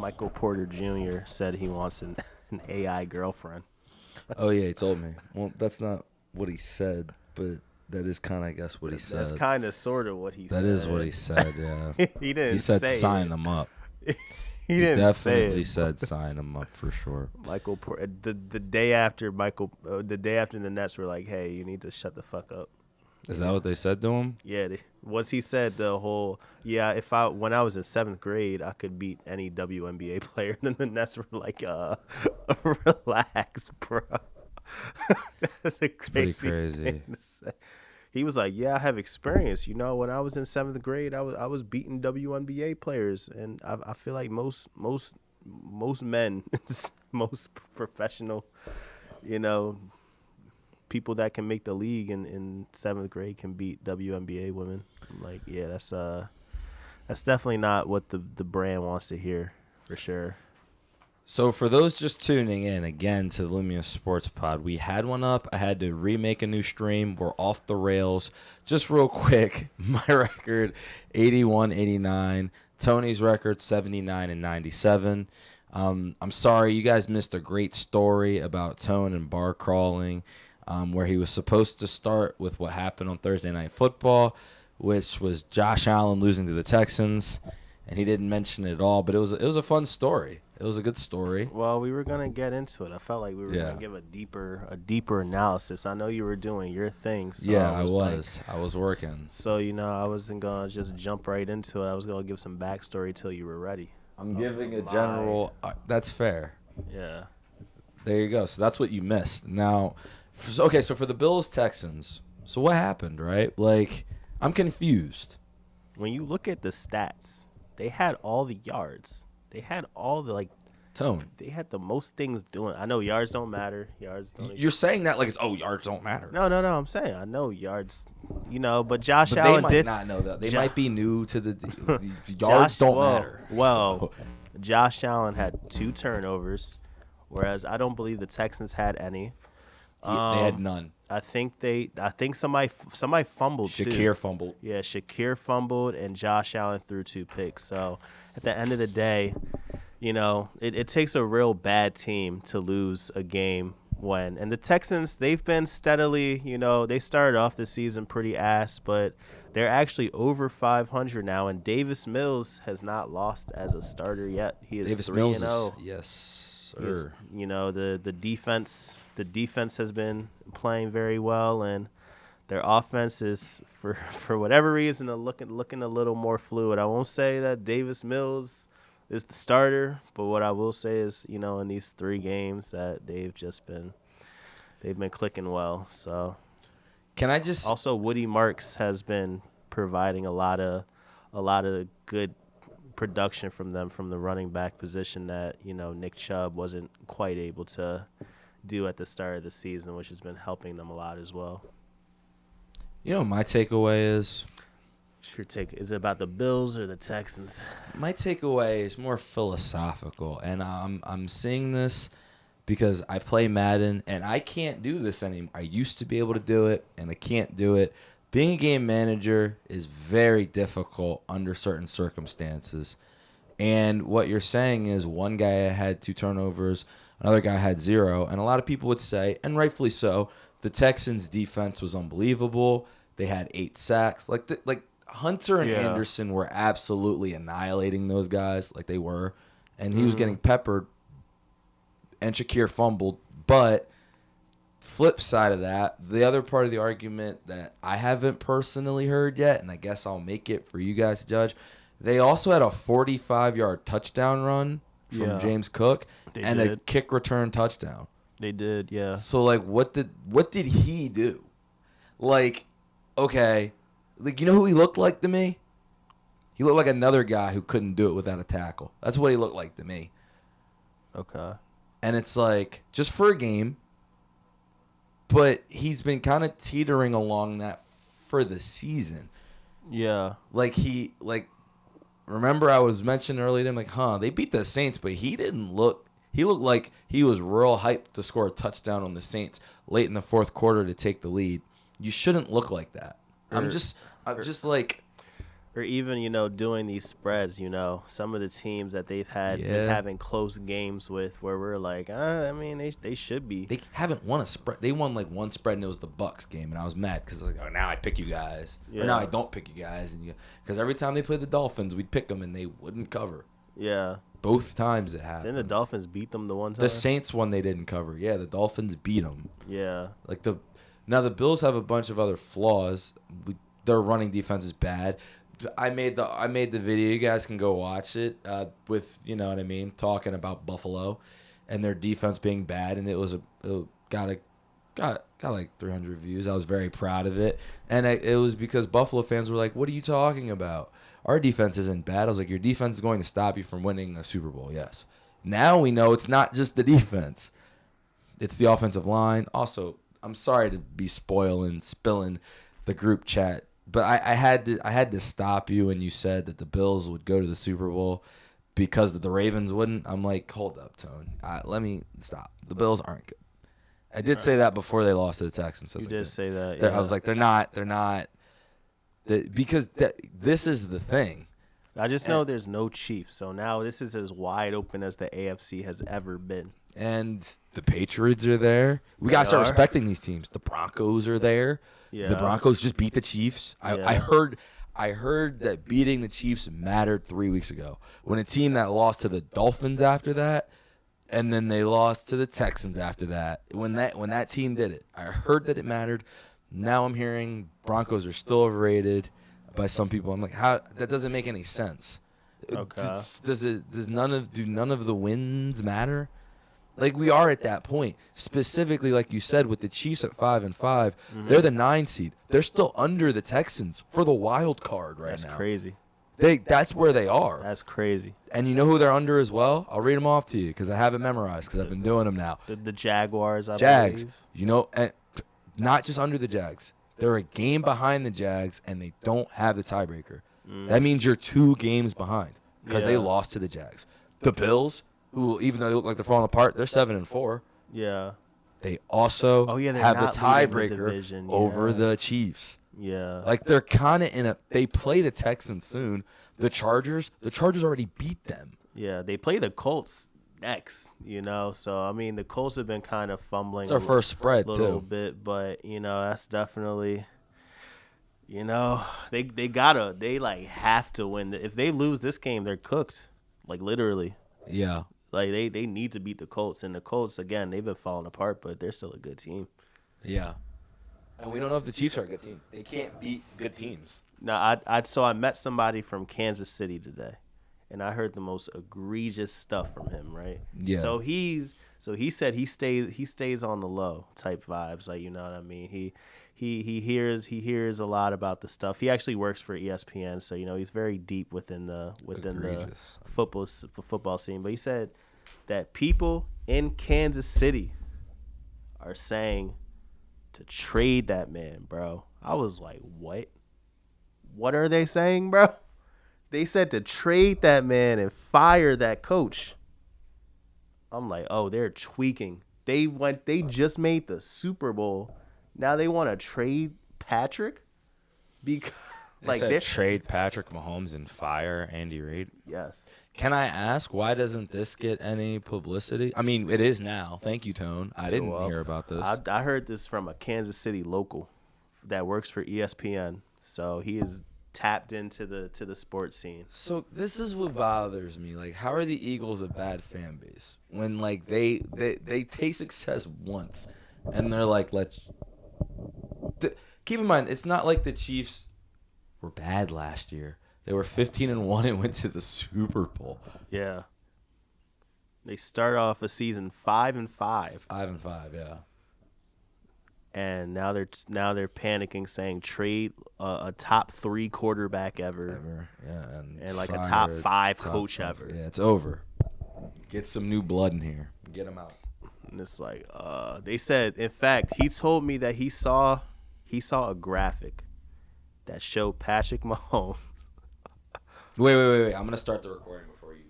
Michael Porter Jr. said he wants an AI girlfriend. Oh yeah, he told me. Well, that's not what he said, but that is kind of, I guess, what he said. That's kind of sort of what he said. That is what he said. Yeah. He didn't. He said say sign it. him up. He didn't definitely say it. said sign him up for sure. Michael Porter. The day after the Nets were like, "Hey, you need to shut the fuck up." Is that what they said to him? Yeah. Once he said the whole, yeah, when I was in 7th grade, I could beat any WNBA player. Then the Nets were like, relax, bro. That's a Pretty crazy. thing to say. He was like, yeah, I have experience. When I was in 7th grade, I was beating WNBA players, and I feel like most men, most professional, people that can make the league in 7th grade can beat WNBA women. I'm like, yeah, that's definitely not what the brand wants to hear, for sure. So for those just tuning in, again, to the Lumia Sports Pod, we had one up. I had to remake a new stream. We're off the rails. Just real quick, my record, 81-89. Tony's record, 79-97. I'm sorry, you guys missed a great story about Tone and bar crawling, where he was supposed to start with what happened on Thursday Night Football, which was Josh Allen losing to the Texans, and he didn't mention it at all. But it was a fun story. It was a good story. Well, we were gonna get into it. I felt like we were gonna give a deeper analysis. I know you were doing your thing. So yeah, I was working. So I wasn't gonna just jump right into it. I was gonna give some backstory till you were ready. I'm giving a general. That's fair. Yeah. There you go. So that's what you missed. Now, so for the Bills Texans. So what happened, right? Like, I'm confused. When you look at the stats, they had all the yards. They had all the Tone. They had the most things doing. I know yards don't matter. You're saying that like it's yards don't matter. No. I'm saying I know yards. But Josh but Allen they might not know that. They might be new to the yards don't matter. Well, Josh Allen had 2 turnovers, whereas I don't believe the Texans had any. They had none. I think somebody fumbled too. Shakir fumbled. Yeah, Shakir fumbled, and Josh Allen threw 2 picks. So at the end of the day, it takes a real bad team to lose a game and the Texans, they've been steadily, they started off the season pretty ass, but they're actually over 500 now, and Davis Mills has not lost as a starter yet. He is 3-0. Yes, sir. The defense has been playing very well, and their offense is for whatever reason looking a little more fluid. I won't say that Davis Mills is the starter, but what I will say is, in these 3 games that they've been clicking well. So, can I just also Woody Marks has been providing a lot of good production from them from the running back position that Nick Chubb wasn't quite able to do at the start of the season, which has been helping them a lot as well. My takeaway is. Your take, is it about the Bills or the Texans? My takeaway is more philosophical, and I'm seeing this because I play Madden, and I can't do this anymore. I used to be able to do it, and I can't do it. Being a game manager is very difficult under certain circumstances, and what you're saying is one guy had 2 turnovers, another guy had 0, and a lot of people would say, and rightfully so, the Texans' defense was unbelievable. They had 8 sacks. Like Hunter and Anderson were absolutely annihilating those guys like they were, and he was getting peppered, and Shakir fumbled. But flip side of that, the other part of the argument that I haven't personally heard yet, and I guess I'll make it for you guys to judge, they also had a 45-yard touchdown run from James Cook a kick return touchdown. They did, yeah. So, what did he do? Okay... you know who he looked like to me? He looked like another guy who couldn't do it without a tackle. That's what he looked like to me. Okay. And it's just for a game, but he's been kind of teetering along that for the season. Yeah. Remember I was mentioning earlier, they beat the Saints, but he looked like he was real hyped to score a touchdown on the Saints late in the 4th quarter to take the lead. You shouldn't look like that. I'm just or even doing these spreads. Some of the teams that they've had been Yeah. having close games with, where we're like, I mean, they should be. They haven't won a spread. They won like one spread, and it was the Bucks game, and I was mad because I was like, oh, now I pick you guys, or now I don't pick you guys, and because every time they played the Dolphins, we'd pick them, and they wouldn't cover. Yeah. Both times it happened. Then the Dolphins beat them the one time. The Saints one they didn't cover. Yeah, the Dolphins beat them. Yeah. Like now the Bills have a bunch of other flaws. Their running defense is bad. I made the video. You guys can go watch it with what I mean, talking about Buffalo and their defense being bad, and it got like 300 views. I was very proud of it, and it was because Buffalo fans were like, "What are you talking about? Our defense isn't bad." I was like, "Your defense is going to stop you from winning a Super Bowl." Yes. Now we know it's not just the defense; it's the offensive line. Also, I'm sorry to be spilling the group chat, but I had to stop you when you said that the Bills would go to the Super Bowl because the Ravens wouldn't. I'm like, hold up, Tone. Let me stop. The Bills aren't good. I did say that before they lost to the Texans. You did say that. I was like, they're not. Because this is the thing. I just know there's no Chiefs, so now this is as wide open as the AFC has ever been. And the Patriots are there. We got to start respecting these teams. The Broncos are there. Yeah. The Broncos just beat the Chiefs. I heard that beating the Chiefs mattered 3 weeks ago. When a team that lost to the Dolphins after that, and then they lost to the Texans after that. When that team did it, I heard that it mattered. Now I'm hearing Broncos are still overrated by some people. I'm like, how? That doesn't make any sense. Okay. Do none of the wins matter? Like, we are at that point. Specifically, like you said, with the Chiefs at 5-5, they're the 9 seed. They're still under the Texans for the wild card right now. That's crazy. That's where they are. That's crazy. And you know who they're under as well? I'll read them off to you because I have it memorized because I've been doing them now. The Jaguars, I Jags. believe. And not just under the Jags. They're a game behind the Jags, and they don't have the tiebreaker. That means you're 2 games behind because they lost to the Jags. The Bills, who even though they look like they're falling apart, they're 7-4. Yeah. They also have the tiebreaker over the Chiefs. Yeah. Like, they're kind of they play the Texans soon. The Chargers already beat them. Yeah, they play the Colts next, So, I mean, the Colts have been kind of fumbling. It's our first spread, a little bit, but, that's definitely, they have to win. If they lose this game, they're cooked, like, literally. Yeah. Like, they need to beat the Colts. And the Colts, again, they've been falling apart, but they're still a good team. Yeah. And we don't know if the Chiefs are a good team. They can't beat good teams. No, I met somebody from Kansas City today, and I heard the most egregious stuff from him. Right? Yeah. So he said he stays on the low type vibes. Like, you know what I mean? He hears a lot about the stuff. He actually works for ESPN, so he's very deep within the football scene. But he said that people in Kansas City are saying to trade that man, bro. I was like, what? What are they saying, bro? They said to trade that man and fire that coach. I'm like, oh, they're tweaking. They just made the Super Bowl. Now they want to trade Patrick? Because they trade Patrick Mahomes and fire Andy Reid? Yes. Can I ask, why doesn't this get any publicity? I mean, it is now. Thank you, Tone. I didn't hear about this. I heard this from a Kansas City local that works for ESPN. So he is tapped into the sports scene. So this is what bothers me. Like, how are the Eagles a bad fan base when like they taste success once and they're like, keep in mind, it's not like the Chiefs were bad last year. They were 15-1 and went to the Super Bowl. Yeah. They start off a season 5-5. 5-5, yeah. And now they're panicking, saying trade a top 3 quarterback ever. Yeah, and like a top 5 coach ever. Yeah, it's over. Get some new blood in here. Get them out. And it's like, they said, in fact, he told me that he saw a graphic that showed Patrick Mahomes. Wait. I'm gonna start the recording before you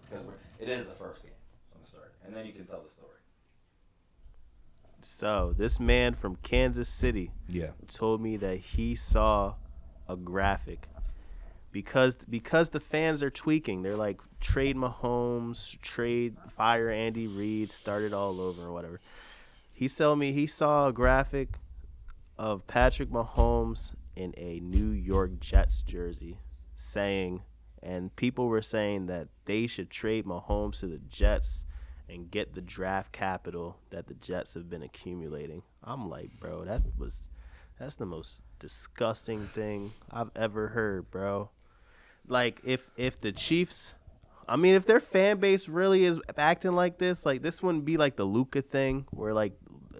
tell us, because it is the first game. So I'm gonna start, and then you can tell the story. So this man from Kansas City, told me that he saw a graphic because the fans are tweaking. They're like, trade Mahomes, fire Andy Reid, start it all over or whatever. He told me he saw a graphic of Patrick Mahomes in a New York Jets jersey and people were saying that they should trade Mahomes to the Jets and get the draft capital that the Jets have been accumulating. I'm like, bro, that's the most disgusting thing I've ever heard, bro. Like, if the Chiefs, I mean, if their fan base really is acting like this wouldn't be like the Luka thing where like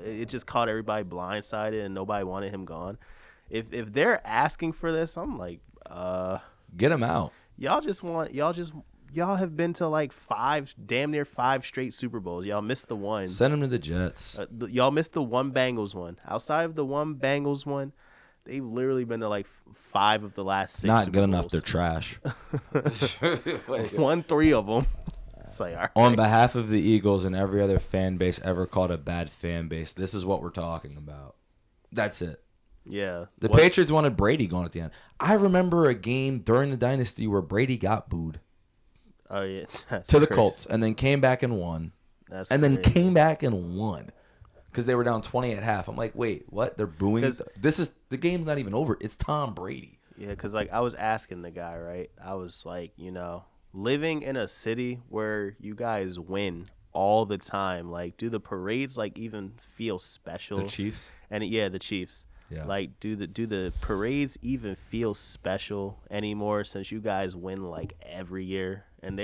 it just caught everybody blindsided and nobody wanted him gone. If they're asking for this, I'm like, get him out. Y'all have been to like damn near 5 straight Super Bowls. Y'all missed the one. Send him to the Jets. Y'all missed the one Bengals one. Outside of the one Bengals one, they've literally been to like 5 of the last 6 Not Super good Bowls. enough. They're trash. Won 3 of them. It's like, all right. On behalf of the Eagles and every other fan base ever called a bad fan base, this is what we're talking about. That's it. Yeah. The Patriots wanted Brady gone at the end. I remember a game during the dynasty where Brady got booed. Oh yeah. To the Colts, and then came back and won. Then came back and won because they were down 20 at half. I'm like, wait, what? They're booing? The game's not even over. It's Tom Brady. Yeah, because like I was asking the guy, right? I was like, living in a city where you guys win all the time, like, do the parades like even feel special? The Chiefs? And yeah, the Chiefs. Yeah. Like, do the parades even feel special anymore since you guys win like every year? And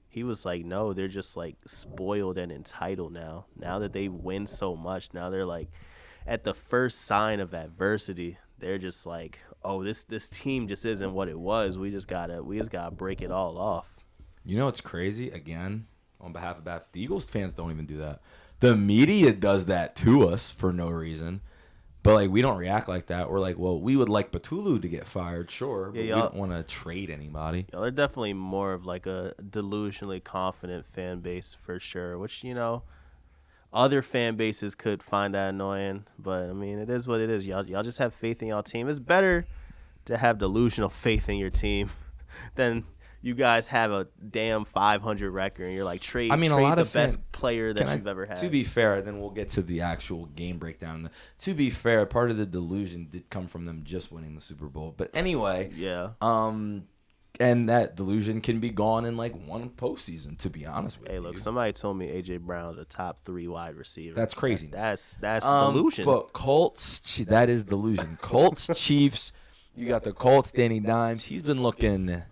he was like, no, they're just like spoiled and entitled now. Now that they win so much, now they're like, at the first sign of adversity, they're just like, oh, this team just isn't what it was. We just gotta break it all off. You know what's crazy? Again, on behalf of the Eagles fans don't even do that. The media does that to us for no reason. But, like, we don't react like that. We're like, well, we would like Batulu to get fired, sure, but we don't want to trade anybody. Y'all are definitely more of, like, a delusionally confident fan base for sure, which, other fan bases could find that annoying. But, I mean, it is what it is. Y'all just have faith in y'all team. It's better to have delusional faith in your team than you guys have a damn 500 record and you're like, trade the best player that you've ever had. To be fair, then we'll get to the actual game breakdown. To be fair, part of the delusion did come from them just winning the Super Bowl. But anyway, yeah. And that delusion can be gone in like one postseason, to be honest with you. Hey, look, somebody told me A.J. Brown's a top 3 wide receiver. That's crazy. That's delusion. But Colts, that is delusion. Colts, Chiefs, you got the Colts, Danny Dimes. He's been looking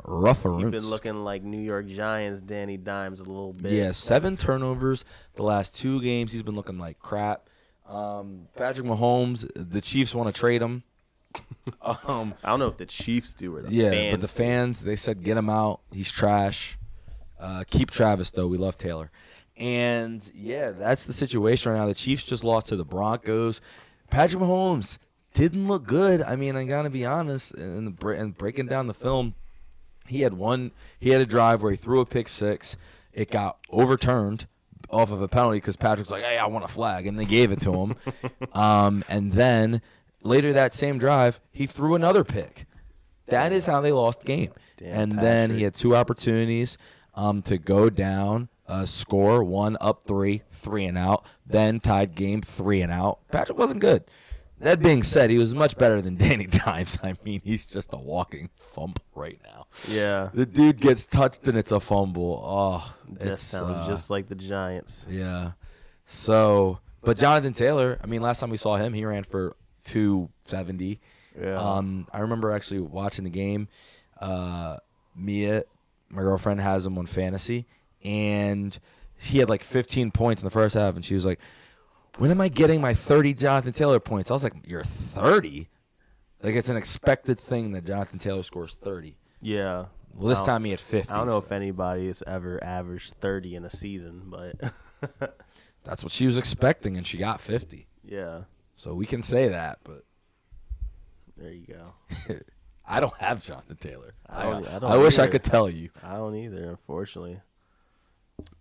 rougher. He's been looking like New York Giants Danny Dimes a little bit. Yeah, 7 turnovers the last 2 games. He's been looking like crap. Patrick Mahomes, the Chiefs want to trade him. I don't know if the Chiefs do or the fans. Yeah, but the fans, they said get him out. He's trash. Keep Travis, though. We love Taylor. And, yeah, that's the situation right now. The Chiefs just lost to the Broncos. Patrick Mahomes didn't look good. I mean, I got to be honest. And breaking down the film, he had a drive where he threw a pick 6. It got overturned off of a penalty because Patrick's like, hey, I want a flag. And they gave it to him. And then later that same drive, he threw another pick. That is how they lost the game. Then he had 2 opportunities to go down, score, 1 up 3, 3 and out, then tied game 3 and out. Patrick wasn't good. That being said, he was much better than Danny Dimes. I mean, he's just a walking fumble right now. Yeah. The dude gets touched and it's a fumble. Oh, that sounds just like the Giants. Yeah. So, but Jonathan Taylor, I mean, last time we saw him, he ran for 270. Yeah. I remember actually watching the game. Mia, my girlfriend, has him on fantasy, and he had like 15 points in the first half, and she was like, when am I getting my 30 Jonathan Taylor points? I was like, you're 30? Like, it's an expected thing that Jonathan Taylor scores 30. Yeah. Well, this time he had 50. I don't know if anybody has ever averaged 30 in a season, but that's what she was expecting, and she got 50. Yeah. So we can say that, but there you go. I don't have Jonathan Taylor. I wish I could tell you. I don't either, unfortunately.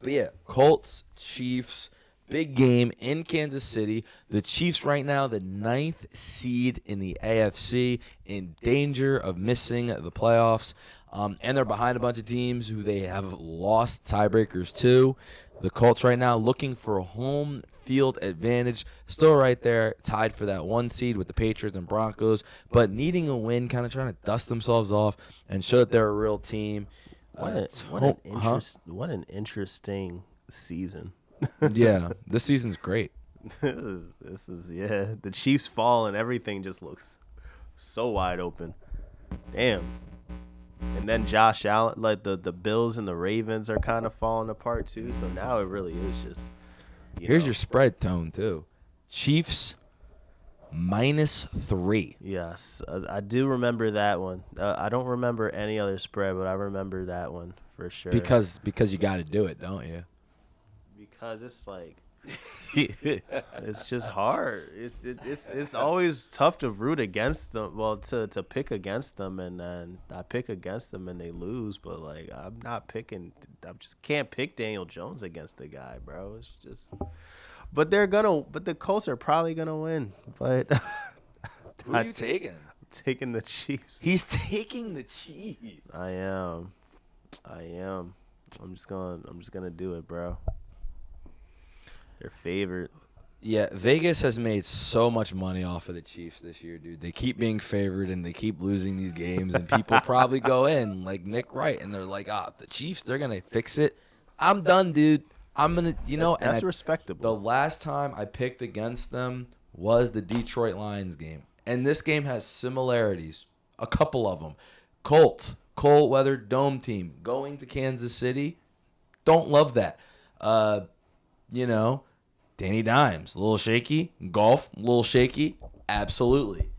But yeah, Colts, Chiefs, big game in Kansas City. The Chiefs right now, the 9th seed in the AFC, in danger of missing the playoffs. And they're behind a bunch of teams who they have lost tiebreakers to. The Colts right now looking for a home field advantage. Still right there, tied for that 1 seed with the Patriots and Broncos, but needing a win, kind of trying to dust themselves off and show that they're a real team. What an interesting season. Yeah, this season's great. This is the Chiefs fall and everything just looks so wide open. Damn. And then Josh Allen, like the Bills and the Ravens are kind of falling apart too. So now it really is just. Here's your spread tone too. Chiefs -3. Yes, I do remember that one. I don't remember any other spread, but I remember that one for sure. Because you got to do it, don't you? Because it's like. It's just hard. It's always tough to root against them. Well, to pick against them, and then I pick against them and they lose. But like I'm not picking. I just can't pick Daniel Jones against the guy, bro. It's just. But the Colts are probably gonna win. But who are you taking? I'm taking the Chiefs. He's taking the Chiefs. I am. I'm just gonna do it, bro. Their favorite. Yeah, Vegas has made so much money off of the Chiefs this year, dude. They keep being favored and they keep losing these games, and people probably go in like Nick Wright and they're like, the Chiefs, they're gonna fix it. I'm done, dude. I'm gonna, that's respectable. The last time I picked against them was the Detroit Lions game, and this game has similarities, a couple of them. Colts, cold weather dome team going to Kansas City. Don't love that. Danny Dimes, a little shaky. Golf, a little shaky. Absolutely.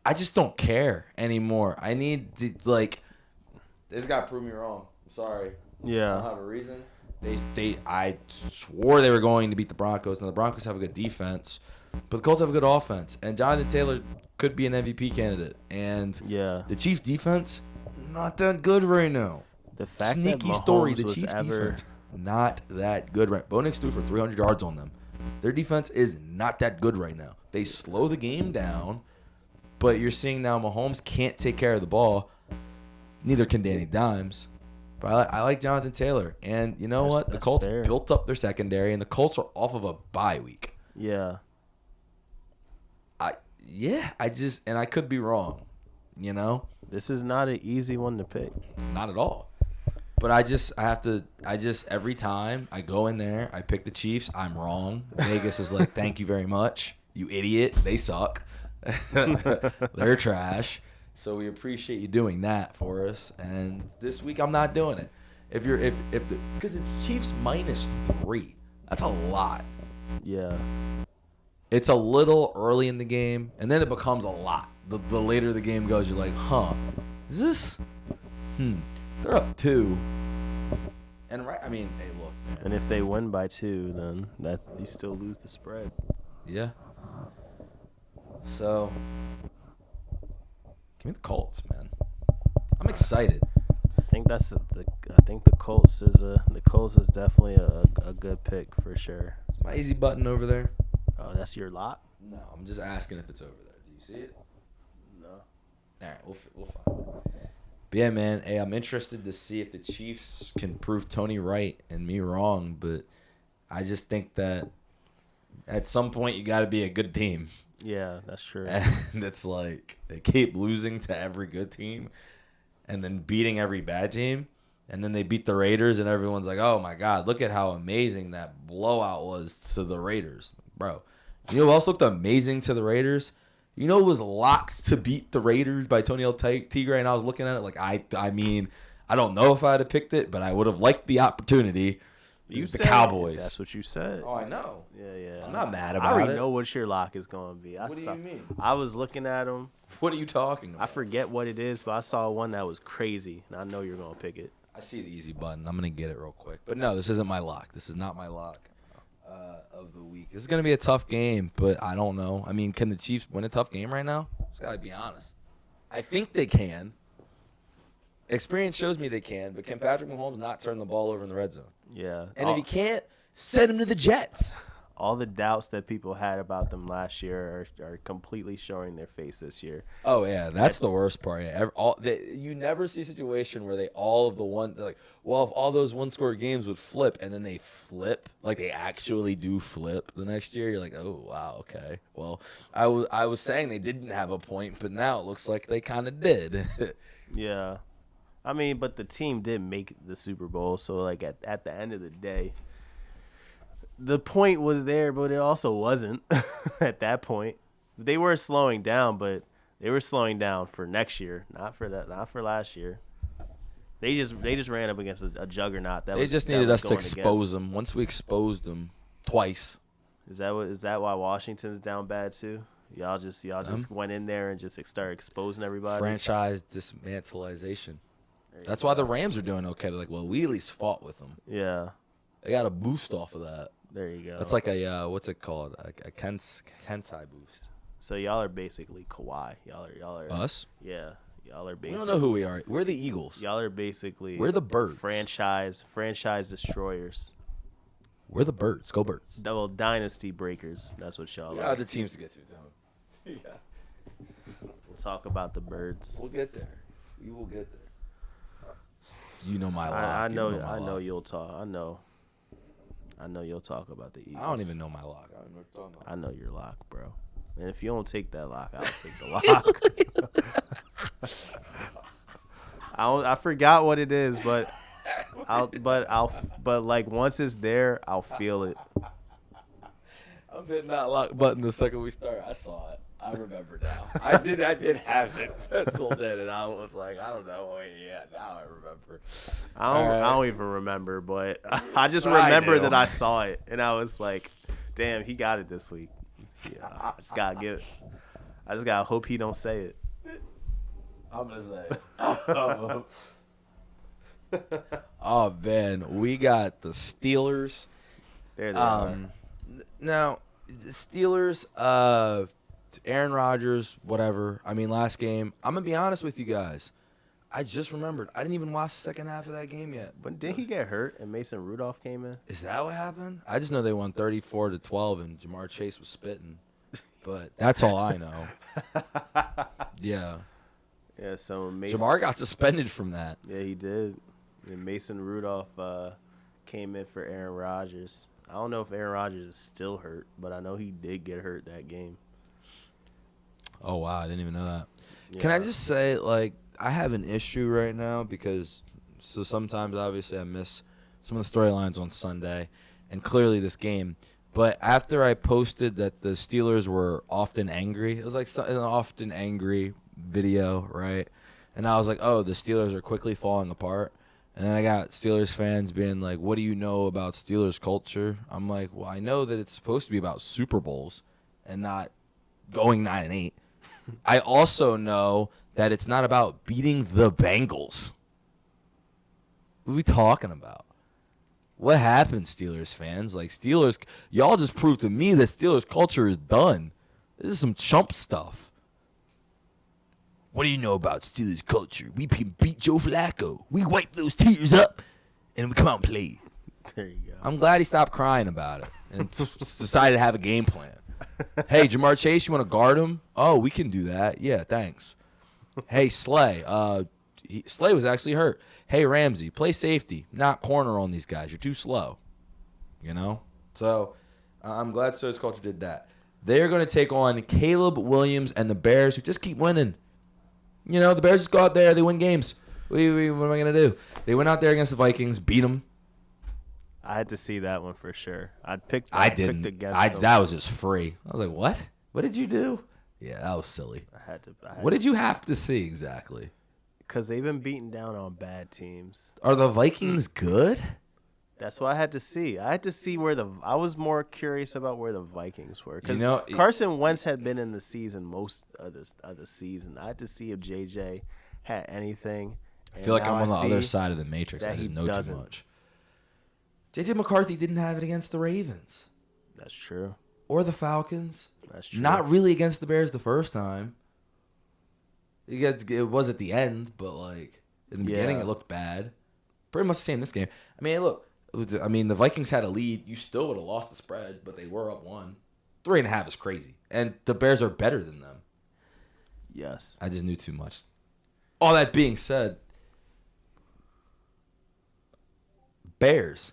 I just don't care anymore. I need to, this guy proved me wrong. I'm sorry. Yeah. I don't have a reason. I swore they were going to beat the Broncos, and the Broncos have a good defense, but the Colts have a good offense, and Jonathan Taylor could be an MVP candidate. And the Chiefs' defense, not that good right now. The fact Sneaky that story, the was Chiefs' ever defense, not that good right. Bo Nix threw for 300 yards on them. Their defense is not that good right now. They slow the game down, but you're seeing now Mahomes can't take care of the ball. Neither can Danny Dimes. But I like Jonathan Taylor. And you know what? The Colts built up their secondary, and the Colts are off of a bye week. Yeah. I could be wrong, This is not an easy one to pick. Not at all. But every time I go in there, I pick the Chiefs, I'm wrong. Vegas is like, thank you very much, you idiot. They suck. They're trash. So we appreciate you doing that for us. And this week I'm not doing it. Because it's Chiefs -3. That's a lot. Yeah. It's a little early in the game, and then it becomes a lot. The later the game goes, you're like, is this? They're up 2. And hey, look, man. And if they win by 2, then you still lose the spread. Yeah. So, give me the Colts, man. I'm excited. I think the Colts is definitely a good pick for sure. Is my easy button over there? Oh, that's your lot? No, I'm just asking if it's over there. Do you see it? No. All right, we'll find it. But yeah, man, hey, I'm interested to see if the Chiefs can prove Tony right and me wrong, but I just think that at some point you got to be a good team. Yeah, that's true. And it's like they keep losing to every good team and then beating every bad team, and then they beat the Raiders, and everyone's like, oh, my God, look at how amazing that blowout was to the Raiders. Bro, you know who else looked amazing to the Raiders? You know, it was locked to beat the Raiders by Tony Tigre, and I was looking at it like, I don't know if I'd have picked it, but I would have liked the opportunity. The Cowboys. That's what you said. Oh, I know. Yeah. I'm not mad about it. I already know what your lock is going to be. What do you mean? I was looking at them. What are you talking about? I forget what it is, but I saw one that was crazy, and I know you're going to pick it. I see the easy button. I'm going to get it real quick. But no, this isn't my lock. This is not my lock of the week. This is going to be a tough game, but I don't know. Can the Chiefs win a tough game right now? Just got to be honest. I think they can. Experience shows me they can, but can Patrick Mahomes not turn the ball over in the red zone? Yeah. And if he can't, Send him to the Jets. All the doubts that people had about them last year are completely showing their face this year. Oh yeah, that's the worst part. Yeah, you never see a situation where if all those one-score games would flip, and then they flip, like they actually do flip the next year. You're like, oh wow, okay. Well, I was saying they didn't have a point, but now it looks like they kind of did. Yeah, I mean, but the team did make the Super Bowl, so like at the end of the day, the point was there, but it also wasn't at that point. They were slowing down, but they were slowing down for next year, not for last year. They just ran up against a juggernaut. They just needed us to expose them. Once we exposed them twice. Is that why Washington's down bad too? Y'all just went in there and just started exposing everybody. Franchise dismantleization. That's why the Rams are doing okay. They're like, well, we at least fought with them. Yeah. They got a boost off of that. There you go. It's like a what's it called? A Kensai boost. So y'all are basically Kawhi. Y'all are us. Yeah, y'all are basically. We don't know who we are. We're the Eagles. Y'all are basically. We're the Birds. Franchise destroyers. We're the Birds. Go Birds. Double dynasty breakers. That's what y'all We are. got the teams to get to. Yeah. We'll talk about the Birds. We'll get there. We will get there. You know my lock. I know you'll talk. I know you'll talk about the Eagles. I don't even know my lock. I don't know what you're talking about. I know your lock, bro. And if you don't take that lock, I'll take the lock. I forgot what it is, but like once it's there, I'll feel it. I'm hitting that lock button the second we start. I saw it. I remember now. I did have it penciled in, and I was like, I don't know. Yeah, now I remember. I don't even remember, but I just remember that I saw it, and I was like, damn, he got it this week. Yeah, I just gotta hope he don't say it. I'm gonna say it. Oh man, we got the Steelers. There they are. Now, the Steelers, Aaron Rodgers, whatever. I mean, last game. I'm gonna be honest with you guys. I just remembered. I didn't even watch the second half of that game yet. But didn't he get hurt and Mason Rudolph came in? Is that what happened? I just know they won 34-12 and Jamar Chase was spitting. But that's all I know. Yeah. Yeah, so Mason, Jamar got suspended from that. Yeah, he did. And Mason Rudolph came in for Aaron Rodgers. I don't know if Aaron Rodgers is still hurt, but I know he did get hurt that game. Oh, wow. I didn't even know that. Yeah. Can I just say, like, I have an issue right now because sometimes, obviously, I miss some of the storylines on Sunday and clearly this game. But after I posted that the Steelers were often angry, it was like an often angry video, right? And I was like, oh, the Steelers are quickly falling apart. And then I got Steelers fans being like, what do you know about Steelers culture? I'm like, well, I know that it's supposed to be about Super Bowls and not going 9-8. I also know that it's not about beating the Bengals. What are we talking about? What happened, Steelers fans? Like, Steelers, y'all just proved to me that Steelers culture is done. This is some chump stuff. What do you know about Steelers culture? We can beat Joe Flacco. We wipe those tears up, and we come out and play. There you go. I'm glad he stopped crying about it and decided to have a game plan. Hey, Jamar Chase, you want to guard him? Oh, we can do that. Yeah, thanks. Hey, Slay. Slay was actually hurt. Hey, Ramsey, play safety, not corner on these guys. You're too slow. You know? So I'm glad Steelers culture did that. They're going to take on Caleb Williams and the Bears, who just keep winning. You know, the Bears just go out there. They win games. What am I going to do? They went out there against the Vikings, beat them. I had to see that one for sure. I didn't. Picked against them. That was just free. I was like, what? What did you do? Yeah, that was silly. I had to. What did you have to see exactly? Because they've been beaten down on bad teams. Are the Vikings good? That's what I had to see. I had to see I was more curious about where the Vikings were. Because Carson Wentz had been in the season most of the season. I had to see if JJ had anything. I feel like I'm on the other side of the matrix. I just know too much. JJ McCarthy didn't have it against the Ravens. That's true. Or the Falcons. That's true. Not really against the Bears the first time. It was at the end, but like in the beginning, it looked bad. Pretty much the same this game. I mean, look, I mean, the Vikings had a lead. You still would have lost the spread, but they were up 1. 3.5 is crazy. And the Bears are better than them. Yes. I just knew too much. All that being said, Bears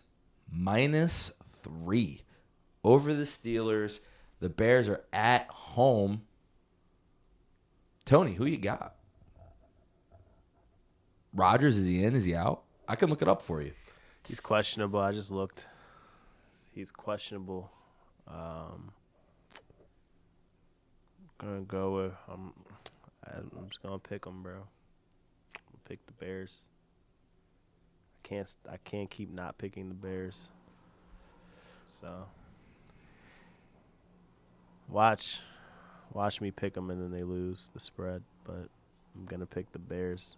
-3 over the Steelers. The Bears are at home. Tony, who you got? Rodgers, is he in? Is he out? I can look it up for you. He's questionable. I just looked. He's questionable. Gonna go with I'm just gonna pick him, bro. I'll pick the Bears. I can't keep not picking the Bears. So watch me pick them and then they lose the spread, but I'm gonna pick the Bears.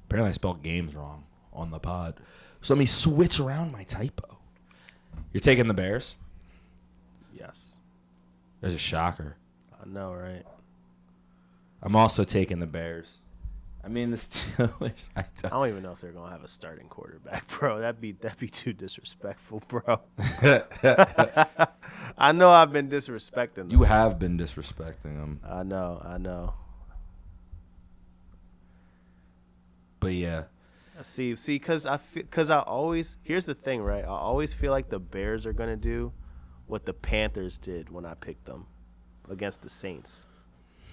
Apparently I spelled games wrong on the pod. So let me switch around my typo. You're taking the Bears? Yes. There's a shocker. I know, right? I'm also taking the Bears. I mean, the Steelers. I don't even know if they're gonna have a starting quarterback, bro. That'd be too disrespectful, bro. I know I've been disrespecting them. You have been disrespecting them. I know. But yeah. See, because I always, here's the thing, right? I always feel like the Bears are gonna do what the Panthers did when I picked them against the Saints.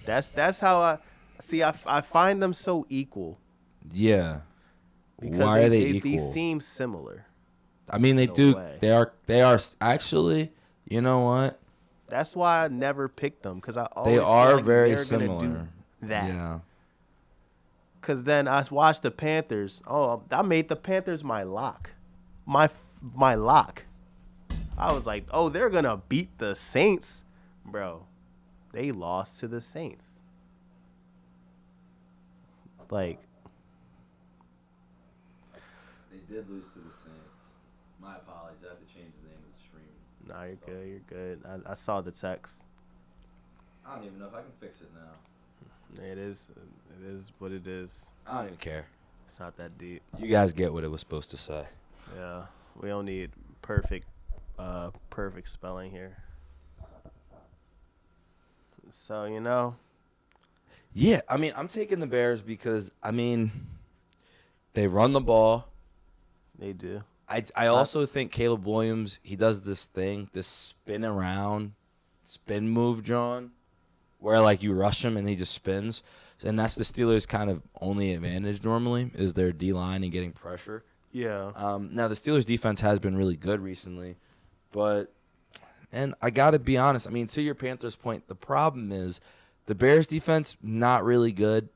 That's how I see. I find them so equal. Yeah. Because why are they equal? They seem similar. I mean, they do. Way. They are actually. You know what? That's why I never picked them because I always they are feel like very they're similar. Gonna do that. Yeah. Because then I watched the Panthers. Oh, I made the Panthers my lock. My lock. I was like, oh, they're going to beat the Saints. Bro, they lost to the Saints. Like. They did lose to the Saints. My apologies. I have to change the name of the stream. Nah, you're good. I saw the text. I don't even know if I can fix it now. It is what it is. I don't even care. It's not that deep. You guys get what it was supposed to say. Yeah, we don't need perfect spelling here. So, Yeah, I mean, I'm taking the Bears because, I mean, they run the ball. They do. I also think Caleb Williams, he does this thing, this spin move, John, where, like, you rush him and he just spins. And that's the Steelers' kind of only advantage normally is their D-line and getting pressure. Yeah. Now, the Steelers' defense has been really good recently. And I got to be honest, I mean, to your Panthers point, the problem is the Bears' defense, not really good.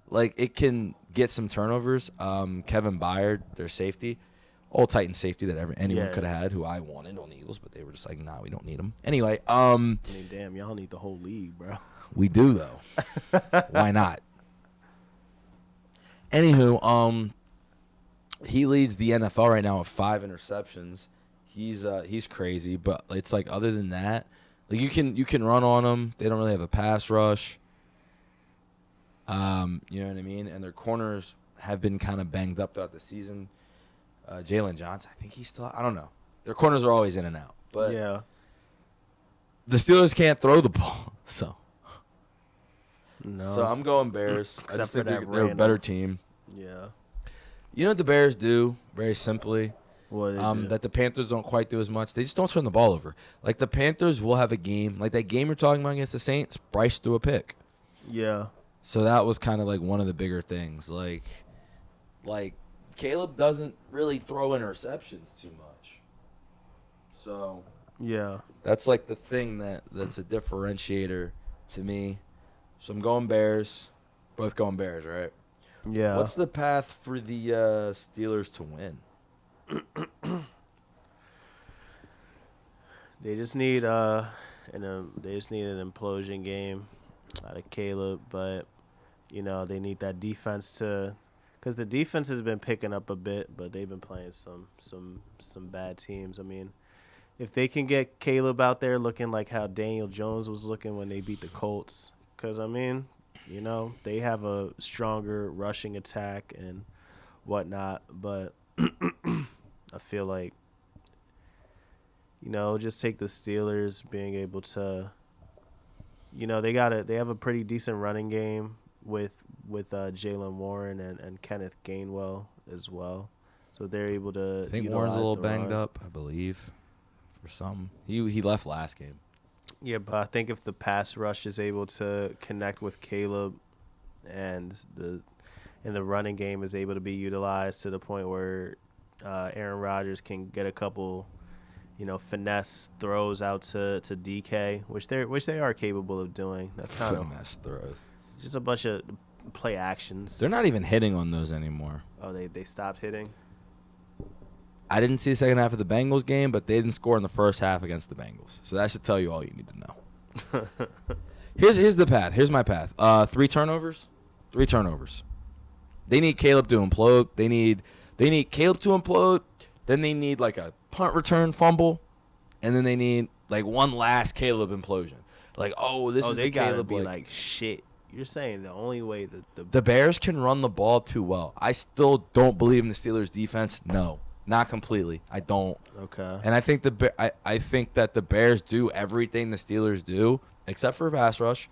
Like, it can get some turnovers. Kevin Byard, their safety, old Titan safety that anyone could have had, who I wanted on the Eagles, but they were just like, nah, we don't need him. Anyway. I mean, damn, y'all need the whole league, bro. We do, though. Why not? Anywho, he leads the NFL right now with 5 interceptions. He's crazy, but it's like other than that, like you can run on them. They don't really have a pass rush. You know what I mean? And their corners have been kind of banged up throughout the season. Jalen Johnson, I think he's still. I don't know. Their corners are always in and out, but yeah, the Steelers can't throw the ball, so. No. So I'm going Bears. I just think they're a better team. Yeah. You know what the Bears do? Very simply. What do? That the Panthers don't quite do as much. They just don't turn the ball over. Like the Panthers will have a game. Like that game you're talking about against the Saints, Bryce threw a pick. Yeah. So that was kind of like one of the bigger things. Like Caleb doesn't really throw interceptions too much. So yeah. That's like the thing that's a differentiator to me. So I'm going Bears. Both going Bears, right? Yeah. What's the path for the Steelers to win? They just need an implosion game out of Caleb, but they need that defense because the defense has been picking up a bit, but they've been playing some bad teams. I mean, if they can get Caleb out there looking like how Daniel Jones was looking when they beat the Colts, because I mean, they have a stronger rushing attack and whatnot, but I feel like, just take the Steelers being able to, they have a pretty decent running game with Jalen Warren and Kenneth Gainwell as well. So they're able to I think utilize Warren's a little the banged run. up, I believe, for some. He left last game. Yeah, but I think if the pass rush is able to connect with Caleb and the running game is able to be utilized to the point where Aaron Rodgers can get a couple, finesse throws out to DK, which they are capable of doing. That's kind of Finesse throws. just a bunch of play actions. They're not even hitting on those anymore. Oh, they stopped hitting. I didn't see the second half of the Bengals game, but they didn't score in the first half against the Bengals. So that should tell you all you need to know. Here's the path. Here's my path. 3 turnovers. 3 turnovers. They need Caleb to implode. They need Caleb to implode. Then they need like a punt return fumble, and then they need like one last Caleb implosion. Like, this is they the gotta Caleb be like shit. You're saying the only way that the Bears can run the ball too well. I still don't believe in the Steelers' defense. No, not completely. I don't. okay. And I think I think that the Bears do everything the Steelers do, except for a pass rush.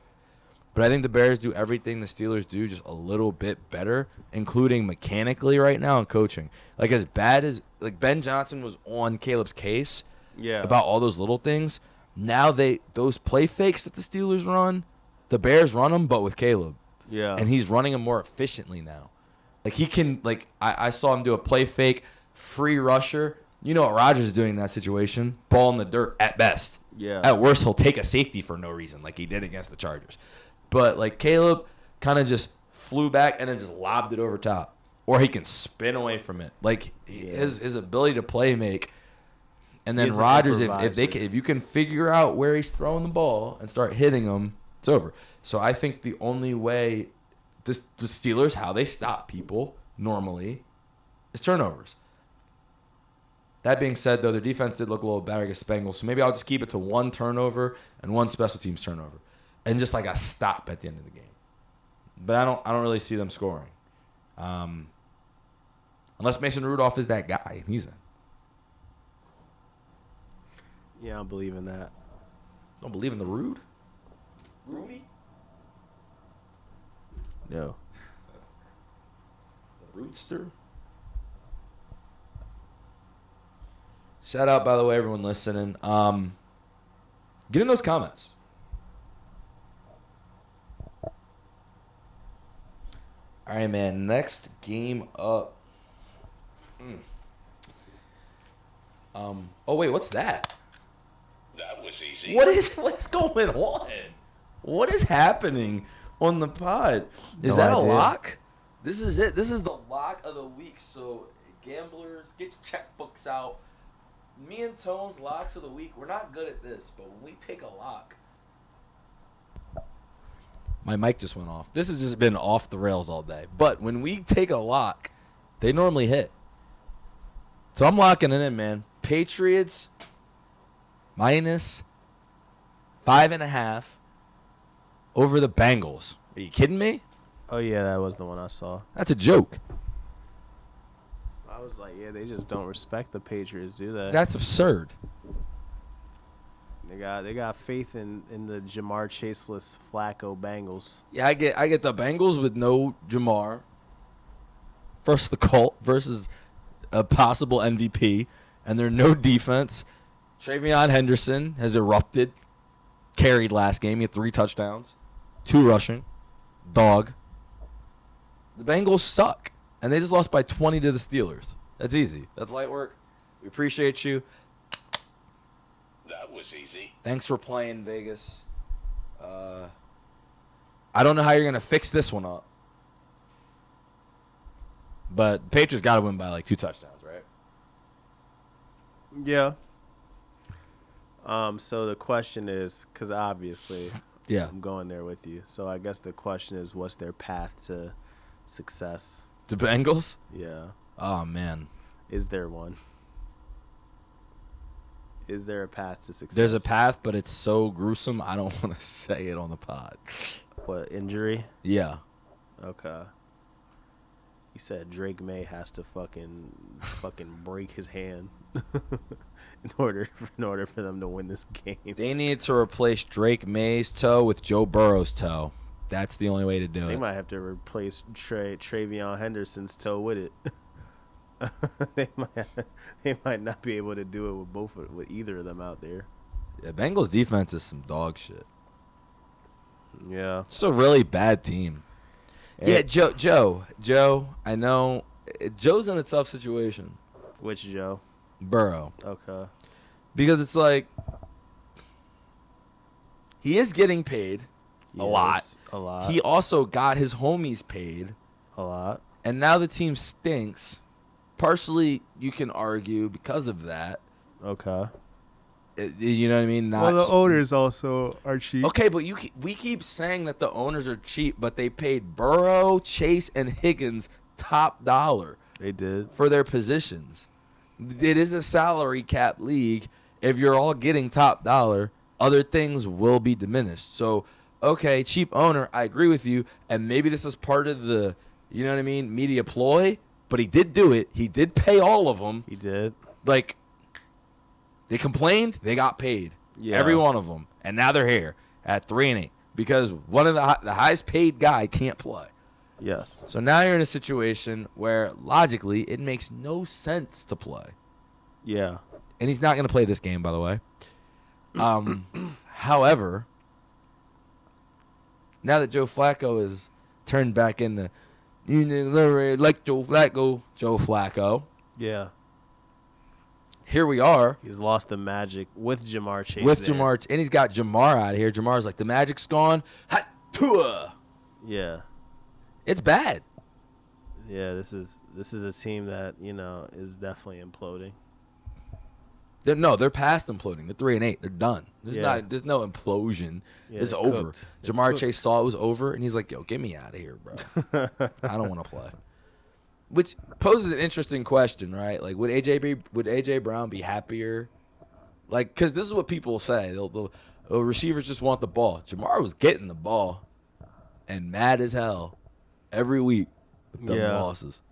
But I think the Bears do everything the Steelers do just a little bit better, including mechanically right now and coaching. Like as bad as like Ben Johnson was on Caleb's case about all those little things. Now those play fakes that the Steelers run, the Bears run them, but with Caleb. Yeah. And he's running them more efficiently now. Like he can I saw him do a play fake, free rusher. You know what Rodgers is doing in that situation? Ball in the dirt at best. Yeah. At worst, he'll take a safety for no reason, like he did against the Chargers. But like Caleb kind of just flew back and then just lobbed it over top, or he can spin away from it. Like his ability to play make. And then Rodgers, if you can figure out where he's throwing the ball and start hitting him, it's over. So I think the only way the Steelers, how they stop people normally, is turnovers. That being said, though, their defense did look a little better against Bengals, so maybe I'll just keep it to 1 turnover and 1 special teams turnover, and just like a stop at the end of the game. But I don't really see them scoring, unless Mason Rudolph is that guy, and he's in. Yeah, I believe in that. Don't believe in the Rude? Rudy? No. The Roodster? Shout out, by the way, everyone listening. Get in those comments. All right, man. Next game up. Oh, wait. What's that? That was easy. What's going on? What is happening on the pod? Is No that idea. a lock? This is it. This is the lock of the week. So, gamblers, get your checkbooks out. Me and Tone's locks of the week. We're not good at this, but when we take a lock. My mic just went off. This has just been off the rails all day. But when we take a lock, they normally hit. So I'm locking it in, man. Patriots minus 5.5 over the Bengals. Are you kidding me? Oh yeah, that was the one I saw. That's a joke. I was like, yeah, they just don't respect the Patriots, do they? That's absurd. They got faith in the Jamar Chaseless Flacco Bengals. Yeah, I get the Bengals with no Jamar versus the Colt versus a possible MVP, and their no defense. Travion Henderson has erupted, carried last game. He had 3 touchdowns, 2 rushing, dog. The Bengals suck, and they just lost by 20 to the Steelers. That's easy. That's light work. We appreciate you. That was easy. Thanks for playing, Vegas. I don't know how you're going to fix this one up. But Patriots got to win by like 2 touchdowns, right? Yeah. So the question is, because obviously, Yeah. I'm going there with you. So I guess the question is, what's their path to success? The Bengals? Yeah. Oh, man. Is there one? Is there a path to success? There's a path, but it's so gruesome, I don't want to say it on the pod. What, injury? Yeah. Okay. He said Drake May has to fucking break his hand in order for them to win this game. They need to replace Drake May's toe with Joe Burrow's toe. That's the only way to do They it. might have to replace Travion Henderson's toe with it. they might not be able to do it with either of them out there. Yeah, Bengals defense is some dog shit. Yeah. It's a really bad team. Yeah, Joe. I know Joe's in a tough situation. Which Joe? Burrow, Okay. because it's like he is getting paid a lot. Yes, a lot. He also got his homies paid, a lot. and now the team stinks. Partially, you can argue because of that. Okay. You know what I mean? Well, the owners also are cheap. Okay, but we keep saying that the owners are cheap, but they paid Burrow, Chase, and Higgins top dollar They did. for their positions. It is a salary cap league. If you're all getting top dollar, other things will be diminished. So, okay, cheap owner, I agree with you, and maybe this is part of the, you know what I mean, media ploy, but he did do it. He did pay all of them. He did. Like, they complained, they got paid. Yeah. Every one of them. And now they're here at 3-8 because one of the highest paid guy can't play. Yes. So now you're in a situation where logically it makes no sense to play. Yeah. And he's not going to play this game, by the way. However, now that Joe Flacco is turned back into, like Joe Flacco, Yeah. here we are. He's lost the magic with Jamar Chase. With there. Jamar, and he's got Jamar out of here. Jamar's like, the magic's gone. Hot tour. Yeah. It's bad. Yeah. This is a team that is definitely imploding. They're past imploding. They're 3-8. They're done. There's no implosion. Yeah, It's they're over. cooked. They're Jamar cooked. Chase saw it was over, and he's like, yo, get me out of here, bro. I don't want to play. Which poses an interesting question, right? Like, would AJ Brown be happier? Like, because this is what people say. The receivers just want the ball. Jamar was getting the ball and mad as hell every week with them losses.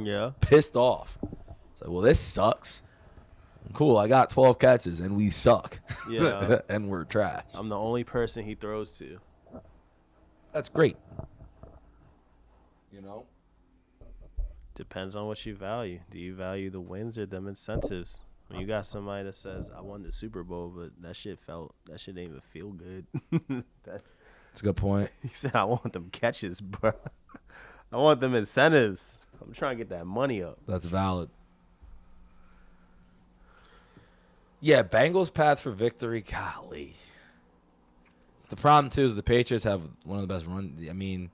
Yeah. Pissed off. It's like, well, this sucks. Cool, I got 12 catches, and we suck. Yeah. And we're trash. I'm the only person he throws to. That's great. You know? Depends on what you value. Do you value the wins or them incentives? When you got somebody that says, I won the Super Bowl, but that shit didn't even feel good. That's a good point. He said, I want them catches, bro. I want them incentives. I'm trying to get that money up. That's valid. Yeah, Bengals' path for victory, golly. The problem, too, is the Patriots have one of the best run. I mean,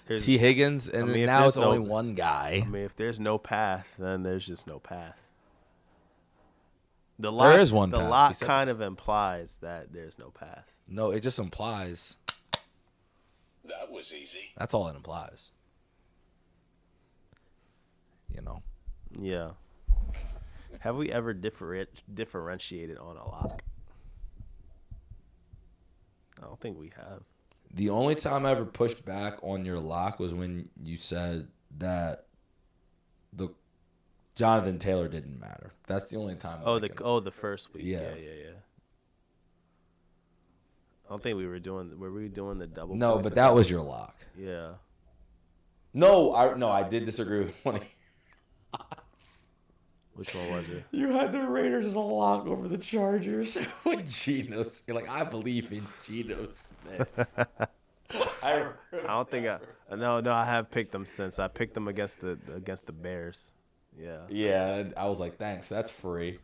Here's- T. Higgins, and I mean, if now there's it's only no- one guy. I mean, if there's no path, then there's just no path. The There is one The path. He lot said kind of implies that there's no path. No, it just implies. That was easy. That's all it implies. You know? Yeah. Have we ever differentiated on a lock? I don't think we have. The only time I ever pushed back on your lock was when you said that the Jonathan Taylor didn't matter. That's the only time. The first week. Yeah. Yeah. I don't think we were doing. Were we doing the double? No, points but at that was your lock. Yeah. No, I did disagree with one. Which one was it? You had the Raiders as a lock over the Chargers with Geno. You're like, I believe in Geno Smith. I don't think No, I have picked them since. I picked them against the Bears. Yeah. Yeah, I was like, thanks, that's free.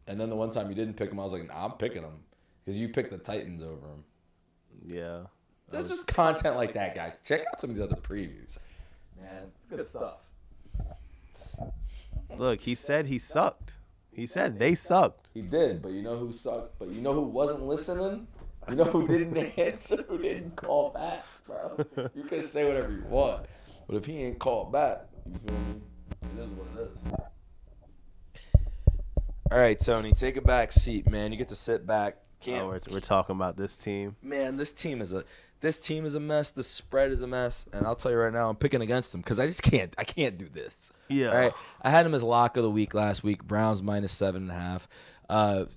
And then the one time you didn't pick him, I was like, nah, I'm picking him because you picked the Titans over him. Yeah. There's just content like that, guys. Check out some of these other previews. Man, it's good stuff. Look, he said he sucked. He said they sucked. He did, but you know who sucked? But you know who wasn't listening? You know who didn't answer? Who didn't call back, bro? You can say whatever you want, but if he ain't called back, you feel me? It is what it is. All right, Tony, take a back seat, man. You get to sit back Can't. We're talking about this team. Man, this team is a mess. The spread is a mess, and I'll tell you right now, I'm picking against them because I just can't. I can't do this. Yeah. All right. I had him as lock of the week last week. Browns -7.5.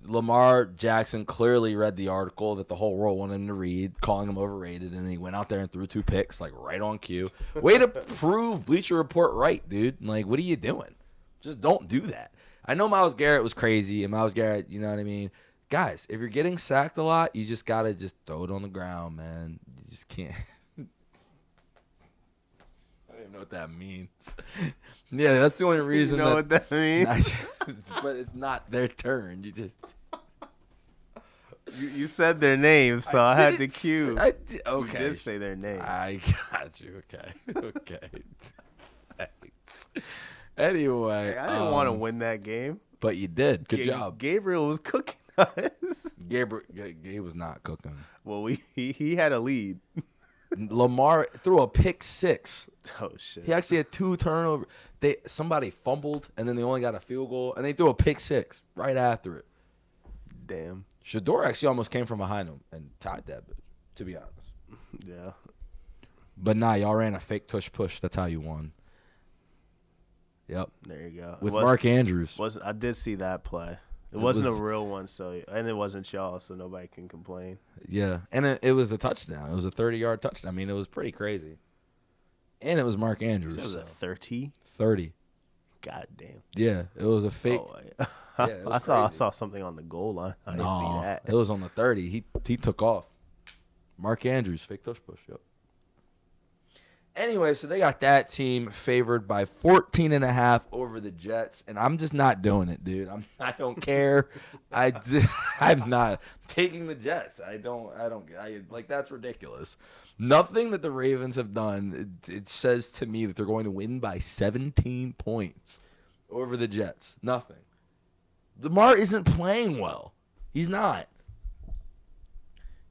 Lamar Jackson clearly read the article that the whole world wanted him to read, calling him overrated, and he went out there and threw 2 picks, like right on cue. Way to prove Bleacher Report right, dude. Like, what are you doing? Just don't do that. I know Myles Garrett was crazy, and Myles Garrett, you know what I mean? Guys, if you're getting sacked a lot, you just got to just throw it on the ground, man. You just can't. I don't even know what that means. Yeah, that's the only reason. You know what that means? But it's not their turn. You just. You said their name, so I had to cue. Okay. You did say their name. I got you. Okay. Okay. Thanks. Anyway. I didn't want to win that game. But you did. Good job. Gabriel was cooking us. Gabe was not cooking. Well, he had a lead. Lamar threw a pick 6. Oh shit. He actually had 2 turnovers. Somebody fumbled, and then they only got a field goal, and they threw a pick 6 right after it. Damn. Shador actually almost came from behind him and tied that bitch, to be honest. Yeah. But nah, y'all ran a fake tush push. That's how you won. Yep. There you go. With Mark Andrews. I did see that play. It wasn't a real one, and it wasn't y'all, so nobody can complain. Yeah, and it was a touchdown. It was a 30-yard touchdown. I mean, it was pretty crazy. And it was Mark Andrews. So it was a 30? 30. God damn. Yeah, it was a fake. Oh, Yeah, it was I thought I crazy. saw something on the goal line. I didn't see that. It was on the 30. He took off. Mark Andrews, fake tush push. Yep. Anyway, so they got that team favored by 14.5 over the Jets, and I'm just not doing it, dude. I don't care. I'm not taking the Jets. I like, that's ridiculous. Nothing that the Ravens have done, it says to me that they're going to win by 17 points over the Jets. Nothing. Lamar isn't playing well. He's not.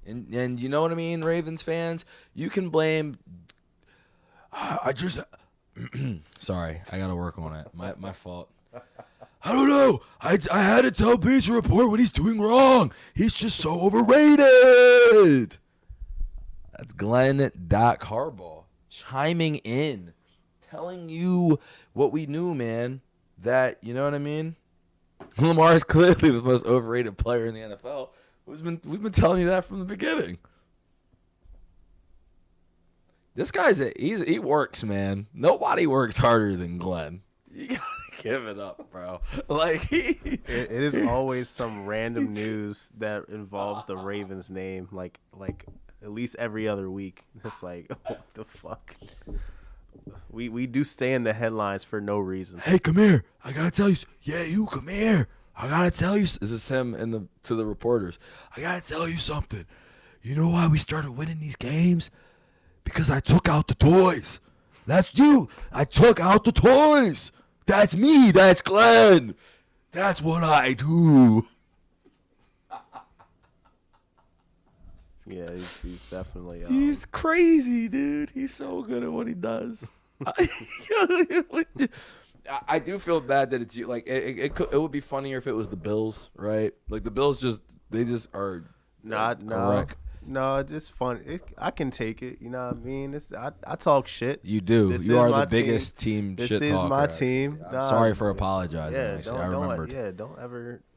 And you know what I mean, Ravens fans? You can blame. Sorry, I gotta work on it. My fault. I don't know. I had to tell Bleacher Report what he's doing wrong. He's just so overrated. That's Glenn Doc Harbaugh chiming in, telling you what we knew, man. That, you know what I mean? Lamar is clearly the most overrated player in the NFL. We've been telling you that from the beginning. This guy's he works, man. Nobody works harder than Glenn. You gotta give it up, bro. Like it is always some random news that involves the Ravens name, like at least every other week. It's like, what the fuck? We do stay in the headlines for no reason. Hey, come here. I gotta tell you. Yeah, you come here. I gotta tell you. Is this him to the reporters? I gotta tell you something. You know why we started winning these games? Because I took out the toys. That's you. I took out the toys. That's me. That's Glenn. That's what I do. Yeah, he's definitely. He's crazy, dude. He's so good at what he does. I do feel bad that it's you. Like it would be funnier if it was the Bills, right? Like the Bills they just are no, it's fun. I can take it. You know what I mean? I talk shit. You do. This you is are my the biggest team This shit is talker. my team. I'm sorry for apologizing. Actually, I remembered.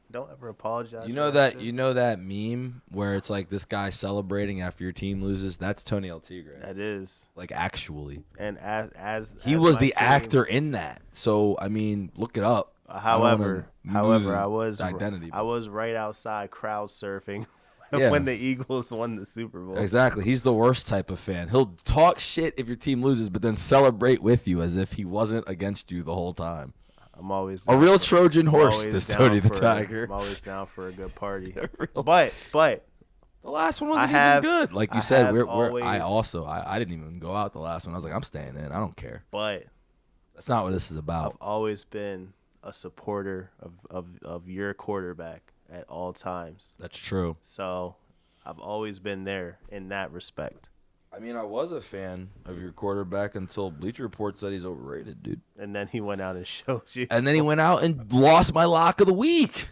Don't ever apologize. You know that meme where it's like this guy celebrating after your team loses? That's Tony Altigre. That is. Like, actually. And as he was my the team, actor in that. So I mean, look it up. However, I was identity. I was right outside crowd surfing Yeah. when the Eagles won the Super Bowl. Exactly. He's the worst type of fan. He'll talk shit if your team loses, but then celebrate with you as if he wasn't against you the whole time. I'm always a real Trojan horse, this Tony the Tiger. I'm always down for a good party. But the last one wasn't even good. Like you said, I didn't even go out the last one. I was like, I'm staying in. I don't care. But that's not what this is about. I've always been a supporter of your quarterback at all times. That's true. So I've always been there in that respect. I mean, I was a fan of your quarterback until Bleacher Report said he's overrated, dude. And then he went out and showed you. And then he went out and lost my lock of the week.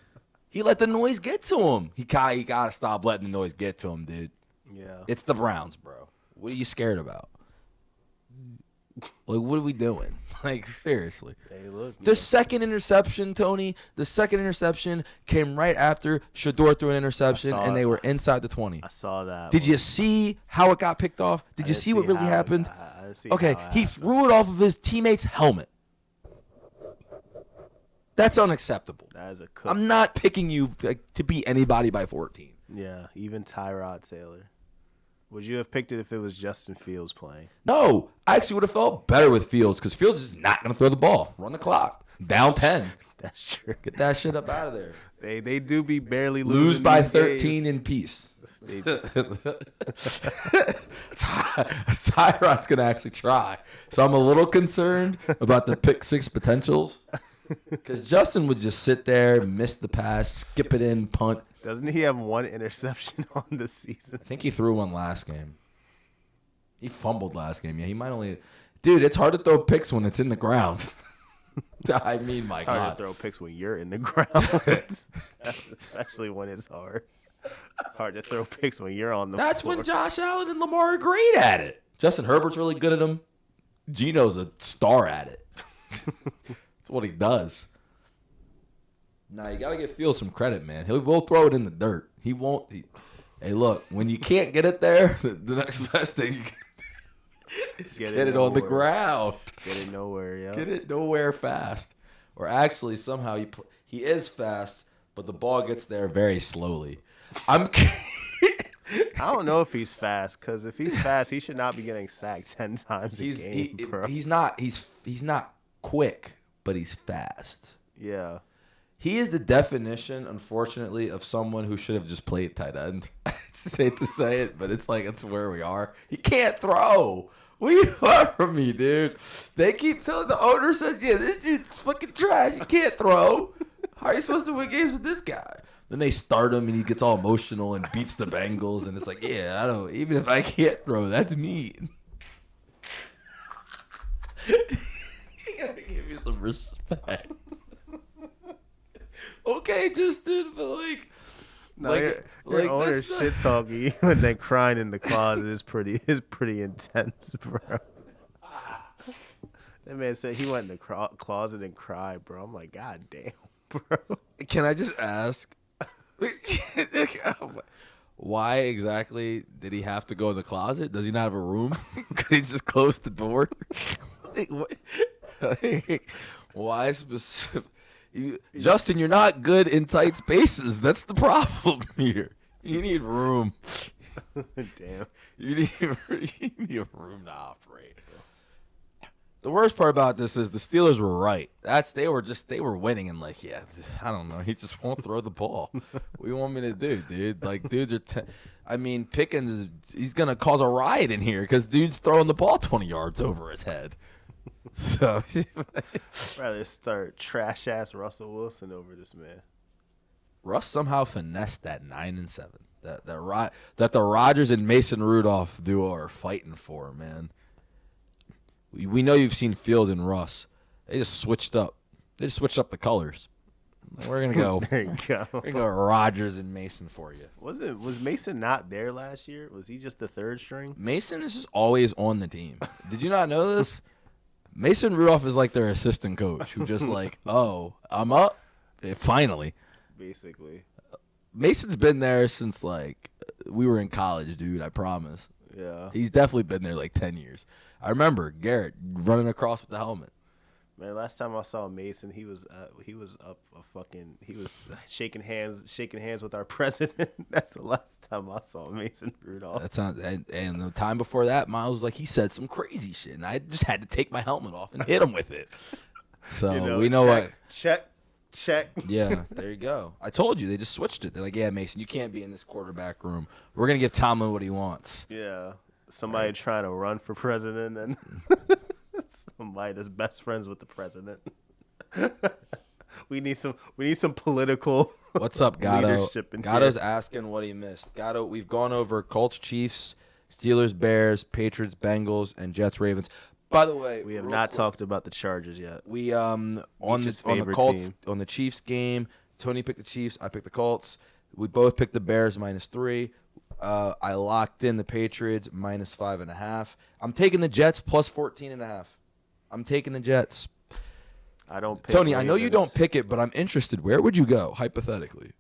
He let the noise get to him. He gotta stop letting the noise get to him, dude. Yeah. It's the Browns, bro. What are you scared about? Like, what are we doing? Like, seriously. Hey, look, The second interception, Tony, came right after Shador threw an interception, and they were inside the 20. I saw that. Did you see how it got picked off? Did you see what really happened? I didn't see Okay, how it he happened. threw it off of his teammate's helmet. That's unacceptable. That is a cook. I'm not picking you to beat anybody by 14. Yeah, even Tyrod Taylor. Would you have picked it if it was Justin Fields playing? No, I actually would have felt better with Fields because Fields is not going to throw the ball. Run the clock. Down 10. That's true. Get that shit up out of there. They do be barely losing. Lose by these 13 games. in peace. They- Tyrod's going to actually try. So I'm a little concerned about the pick six potentials because Justin would just sit there, miss the pass, skip it in, punt. Doesn't he have one interception on the season? I think he threw one last game. He fumbled last game. Yeah, he might only. Dude, it's hard to throw picks when it's in the ground. I mean, my It's hard God. to throw picks when you're in the ground, especially when it's hard. It's hard to throw picks when you're on the That's floor. when Josh Allen and Lamar are great at it. Justin Herbert's really good at them. Gino's a star at it. That's what he does. Nah, you gotta give Fields some credit, man. He will throw it in the dirt. He won't. Hey, look, when you can't get it there, the next best thing you can do is get it on the nowhere. ground. Get it nowhere, yeah. Get it nowhere fast. Or actually, somehow he is fast, but the ball gets there very slowly. I don't know if he's fast, because if he's fast, he should not be getting sacked 10 times a game, bro. He's not quick, but he's fast. Yeah. He is the definition, unfortunately, of someone who should have just played tight end. I hate to say it, but it's like it's where we are. He can't throw. What do you want from me, dude? They keep telling the owner says, yeah, this dude's fucking trash. He can't throw. How are you supposed to win games with this guy? Then they start him and he gets all emotional and beats the Bengals, and it's like, yeah, I don't. Even if I can't throw, that's mean. You gotta give me some respect. Okay, Justin, but like, No, like, your owner that's not- shit talking you and then crying in the closet is pretty intense, bro. That man said he went in the closet and cried, bro. I'm like, God damn, bro. Can I just ask, why exactly did he have to go in the closet? Does he not have a room? Could he just close the door? Like, what? Like, why specific? Justin, you're not good in tight spaces. That's the problem here. You need room. Damn. You need a room to operate. The worst part about this is the Steelers were right. They were winning and like, yeah, I don't know. He just won't throw the ball. What do you want me to do, dude? Like, dudes are. I mean, Pickens he's gonna cause a riot in here because dude's throwing the ball 20 yards over his head. So, Rather start trash ass Russell Wilson over this man. Russ somehow finessed that 9-7. That the Rodgers and Mason Rudolph duo are fighting for, man. We know you've seen Field and Russ. They just switched up. They just switched up the colors. We're gonna go. There you go. We're gonna go Rodgers and Mason for you. Was Mason not there last year? Was he just the third string? Mason is just always on the team. Did you not know this? Mason Rudolph is like their assistant coach who just like, oh, I'm up. Finally. Basically. Mason's been there since like we were in college, dude. I promise. Yeah. He's definitely been there like 10 years. I remember Garrett running across with the helmet. Man, last time I saw Mason, he was shaking hands with our president. That's the last time I saw Mason Rudolph. That sounds and the time before that, Miles was like he said some crazy shit, and I just had to take my helmet off and hit him with it. So we know what. Check. Yeah, there you go. I told you they just switched it. They're like, yeah, Mason, you can't be in this quarterback room. We're gonna give Tomlin what he wants. Yeah. Somebody trying to run for president and somebody that's best friends with the president. We need some political What's up, Gatto? leadership in Gatto's here. asking what he missed. Gatto, we've gone over Colts, Chiefs, Steelers, Bears, Patriots, Bengals, and Jets, Ravens. By the way, We have real not quick, talked about the Chargers yet. We on Beach's the favorite Colts team. on the Chiefs game, Tony picked the Chiefs. I picked the Colts. We both picked the Bears -3. I locked in the Patriots -5.5. I'm taking the Jets +14.5. I'm taking the Jets. I don't pick Tony, I know you don't Ravens. pick it, but I'm interested. Where would you go, hypothetically?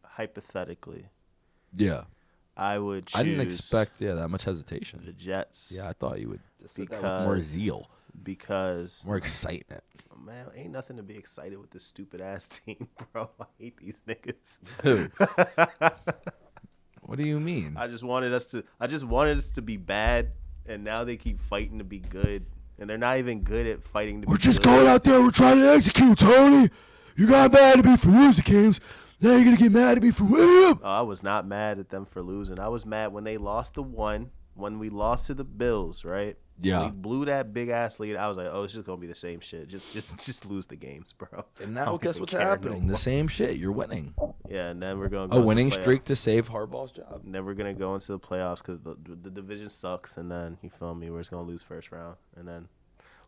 Hypothetically, Yeah. I would choose I didn't expect that much hesitation. the Jets. Yeah, I thought you would say that with Because more zeal, because more excitement. man, ain't nothing to be excited with this stupid ass team, bro. I hate these niggas. What do you mean? I just wanted us to be bad, and now they keep fighting to be good, and they're not even good at fighting to be good. out there. We're trying to execute, Tony. You got mad at me for losing games. Now you're going to get mad at me for winning them. I was not mad at them for losing. I was mad when they lost the one, when we lost to the Bills, right? Yeah. When we blew that big ass lead. I was like, oh, it's just gonna be the same shit. Just lose the games, bro. And I now don't guess even what's care no happening? more. The same shit. You're winning. Yeah, and then we're gonna go A into winning the playoffs. streak to save Harbaugh's job. And then we're gonna go into the playoffs because the division sucks, and then you feel me, we're just gonna lose first round, and then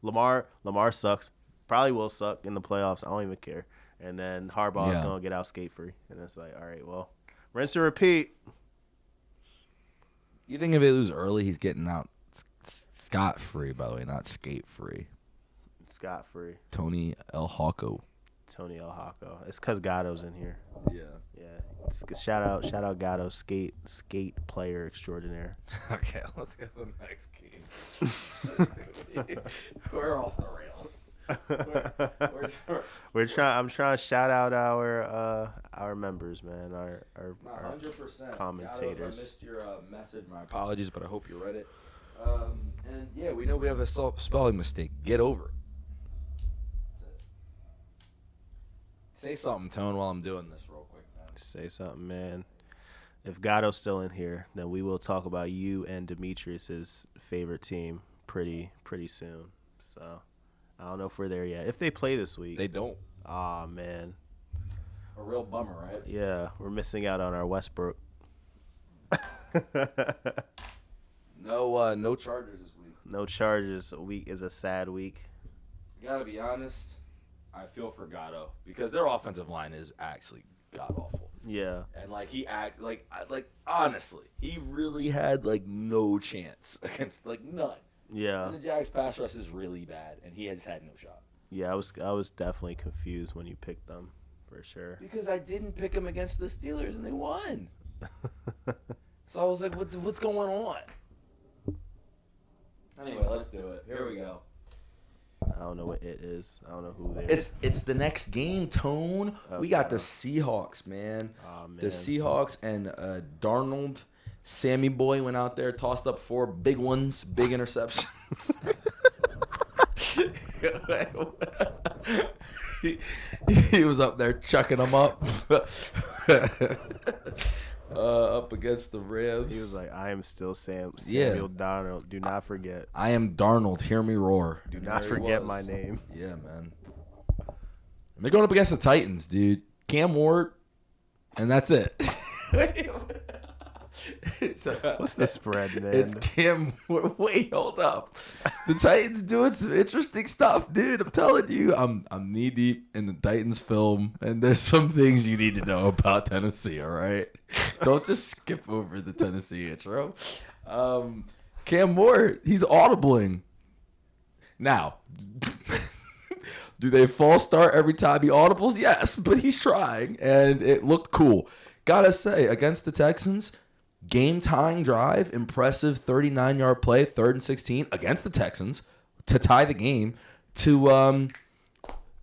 Lamar sucks. Probably will suck in the playoffs. I don't even care. And then Harbaugh's Yeah. gonna get out skate free, and it's like, all right, well, rinse and repeat. You think if they lose early, he's getting out scot free, by the way, not skate free. Scot free. Tony El Hawko. Tony El Hawko. It's because Gatto's in here. Yeah. Yeah. Shout out Gatto, skate player extraordinaire. Okay, let's go to the next game. We're off the rails. I'm trying to shout out our members, man. Our 100%. commentators. If I missed your message, my apologies, but I hope you read it. And yeah, we know we have a spelling mistake. Get over it. Say something, Tone, while I'm doing this real quick, man. Say something, man. If Gatto's still in here, then we will talk about you and Demetrius's favorite team pretty soon. So I don't know if we're there yet. If they play this week. They don't. Aw, man. A real bummer, right? Yeah, we're missing out on our Westbrook. No Chargers this week. No charges. A week is a sad week. Gotta be honest, I feel for Gatto because their offensive line is actually god awful. Yeah. And he honestly, he really had no chance against none. Yeah. And the Jags pass rush is really bad, and he has had no shot. Yeah, I was definitely confused when you picked them, for sure. Because I didn't pick him against the Steelers, and they won. So I was like, what's going on? Anyway, let's do it. Here we go. I don't know what it is. I don't know who they are. It's the next game, Tone. Okay. We got the Seahawks, man. Aw, man. The Seahawks and Darnold, Sammy Boy went out there, tossed up 4 big ones, big interceptions. he was up there chucking them up. Up against the Rams. He was like, I am still Samuel Donald. Do not forget. I am Darnold. Hear me roar. Do And not there he forget was. my name. Yeah, man. And they're going up against the Titans, dude. Cam Ward, and that's it. What's the spread, man? It's Cam Ward. Wait, hold up. The Titans doing some interesting stuff, dude. I'm telling you, I'm knee deep in the Titans film, and there's some things you need to know about Tennessee. All right, don't just skip over the Tennessee intro. Cam Ward, he's audibling. Now, do they false start every time he audibles? Yes, but he's trying, and it looked cool. Gotta say, against the Texans, game-tying drive, impressive 39-yard play, 3rd and 16 against the Texans to tie the game. To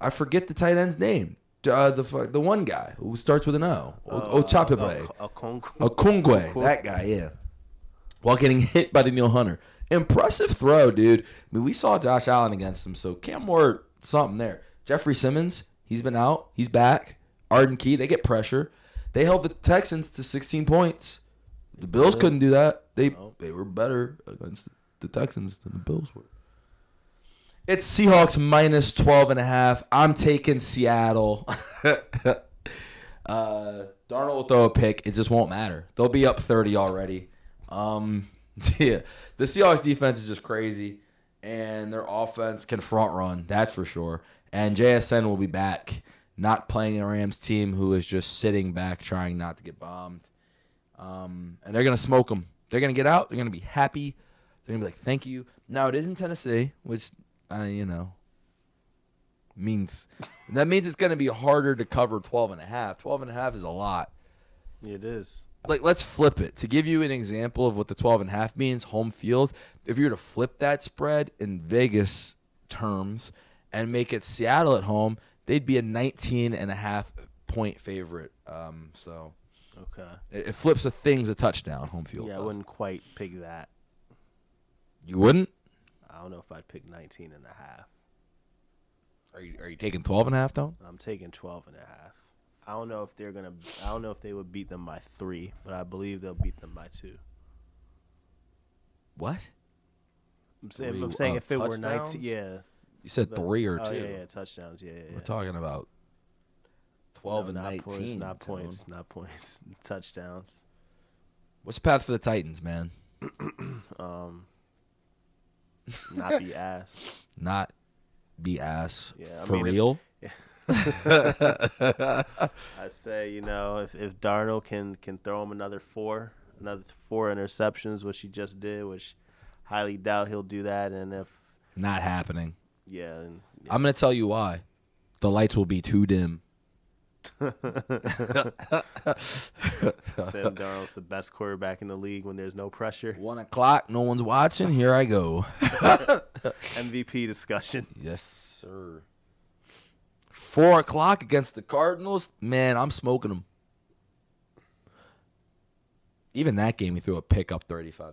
I forget the tight end's name. The one guy who starts with an O. Ochapibre. Okungwe. That guy, yeah. While getting hit by Daniil Hunter. Impressive throw, dude. I mean, we saw Josh Allen against him, so Cam Ward, something there. Jeffrey Simmons, he's been out. He's back. Arden Key, they get pressure. They held the Texans to 16 points. The Bills couldn't do that. They were better against the Texans than the Bills were. It's Seahawks minus 12.5. I'm taking Seattle. Darnold will throw a pick. It just won't matter. They'll be up 30 already. Yeah, the Seahawks defense is just crazy, and their offense can front run. That's for sure. And JSN will be back, not playing a Rams team who is just sitting back trying not to get bombed. And they're going to smoke them. They're going to get out. They're going to be happy. They're going to be like, thank you. Now, it is in Tennessee, which, means it's going to be harder to cover 12.5. 12.5 is a lot. It is. Like, let's flip it. To give you an example of what the 12.5 means, home field, if you were to flip that spread in Vegas terms and make it Seattle at home, they'd be a 19.5 point favorite. Okay. It flips a thing's a touchdown, home field. Yeah, I wouldn't quite pick that. You wouldn't? I don't know if I'd pick 19.5. Are you taking 12.5 though? I'm taking 12.5. I don't know if they would beat them by 3, but I believe they'll beat them by 2. What? I'm saying if it were 19, yeah. You said 3 or 2. Oh, yeah, touchdowns. Yeah. We're talking about 12 and 19. Not points. Touchdowns. What's the path for the Titans, man? Not be ass. Not be ass. Yeah, for real? I say, if Darnold can throw him another 4 interceptions, which he just did, which highly doubt he'll do that, and if not happening. Yeah. I'm going to tell you why. The lights will be too dim. Sam Darnold's the best quarterback in the league when there's no pressure. 1 o'clock, no one's watching. Here I go. MVP discussion. Yes, sir. 4 o'clock against the Cardinals. Man, I'm smoking them. Even that game, he threw a pick up 35-0,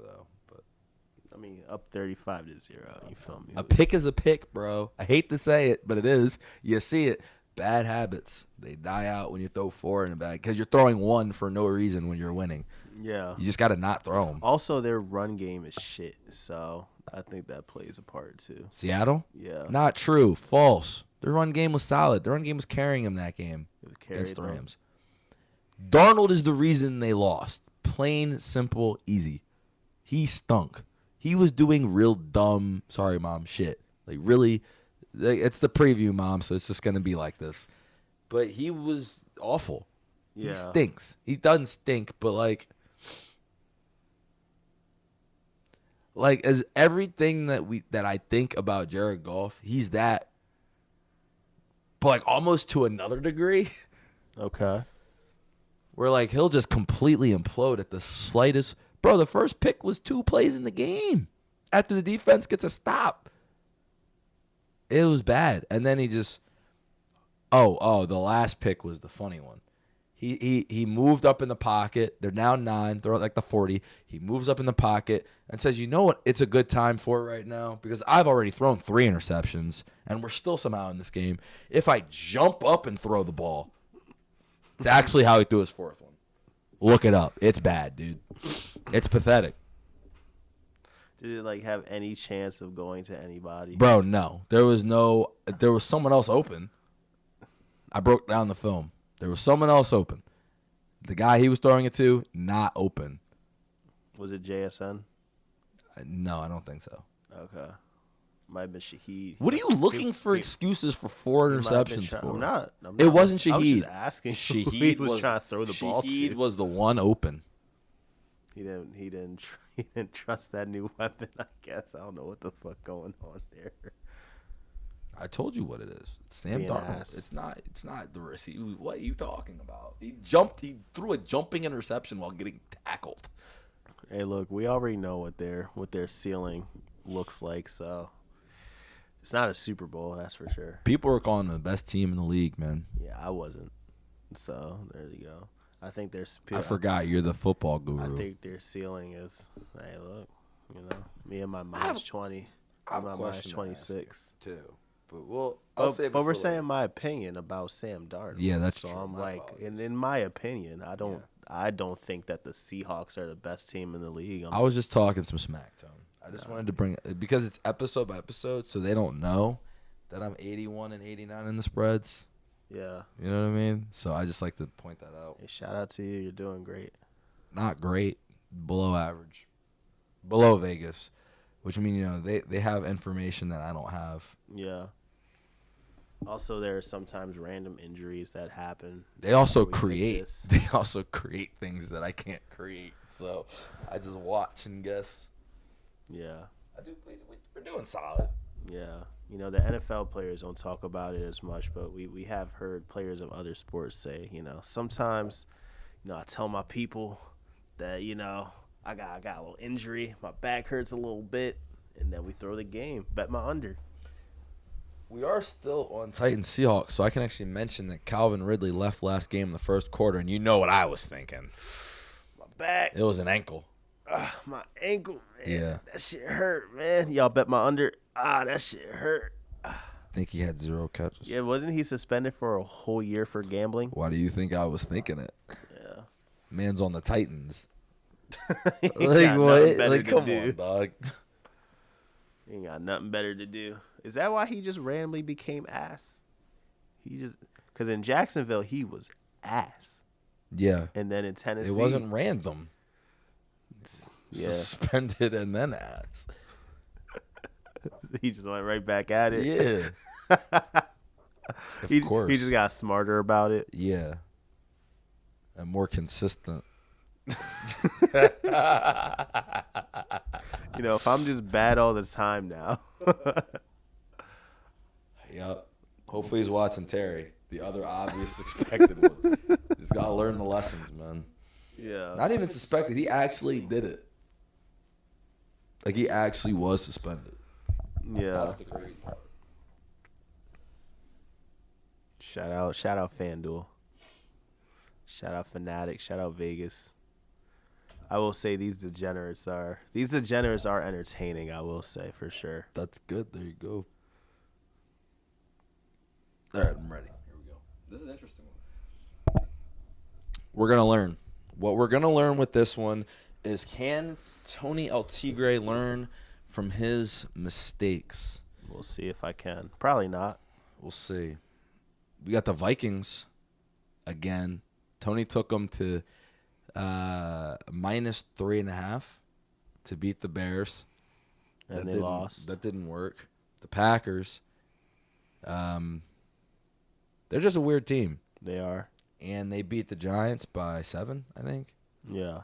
though. But I mean, up 35-0. You feel me? A pick is a pick, bro. I hate to say it, but it is. You see it. Bad habits, they die out when you throw 4 in the bag because you're throwing 1 for no reason when you're winning. Yeah. You just got to not throw them. Also, their run game is shit, so I think that plays a part, too. Seattle? Yeah. Not true. False. Their run game was solid. Their run game was carrying them that game against the Rams. Darnold is the reason they lost. Plain, simple, easy. He stunk. He was doing real dumb, sorry, Mom, shit. Like, really... It's the preview, Mom, so it's just going to be like this. But he was awful. Yeah. He stinks. He doesn't stink, but as everything that I think about Jared Goff, he's that. But almost to another degree. Okay. Where he'll just completely implode at the slightest. Bro, the first pick was 2 plays in the game. After the defense gets a stop. It was bad. And then he just the last pick was the funny one. He moved up in the pocket. They're now 9. They're at the 40. He moves up in the pocket and says, "You know what? It's a good time for it right now because I've already thrown 3 interceptions and we're still somehow in this game. If I jump up and throw the ball." It's actually how he threw his 4th one. Look it up. It's bad, dude. It's pathetic. Did it have any chance of going to anybody? Bro, no. There was someone else open. I broke down the film. There was someone else open. The guy he was throwing it to, not open. Was it JSN? No, I don't think so. Okay. Might have been Shaheed. What are you looking for excuses for 4 interceptions for? I'm not. It wasn't Shaheed. I was just asking. Shaheed was trying to throw the ball to. Shaheed was the one open. He didn't trust that new weapon, I guess. I don't know what the fuck going on there. I told you what it is. It's Sam Being Darnold. ass. It's not the receiver. What are you talking about? He threw a jumping interception while getting tackled. Hey, look, we already know what their ceiling looks like, so it's not a Super Bowl, that's for sure. People are calling them the best team in the league, man. Yeah, I wasn't. So there you go. I think there's. I forgot you're the football guru. I think their ceiling is. Hey, look, me and my mind's 20. My mind's 26 too. But but we're saying my opinion about Sam Darnold. Yeah, that's so true. I'm in my opinion, I don't think that the Seahawks are the best team in the league. I was just talking some smack, Tone. I just wanted to bring it because it's episode by episode, so they don't know that I'm 81 and 89 in the spreads. Yeah. You know what I mean? So I just like to point that out. Hey, shout out to you. You're doing great. Not great. Below average. Below Vegas. Which means, they have information that I don't have. Yeah. Also, there are sometimes random injuries that happen. They also We pick create. this. They also create things that I can't create. So I just watch and guess. Yeah, We're doing solid. yeah. You know, the NFL players don't talk about it as much, but we have heard players of other sports say, sometimes, I tell my people that, I got a little injury, my back hurts a little bit, and then we throw the game, bet my under. We are still on Titans Seahawks, so I can actually mention that Calvin Ridley left last game in the first quarter, and you know what I was thinking. My back, It was an ankle. my ankle, man. Yeah. That shit hurt, man. Y'all bet my under. That shit hurt. I think he had 0 catches. Yeah, wasn't he suspended for a whole year for gambling? Why do you think I was thinking it? Yeah. Man's on the Titans. He Like got nothing what? better Like to come do. on, dog. He ain't got nothing better to do. Is that why he just randomly became ass? Because in Jacksonville he was ass, Yeah. and then in Tennessee It wasn't random. Yeah, Suspended and then ass. he just went right back at it. Yeah. Of course. He just got smarter about it. Yeah. And more consistent. If I'm just bad all the time now. Yep. Hopefully he's watching Terry. The other obvious expected one. He's got to learn the lessons, man. Yeah. Not even suspected. He actually did it. Like, he actually was suspended. Yeah. That's the crazy part. Shout out FanDuel. Shout out Fanatic. Shout out Vegas. I will say these degenerates are entertaining, I will say, for sure. That's good. There you go. All right, I'm ready. Here we go. This is an interesting one. We're going to learn. What we're going to learn with this one is, can Tony El Tigre learn from his mistakes? We'll see if I can. Probably not. We'll see. We got the Vikings again. Tony took them to -3.5 to beat the Bears. And they lost. That didn't work. The Packers, they're just a weird team. They are. And they beat the Giants by 7, I think. Yeah.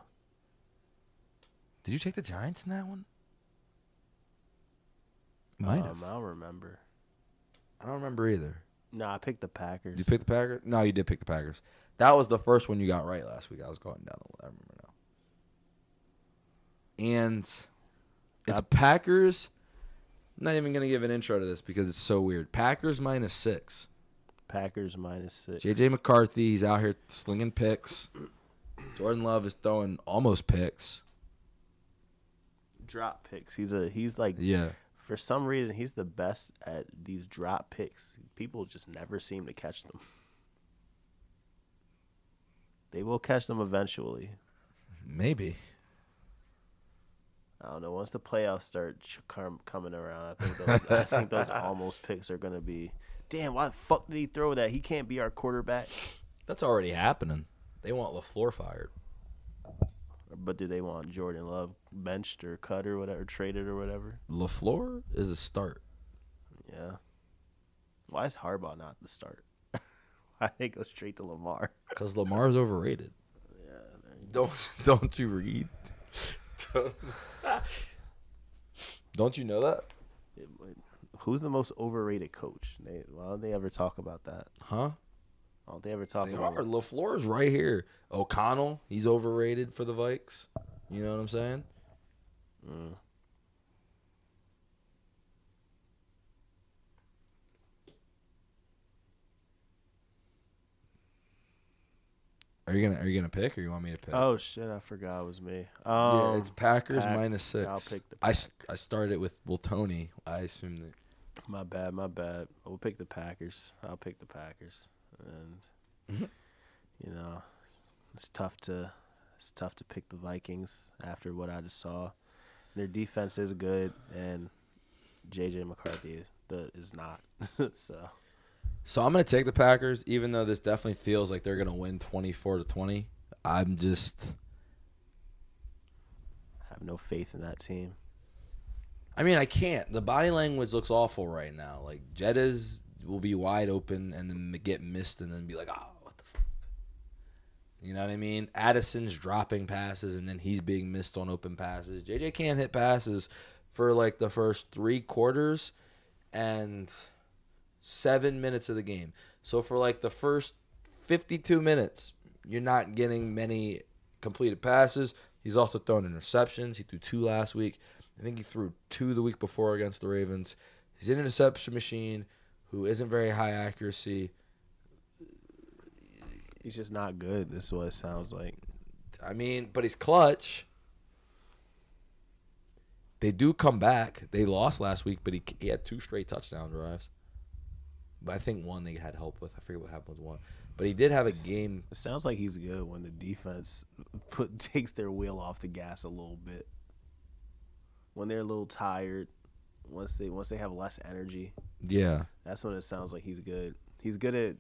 Did you take the Giants in that one? Might have. I don't remember. I don't remember either. No, I picked the Packers. You picked the Packers? No, you did pick the Packers. That was the first one you got right last week. I was going down the I remember now. And it's Packers. I'm not even going to give an intro to this because it's so weird. Packers -6. Packers -6. J.J. McCarthy, he's out here slinging picks. Jordan Love is throwing almost picks. Drop picks. He's like, Yeah. for some reason, he's the best at these drop picks. People just never seem to catch them. They will catch them eventually. Maybe. I don't know. Once the playoffs start coming around, I think those almost picks are going to be, damn, why the fuck did he throw that? He can't be our quarterback. That's already happening. They want LaFleur fired. But do they want Jordan Love benched or cut or whatever, traded or whatever? LaFleur is a start. Yeah. Why is Harbaugh not the start? Why they go straight to Lamar? Because Lamar's overrated. Yeah. Don't you read? Don't you know that? Who's the most overrated coach? Why don't they ever talk about that? Huh? Why don't they ever talk They about are. LaFleur's right here. O'Connell, he's overrated for the Vikes. You know what I'm saying? Mm. Are you gonna pick, or you want me to pick? Oh shit! I forgot it was me. Yeah, it's Packers Pack- -6. I'll pick the I Packers. started with Tony. I assumed that. My bad. We'll pick the Packers. I'll pick the Packers, and you know, it's tough to pick the Vikings after what I just saw. Their defense is good, and J.J. McCarthy is not. So I'm gonna take the Packers, even though this definitely feels like they're gonna win 24-20. I'm just. Have no faith in that team. I mean, I can't. The body language looks awful right now. Like, Jeddah's will be wide open and then get missed and then be like, oh, what the fuck? You know what I mean? Addison's dropping passes and then he's being missed on open passes. JJ can't hit passes for like the first 3 quarters and 7 minutes of the game. So for like the first 52 minutes, you're not getting many completed passes. He's also thrown interceptions. He threw 2 last week. I think he threw 2 the week before against the Ravens. He's an interception machine who isn't very high accuracy. He's just not good. This is what it sounds like. I mean, but he's clutch. They do come back. They lost last week, but he had 2 straight touchdown drives. But I think one they had help with. I forget what happened with one. But he did have a game. It sounds like he's good when the defense takes their wheel off the gas a little bit. When they're a little tired, once they have less energy. Yeah. That's when it sounds like he's good. He's good at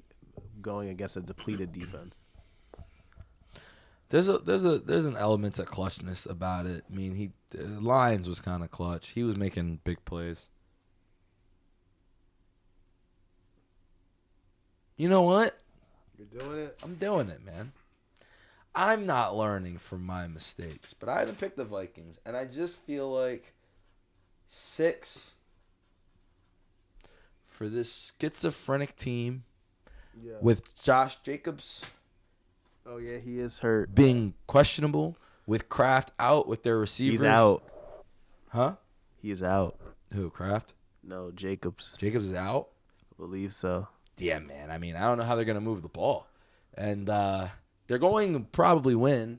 going against a depleted defense. There's an element to clutchness about it. I mean, Lions was kind of clutch. He was making big plays. You know what? You're doing it? I'm doing it, man. I'm not learning from my mistakes, but I haven't picked the Vikings, and I just feel like 6 for this schizophrenic team with Josh Jacobs. Oh, yeah, he is hurt. Being questionable, with Kraft out with their receivers. He's out. Huh? He is out. Who, Kraft? No, Jacobs. Jacobs is out? I believe so. Yeah, man. I mean, I don't know how they're going to move the ball. And they're going to probably win.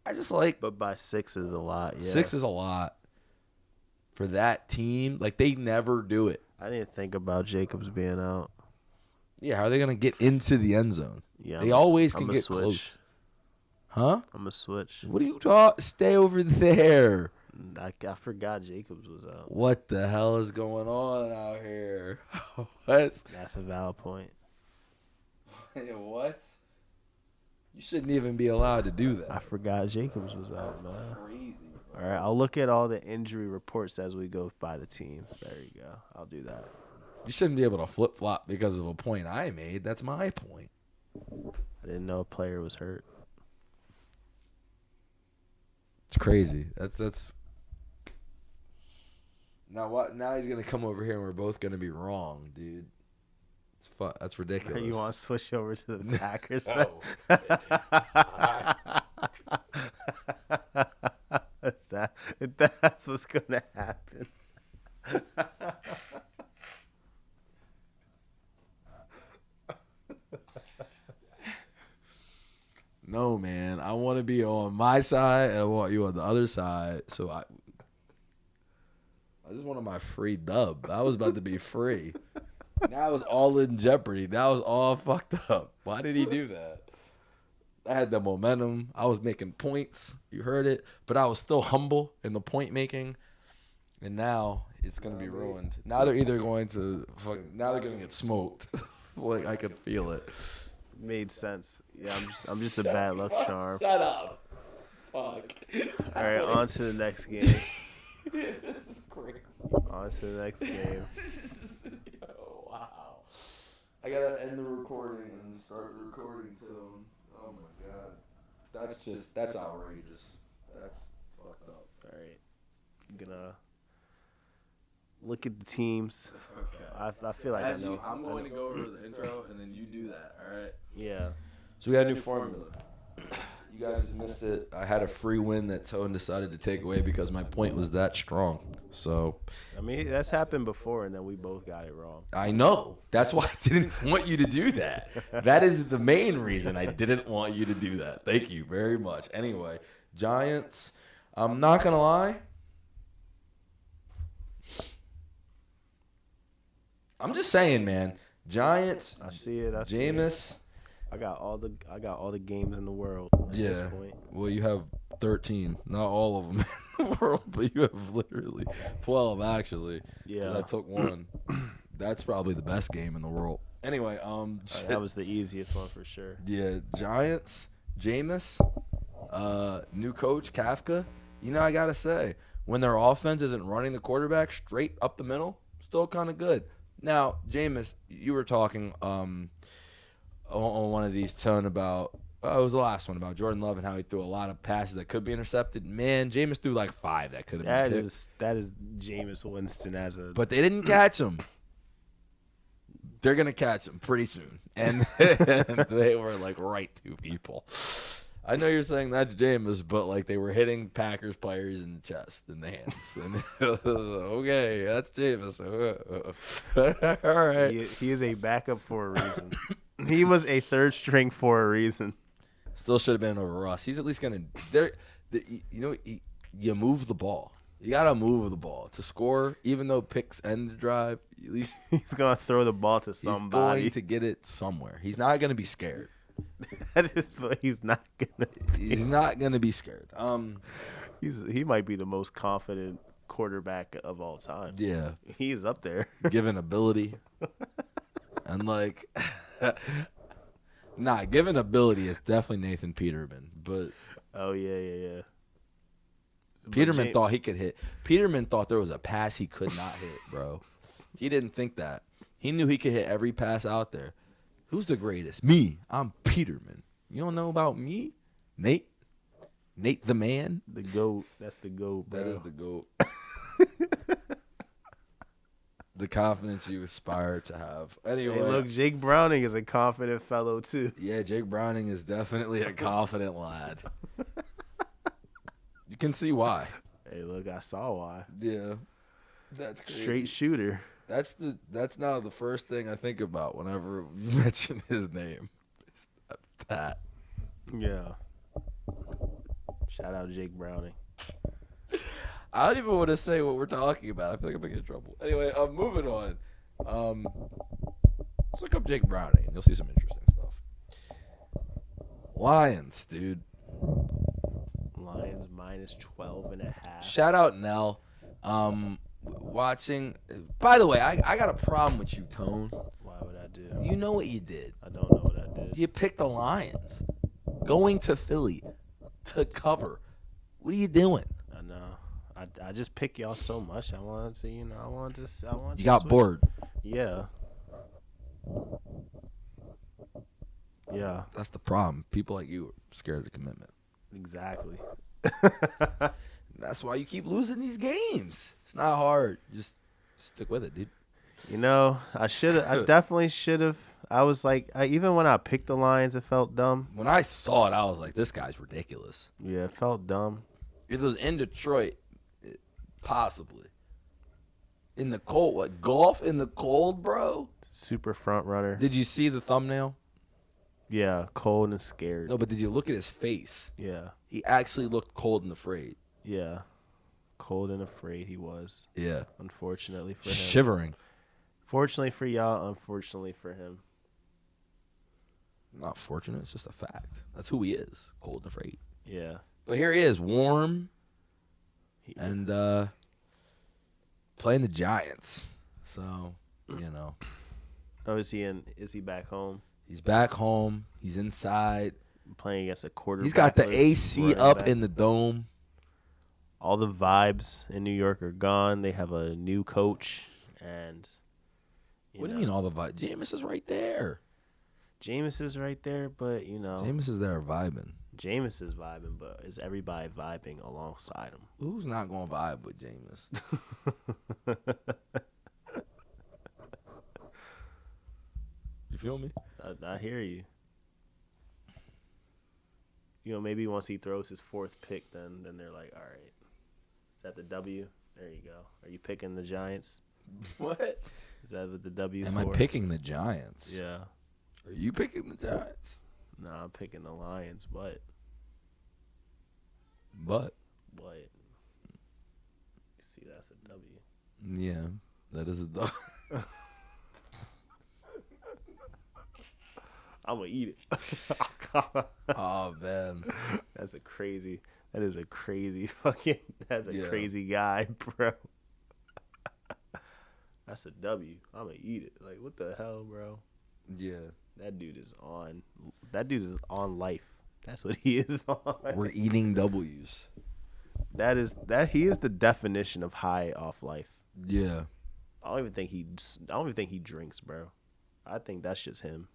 I just like... But by 6 is a lot, yeah. 6 is a lot for that team. Like, they never do it. I didn't think about Jacobs being out. Yeah, how are they going to get into the end zone? Yeah, they always can get close. Huh? I'm going to switch. What are you talking? Stay over there. I forgot Jacobs was out. What the hell is going on out here? What? That's a valid point. What? You shouldn't even be allowed to do that. I forgot Jacobs was out, man. Crazy. All right, I'll look at all the injury reports as we go by the teams. There you go. I'll do that. You shouldn't be able to flip-flop because of a point I made. That's my point. I didn't know a player was hurt. It's crazy. That's. Now what? Now he's gonna come over here and we're both gonna be wrong, dude. That's ridiculous. You want to switch over to the Packers? No. That's what's gonna happen. No, man. I want to be on my side and I want you on the other side. So I just wanted my free dub. I was about to be free. Now I was all in jeopardy. Now I was all fucked up. Why did he do that? I had the momentum. I was making points. You heard it. But I was still humble in the point making. And now it's going to be ruined. Now they're either going to now they're going to get smoked. Like I could feel it. Made sense. Yeah, I'm just a bad luck charm. Shut up. Fuck. All right, on to the next game. This is crazy. On to the next game. Oh, wow. I gotta end the recording and start the recording film. Oh my god. That's outrageous. That's fucked up. All right, I'm gonna look at the teams. Okay. I feel like I know. I'm going to go over the intro and then you do that, alright? Yeah. So we got a new formula. You guys missed it. I had a free win that Tone decided to take away because my point was that strong. So I mean, that's happened before, and then we both got it wrong. I know. That's why I didn't want you to do that. That is the main reason I didn't want you to do that. Thank you very much. Anyway, Giants. I'm not going to lie. I'm just saying, man. Giants. I see it. Jameis. I got all the games in the world at Yeah. this point. Well, you have 13. Not all of them in the world, but you have literally 12 actually. 'Cause Yeah. I took one. That's probably the best game in the world. Anyway, That was the easiest one for sure. yeah, Giants, Jameis, new coach Kafka. You know, I gotta say, when their offense isn't running the quarterback straight up the middle, still kind of good. Now, Jameis, you were talking on one of these tone about it was the last one about Jordan Love and how he threw a lot of passes that could be intercepted. Man, Jameis threw like 5 that could have been picked. That is Jameis Winston as a. But they didn't catch him. They're gonna catch him pretty soon, and they were like right to people. I know you're saying that's Jameis, but like they were hitting Packers players in the chest and the hands. And okay, that's Jameis. All right. He is a backup for a reason. He was a third string for a reason. Still should have been over Russ. He's at least gonna. You move the ball. You gotta move the ball to score. Even though picks end the drive, at least He's gonna throw the ball to somebody. he's going to get it somewhere. He's not gonna be scared. That is what he's not gonna. He's not gonna be scared. He might be the most confident quarterback of all time. Yeah, He's up there. given ability, and like, given ability, it's definitely Nathan Peterman. But Oh yeah. But Peterman thought he could hit. Peterman thought there was a pass he could not hit, bro. He didn't think that. He knew he could hit every pass out there. Who's the greatest? Me. I'm Peterman. You don't know about me? Nate? Nate the man? the GOAT. That's the GOAT, bro. That is the GOAT. The confidence you aspire to have. Anyway. Hey, look, Jake Browning is a confident fellow too. Yeah, Jake Browning is definitely a confident lad. You can see why. Hey, look, I saw why. Yeah. That's crazy. Straight shooter. That's now the first thing I think about whenever you mention his name. It's that. Yeah. Shout out Jake Browning. I don't even want to say what we're talking about. I feel like I'm gonna get in trouble. Anyway, moving on. Let's look up Jake Browning and you'll see some interesting stuff. Lions, dude. Lions minus 12.5. Shout out Nell. Watching. By the way, I got a problem with you, Tone. Why would I do? You know what you did. I don't know what I did. You picked the Lions. Going to Philly to cover. What are you doing? I know. I just pick y'all so much. I wanted to, I wanted to. You got switch. bored. Yeah. Yeah. That's the problem. People like you are scared of commitment. Exactly. That's why you keep losing these games. It's not hard. Just stick with it, dude. I should have. I definitely should have. I was like, even when I picked the Lions, it felt dumb. When I saw it, I was like, this guy's ridiculous. Yeah, it felt dumb. If it was in Detroit, possibly. In the cold, what? Golf in the cold, bro? Super front runner. Did you see the thumbnail? Yeah, cold and scared. No, but did you look at his face? Yeah, He actually looked cold and afraid. yeah. Cold and afraid he was. Yeah. Unfortunately for him. Shivering. Fortunately for y'all, unfortunately for him. Not fortunate. It's just a fact. That's who he is. Cold and afraid. Yeah. But here he is, warm and playing the Giants. So, Oh, is he back home? he's back home. He's inside. Playing against a quarterback. He's got the AC up in the dome. All the vibes in New York are gone. They have a new coach, and What do you mean all the vibe? Jameis is right there. Jameis is right there, but Jameis is there vibing. Jameis is vibing, but is everybody vibing alongside him? Who's not going to vibe with Jameis? You feel me? I hear you. Maybe once he throws his fourth pick, then they're like, all right, is that the W? There you go. Are you picking the Giants? What? Is that what the W is Am I for? picking the Giants? Yeah. Are you picking the Giants? No, I'm picking the Lions, but see, that's a W. Yeah, that is a dog. I'm gonna eat it. Oh man, That is a crazy crazy guy, bro. That's a W. I'm gonna eat it. Like, what the hell, bro? yeah. That dude is on life. That's what he is on. We're eating W's. He is the definition of high off life. Yeah. I don't even think he drinks, bro. I think that's just him.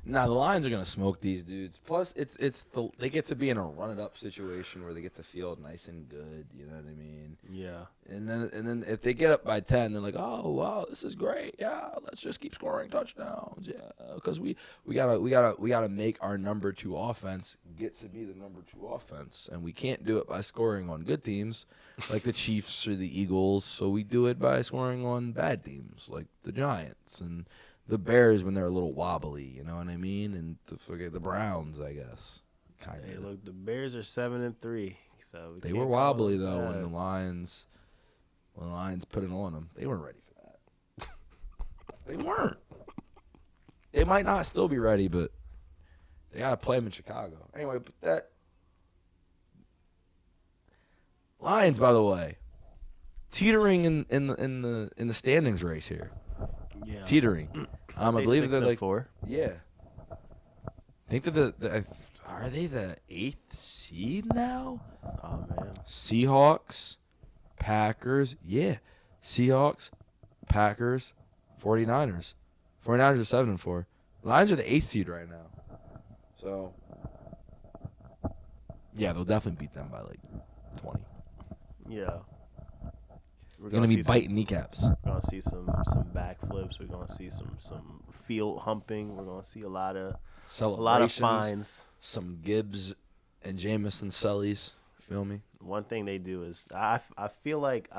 Nah, the Lions are gonna smoke these dudes. Plus, they get to be in a run it up situation where they get to feel nice and good. You know what I mean? Yeah. And then if they get up by 10, they're like, oh wow, this is great. Yeah, let's just keep scoring touchdowns. Yeah, because we gotta make our number 2 offense get to be the number 2 offense, and we can't do it by scoring on good teams like the Chiefs or the Eagles. So we do it by scoring on bad teams like the Giants and the Bears when they're a little wobbly, you know what I mean? And the Browns, I guess, kind of. Hey, look, the Bears are 7-3, so They were wobbly though when the Lions put it on them. They weren't ready for that. They weren't. They might not still be ready, but they got to play them in Chicago anyway. But that Lions, by the way, teetering in the standings race here. Yeah. Teetering. I believe they're like 4. Yeah. I think that are they the 8th seed now? Oh man. Seahawks, Packers, yeah. Seahawks, Packers, 49ers. 49ers are 7-4. Lions are the 8th seed right now. So yeah, they'll definitely beat them by like 20. Yeah. We're gonna be biting kneecaps. We're gonna see some backflips. We're gonna see some field humping. We're gonna see a lot of fines. Some Gibbs and Jameson Sullies. Feel me? One thing they do is I feel like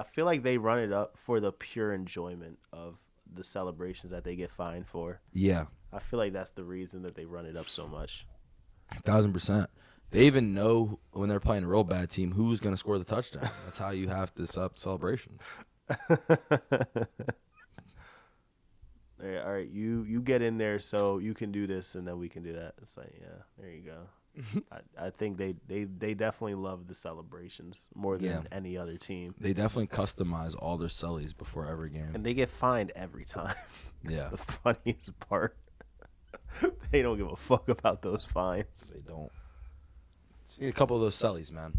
they run it up for the pure enjoyment of the celebrations that they get fined for. Yeah. I feel like that's the reason that they run it up so much. 1,000%. They even know when they're playing a real bad team who's going to score the touchdown. That's how you have to set up celebration. All right, you get in there so you can do this and then we can do that. It's like, yeah, there you go. I think they definitely love the celebrations more than any other team. They definitely customize all their sellies before every game. And they get fined every time. That's Yeah. the funniest part. They don't give a fuck about those fines. They don't. So you need a couple of those sellies, man.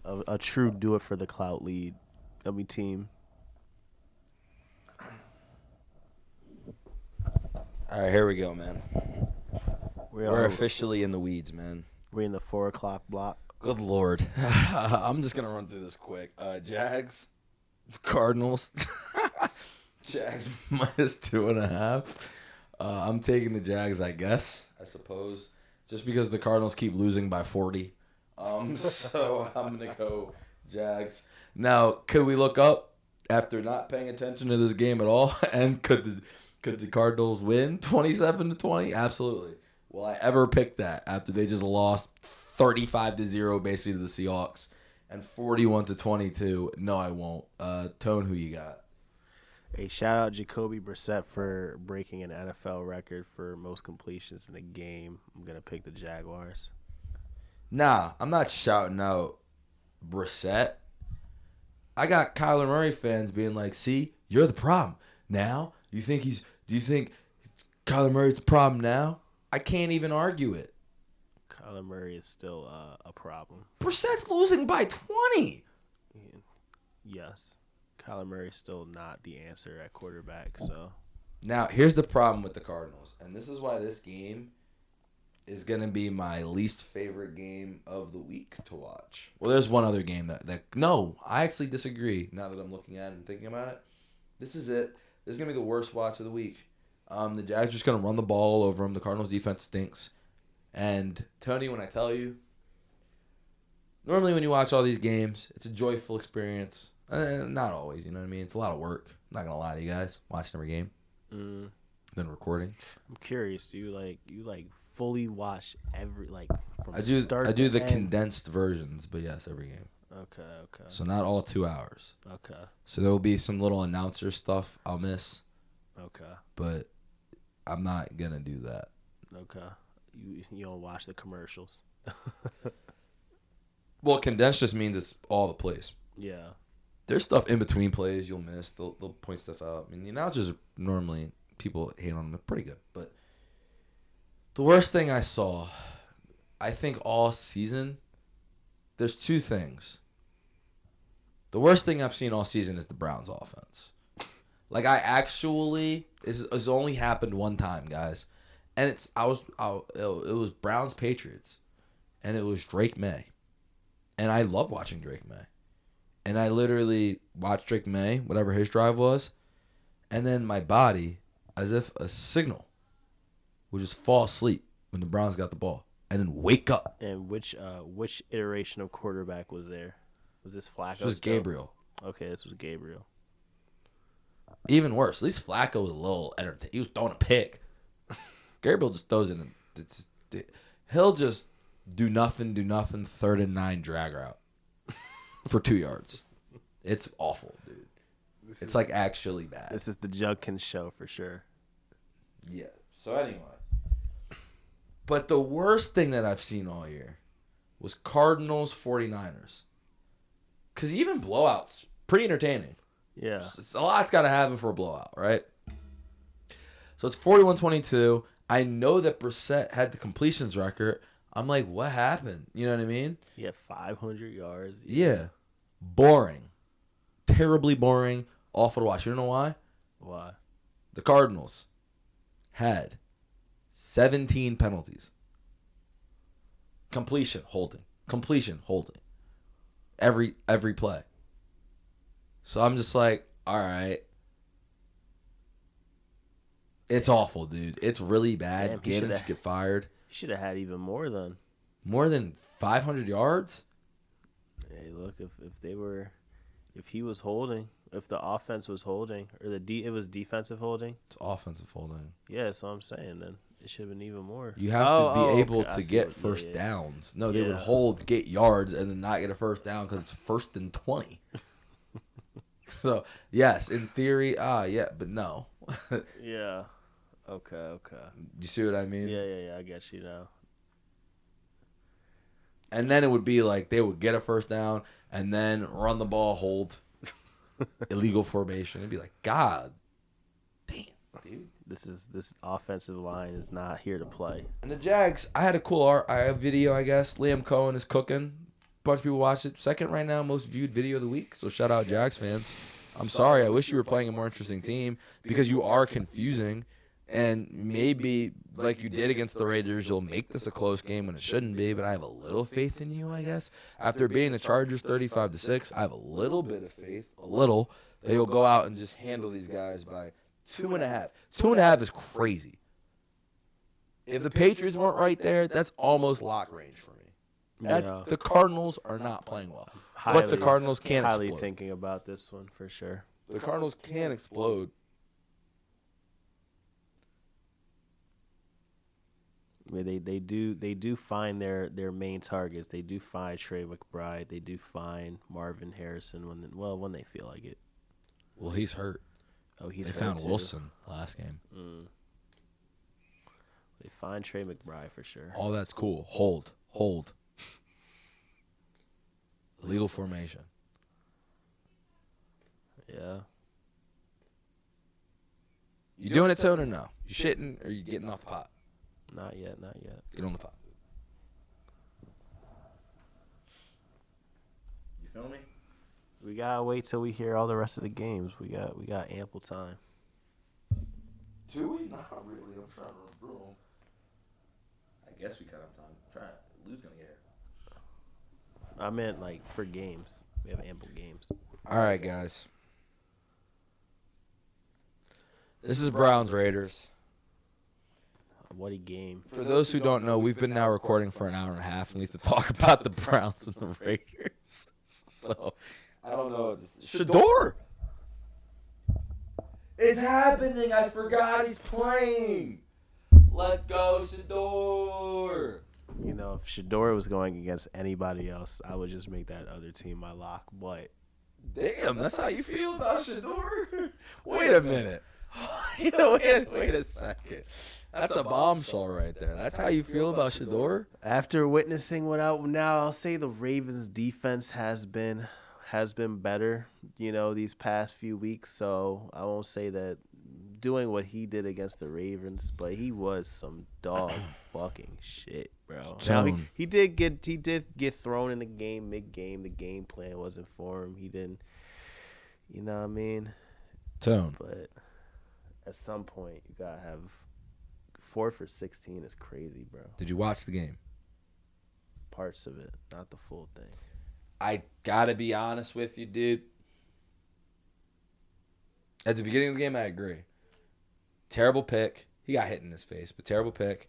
A true do it for the clout lead. Team. All right, here we go, man. We're all- officially in the weeds, man. We're in the 4:00 block. Good Lord. I'm just going to run through this quick. Jags, Cardinals. Jags minus 2.5. I'm taking the Jags, I suppose. Just because the Cardinals keep losing by 40. So I'm going to go Jags. Now, could we look up after not paying attention to this game at all? And could the Cardinals win 27-20? Absolutely. Will I ever pick that after they just lost 35-0 basically to the Seahawks and 41-22? No, I won't. Tone, who you got? Hey, shout out Jacoby Brissett for breaking an NFL record for most completions in a game. I'm gonna pick the Jaguars. Nah, I'm not shouting out Brissett. I got Kyler Murray fans being like, "See, you're the problem now. Do you think Kyler Murray's the problem now?" I can't even argue it. Kyler Murray is still a problem. Brissett's losing by 20. Yes. Kyler Murray's still not the answer at quarterback. So Now, here's the problem with the Cardinals, and this is why this game is going to be my least favorite game of the week to watch. Well, there's one other game that no, I actually disagree now that I'm looking at it and thinking about it. This is it. This is going to be the worst watch of the week. The Jags are just going to run the ball all over them. The Cardinals' defense stinks. And, Tony, when I tell you, normally when you watch all these games, it's a joyful experience. Not always, you know what I mean? It's a lot of work. I'm not going to lie to you guys, watching every game. Then recording. I'm curious. Do you fully watch every from I do start the to end? condensed versions, but yes, every game. Okay. So not all 2 hours. Okay. So there will be some little announcer stuff I'll miss, Okay. but I'm not gonna do that. Okay. You don't watch the commercials. Well, condensed just means it's all the plays. Yeah. There's stuff in between plays you'll miss. They'll point stuff out. I mean, the announcers are normally, people hate on them. They're pretty good. But the worst thing I saw, I think all season, there's two things. The worst thing I've seen all season is the Browns offense. Like, it's only happened one time, guys. And it was Browns Patriots. And it was Drake May. And I love watching Drake May. And I literally watched Drake May, whatever his drive was. And then my body, as if a signal, would just fall asleep when the Browns got the ball. And then wake up. And which iteration of quarterback was there? Was this Flacco? This was still? Gabriel. Okay, this was Gabriel. Even worse. At least Flacco was a little entertaining. He was throwing a pick. Gabriel just throws it in. He'll just do nothing, 3rd and 9 drag route for 2 yards. It's awful, dude. It's like actually bad. This is the Judkins show for sure. Yeah. So anyway. But the worst thing that I've seen all year was Cardinals 49ers. Because even blowouts, pretty entertaining. Yeah. It's a lot's got to happen for a blowout, right? So it's 41-22. I know that Brissett had the completions record. I'm like, what happened? You know what I mean? Yeah, 500 yards. Yeah. Boring. Terribly boring. Awful to watch. You know why? Why? The Cardinals had 17 penalties. Completion, holding. Completion, holding. Every play. So I'm just like, all right. It's awful, dude. It's really bad. Damn, Gannon should get fired. He should have had even more then. More than 500 yards? Hey, look, if he was holding, if the offense was holding, or it was defensive holding. It's offensive holding. Yeah, that's what I'm saying. Then it should have been even more. You have to be able okay. to get first yeah. downs. No, they would hold, get yards, and then not get a first down because it's 1st and 20. So, yes, in theory, yeah, but no. Yeah. Okay. You see what I mean? Yeah, I get you now. And then it would be like they would get a first down and then run the ball, hold, illegal formation. It'd be like, God damn, dude. This offensive line is not here to play. And the Jags, I had a video, I guess. Liam Cohen is cooking. Bunch of people watched it. Second right now, most viewed video of the week. So shout out Jags fans. I'm sorry. I wish you were playing a more interesting team because you are confusing. And maybe, like you did against the Raiders, you'll make this a close game when it shouldn't be. But I have a little faith in you, I guess. After beating the Chargers 35-6, I have a little bit of faith, that you'll go out and just handle these guys by 2.5. 2.5 is crazy. If the Patriots weren't right there, that's almost lock range for me. The Cardinals are not playing well. But the Cardinals can explode. Highly thinking about this one for sure. The Cardinals can explode. They do find their main targets. They do find Trey McBride. They do find Marvin Harrison when they feel like it. Well, he's hurt. Oh, he's They hurt found too. Wilson last game. They find Trey McBride for sure. All that's cool. Hold. Legal formation. Yeah. You doing it, Tone, or no? You shitting or you getting off the pot? Not yet. Get on the pot. You feel me? We gotta wait till we hear all the rest of the games. We got ample time. Do we? Not really. I'm trying to run through them. I guess we kind of have time. Lou's gonna get here. I meant like for games. We have ample games. All right, guys. This is Browns Raiders. What a game. For those who don't know, we've been now recording for an hour and a half, and we have to talk about the Browns and the Raiders. So, I don't know. Shador! It's happening. I forgot he's playing. Let's go, Shador. You know, if Shador was going against anybody else, I would just make that other team my lock. But Damn, that's how you feel about Shador? Wait a minute. Wait a second. That's a bombshell right there. That's how you feel about Shador? after witnessing what I'll say the Ravens defense has been better, these past few weeks. So I won't say that doing what he did against the Ravens, but he was some dog fucking shit, bro. Now he did get thrown in the game mid-game. The game plan wasn't for him. He didn't, you know what I mean? Tone. But at some point, you gotta have 4 for 16 is crazy, bro. Did you watch the game? Parts of it, not the full thing. I gotta be honest with you, dude. At the beginning of the game, I agree. Terrible pick. He got hit in his face, but terrible pick.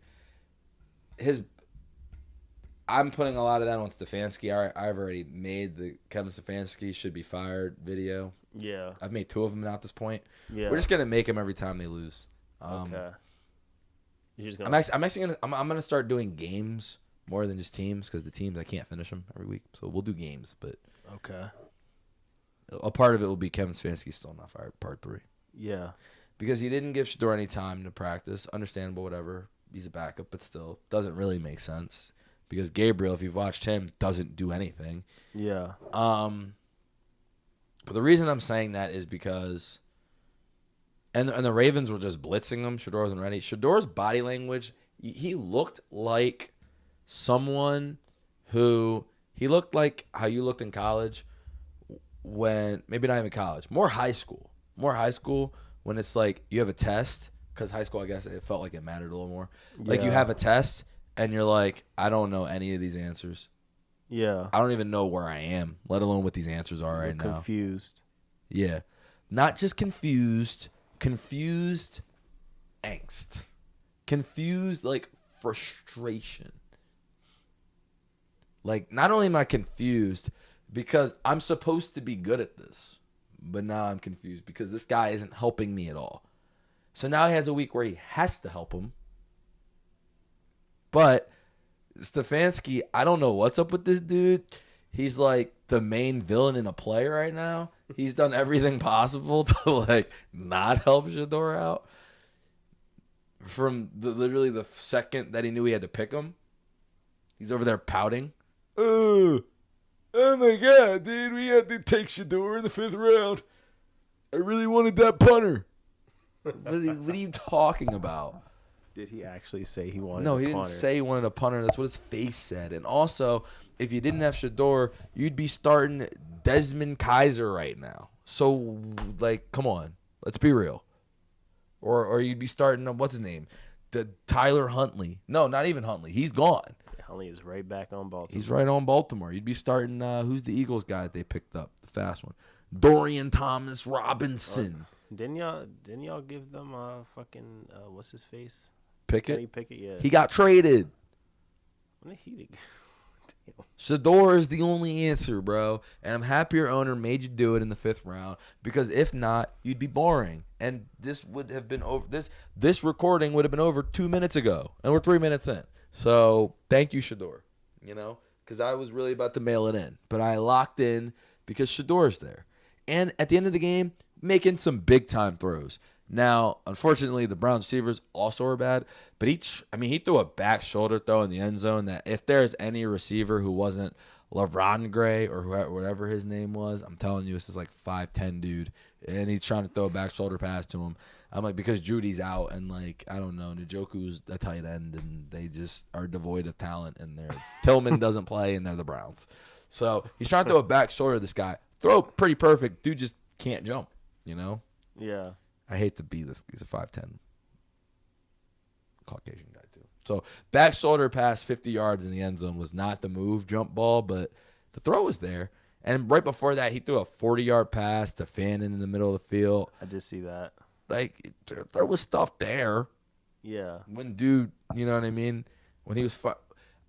I'm putting a lot of that on Stefanski. I've already made the Kevin Stefanski should be fired video. Yeah. I've made 2 of them now at this point. Yeah. We're just gonna make them every time they lose. Okay. You're just I'm gonna start doing games more than just teams because the teams I can't finish them every week. So we'll do games, but okay. A part of it will be Kevin Stefanski still not fired. Part 3. Yeah. Because he didn't give Shador any time to practice. Understandable, whatever. He's a backup, but still doesn't really make sense. Because Gabriel, if you've watched him, doesn't do anything. Yeah. But the reason I'm saying that is because, and the Ravens were just blitzing him. Shador wasn't ready. Shador's body language, he looked like someone who, he looked like how you looked in college when, maybe not even college, more high school when it's like you have a test, because high school, I guess it felt like it mattered a little more. Like you have a test and you're like, I don't know any of these answers. Yeah. I don't even know where I am, let alone what these answers are right now. Confused. Yeah. Not just confused angst. Confused, like, frustration. Like, not only am I confused because I'm supposed to be good at this, but now I'm confused because this guy isn't helping me at all. So now he has a week where he has to help him. But Stefanski, I don't know what's up with this dude. He's like the main villain in a play right now. He's done everything possible to like not help Shador out. From literally the second that he knew he had to pick him, he's over there pouting. Oh my God, dude, we had to take Shador in the 5th round. I really wanted that punter. What are you talking about? Did he actually say he wanted? No, a he punter? didn't say he wanted a punter. That's what his face said. And also, if you didn't have Shador, you'd be starting Desmond Kaiser right now. So, like, come on, let's be real. Or you'd be starting what's his name, the Tyler Huntley. No, not even Huntley. He's gone. Huntley is right back on Baltimore. He's right on Baltimore. You'd be starting. Who's the Eagles guy that they picked up, the fast one? Dorian Thomas Robinson. Didn't y'all give them fucking what's his face? Pickett? Kenny Pickett, yeah. He got traded. When did he? Damn. Shador is the only answer, bro. And I'm happy your owner made you do it in the 5th round because if not, you'd be boring. And this would have been over. This recording would have been over 2 minutes ago, and we're 3 minutes in. So thank you, Shador. You know, because I was really about to mail it in, but I locked in because Shador's there. And at the end of the game, making some big time throws. Now, unfortunately, the Browns receivers also are bad, but he threw a back shoulder throw in the end zone that if there's any receiver who wasn't LaRon Gray or whatever his name was, I'm telling you, this is like 5'10" dude, and he's trying to throw a back shoulder pass to him. I'm like, because Judy's out and like, I don't know, Njoku's a tight end and they just are devoid of talent and Tillman doesn't play and they're the Browns. So he's trying to throw a back shoulder to this guy. Throw pretty perfect. Dude just can't jump, you know? Yeah. I hate to be this. He's a 5'10" Caucasian guy, too. So, back shoulder pass 50 yards in the end zone was not the move, jump ball, but the throw was there. And right before that, he threw a 40-yard pass to Fannin in the middle of the field. I did see that. Like, there was stuff there. Yeah. When dude, you know what I mean? When he was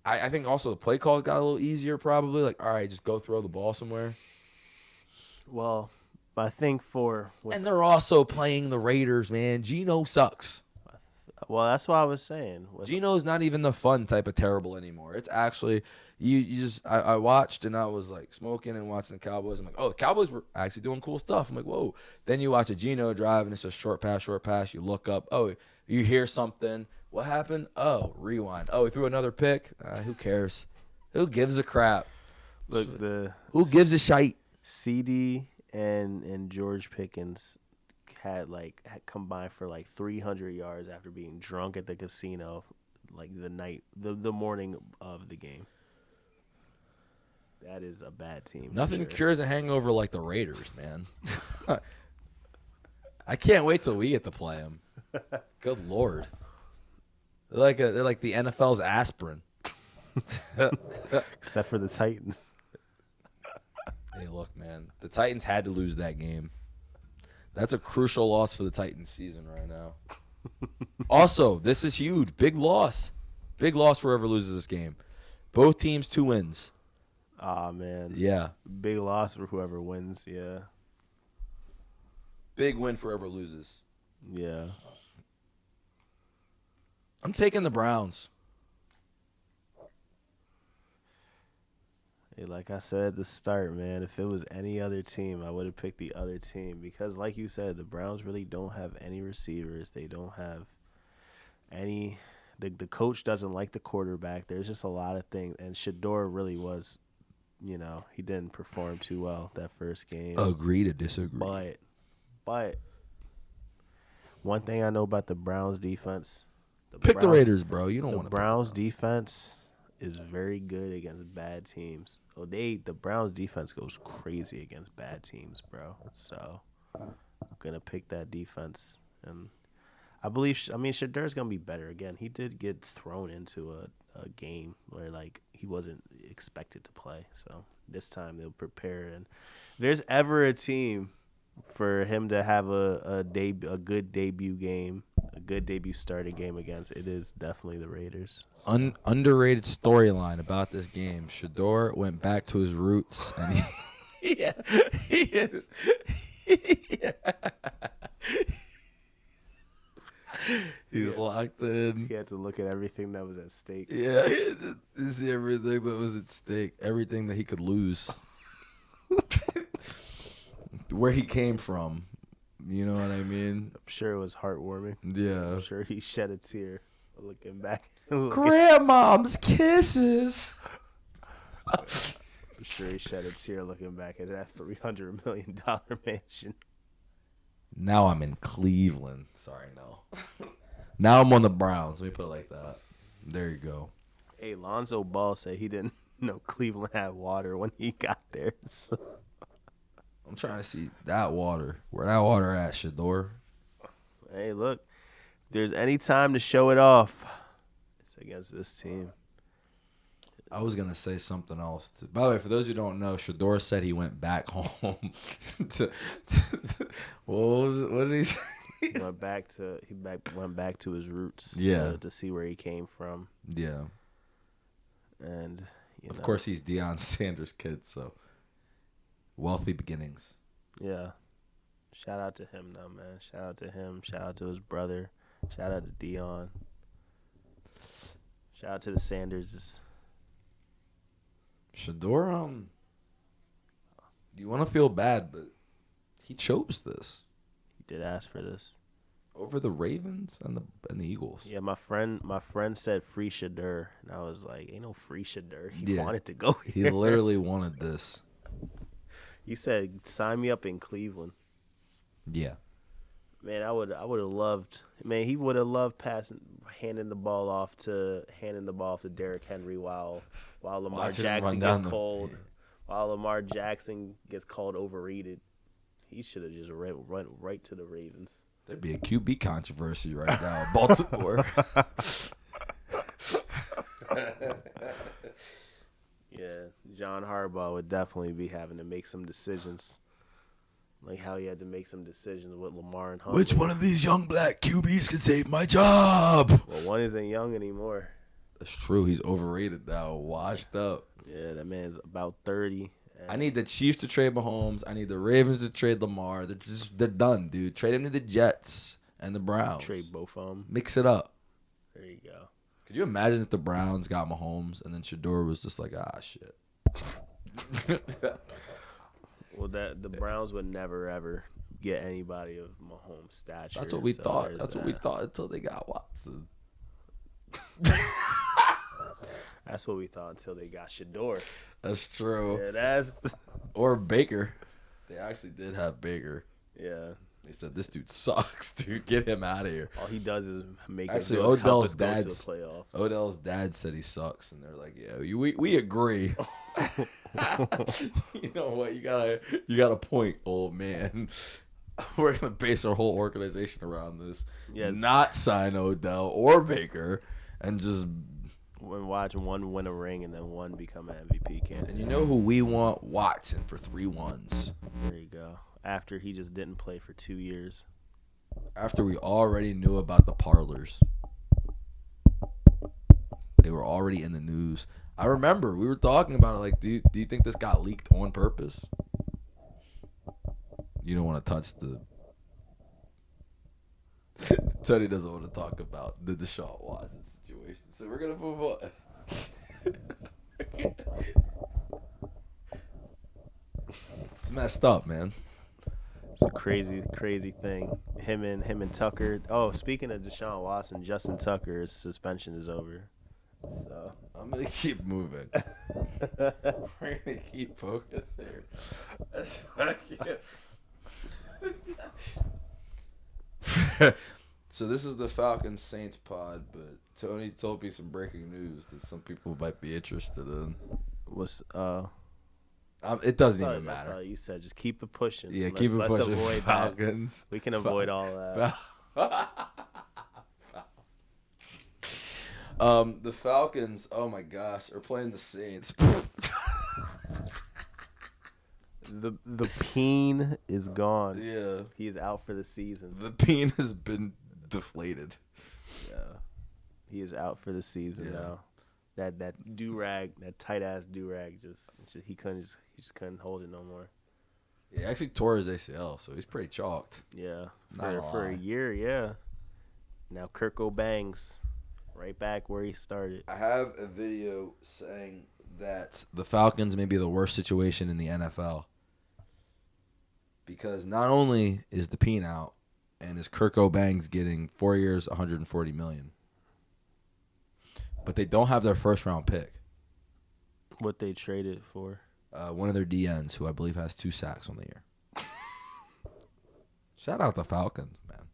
I think also the play calls got a little easier probably. Like, all right, just go throw the ball somewhere. Well, I think and they're also playing the Raiders, man. Geno sucks. Well, that's what I was saying. Geno's not even the fun type of terrible anymore. It's actually you just I watched and I was like smoking and watching the Cowboys. I'm like, oh, the Cowboys were actually doing cool stuff. I'm like, whoa. Then you watch a Geno drive and it's a short pass. You look up. Oh, you hear something. What happened? Oh, rewind. Oh, he threw another pick. Who cares? Who gives a crap? Look, who gives a shite? CD and George Pickens had combined for like 300 yards after being drunk at the casino, like the morning of the game. That is a bad team. Nothing sure. cures a hangover like the Raiders, man. I can't wait till we get to play them. Good Lord. They're like the NFL's aspirin. Except for the Titans. Hey, look, man. The Titans had to lose that game. That's a crucial loss for the Titans season right now. Also, this is huge. Big loss. Big loss for whoever loses this game. Both teams 2 wins. Aw, man. Yeah. Big loss for whoever wins. Yeah. Big win for whoever loses. Yeah. I'm taking the Browns. Hey, like I said at the start, man, if it was any other team, I would have picked the other team because, like you said, the Browns really don't have any receivers. They don't have any. The coach doesn't like the quarterback. There's just a lot of things, and Shador really was, he didn't perform too well that first game. Agree to disagree. But one thing I know about the Browns defense, Pick the Raiders, bro. You don't want the to. Browns defense is very good against bad teams. Oh, the Browns defense goes crazy against bad teams, bro. So I'm gonna pick that defense, and I believe. Shadur's gonna be better again. He did get thrown into a game where like he wasn't expected to play. So this time they'll prepare, and if there's ever a team for him to have a good debut game, a good debut starting game against, it is definitely the Raiders. Underrated storyline about this game. Shador went back to his roots, and he is. He's locked in. He had to look at everything that was at stake. Yeah, you see everything that was at stake, everything that he could lose, where he came from. You know what I mean? I'm sure it was heartwarming. Yeah. I'm sure he shed a tear looking back. Grandmom's kisses. I'm sure he shed a tear looking back at that $300 million mansion. Now I'm in Cleveland. Sorry, no. Now I'm on the Browns. Let me put it like that. There you go. Hey, Lonzo Ball said he didn't know Cleveland had water when he got there. So. I'm trying to see that water. Where that water at, Shador? Hey, look. If there's any time to show it off, it's against this team. I was going to say something else. By the way, for those who don't know, Shador said he went back home what did he say? went back to his roots. Yeah. To see where he came from. Yeah. And of course, he's Deion Sanders' kid, so wealthy beginnings. Yeah. Shout out to him, though, man. Shout out to him. Shout out to his brother. Shout out to Deion. Shout out to the Sanders. Shador, you want to feel bad, but he chose this. He did ask for this. Over the Ravens and the Eagles. Yeah, my friend said free Shador, and I was like, ain't no free Shador. He wanted to go here. He literally wanted this. He said, sign me up in Cleveland. Yeah. Man, I would have loved. Man, he would have loved handing the ball off to Derrick Henry while Lamar Jackson gets called. While Lamar Jackson gets called overrated, he should have just went right to the Ravens. There'd be a QB controversy right now in Baltimore. Yeah, John Harbaugh would definitely be having to make some decisions. Like how he had to make some decisions with Lamar and Huntley. Which one of these young black QBs can save my job? Well, one isn't young anymore. That's true. He's overrated now, washed up. Yeah, that man's about 30. I need the Chiefs to trade Mahomes. I need the Ravens to trade Lamar. They're done, dude. Trade him to the Jets and the Browns. Trade both of them. Mix it up. There you go. Could you imagine if the Browns got Mahomes and then Shador was just like, shit. Well, the Browns would never ever get anybody of Mahomes' stature. That's what we thought. there's That's what we thought until they got Watson. That's what we thought until they got Shador. That's true. Yeah, that's. Or Baker. They actually did have Baker. Yeah. They said this dude sucks, dude. Get him out of here. All he does is make Actually, us help Odell's us go to the dad's playoffs. Odell's dad said he sucks, and they're like, "Yeah, we agree." You know what? You got a point, old man. We're gonna base our whole organization around this. Yes. Not sign Odell or Baker, and just. When watch one win a ring and then one become an MVP candidate. And you know who we want? Watson for 3 1s. There you go. After he just didn't play for 2 years. After we already knew about the parlors. They were already in the news. I remember we were talking about it like, do you think this got leaked on purpose? You don't want to touch the... Tony doesn't want to talk about the Deshaun Watson situation, so we're going to move on. It's messed up, man. It's a crazy thing. Him and Tucker. Oh, speaking of Deshaun Watson, Justin Tucker's suspension is over. So I'm gonna keep moving. We're gonna keep focused there. So this is the Falcons Saints pod, but Tony told me some breaking news that some people might be interested in. what's It doesn't I even thought matter. you said just keep it pushing. Yeah, Let's keep it pushing. avoid Falcons. that. We can avoid all that. The Falcons, oh my gosh, are playing the Saints. The peen is gone. Yeah. He is out for the season. The peen has been deflated. Yeah. He is out for the season Yeah. now. That do rag, that tight ass do rag, he just couldn't hold it no more. He actually tore his ACL, so he's pretty chalked. Yeah, Not gonna for a lie. year, yeah. Now Kirk O'Bangs, right back where he started. I have a video saying that the Falcons may be the worst situation in the NFL. Because not only is the peen out, and is Kirk O'Bangs getting 4 years, $140 million, but they don't have their first round pick. What they traded for? One of their DNs, who I believe has 2 sacks on the year. Shout out the Falcons, man.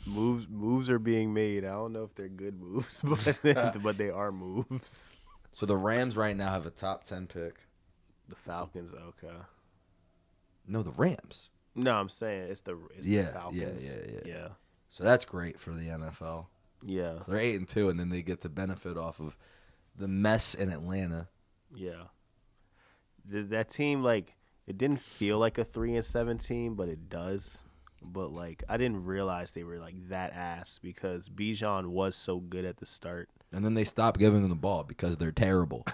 Moves are being made. I don't know if they're good moves, but they are moves. So the Rams right now have a top 10 pick. The Falcons, okay. No, the Rams. No, I'm saying it's the Falcons. Yeah. So that's great for the NFL. Yeah. So they're 8-2, and then they get to benefit off of the mess in Atlanta. Yeah. That team, like, it didn't feel like a 3-7 team, but it does. But like, I didn't realize they were like that ass because Bijan was so good at the start. And then they stopped giving them the ball because they're terrible.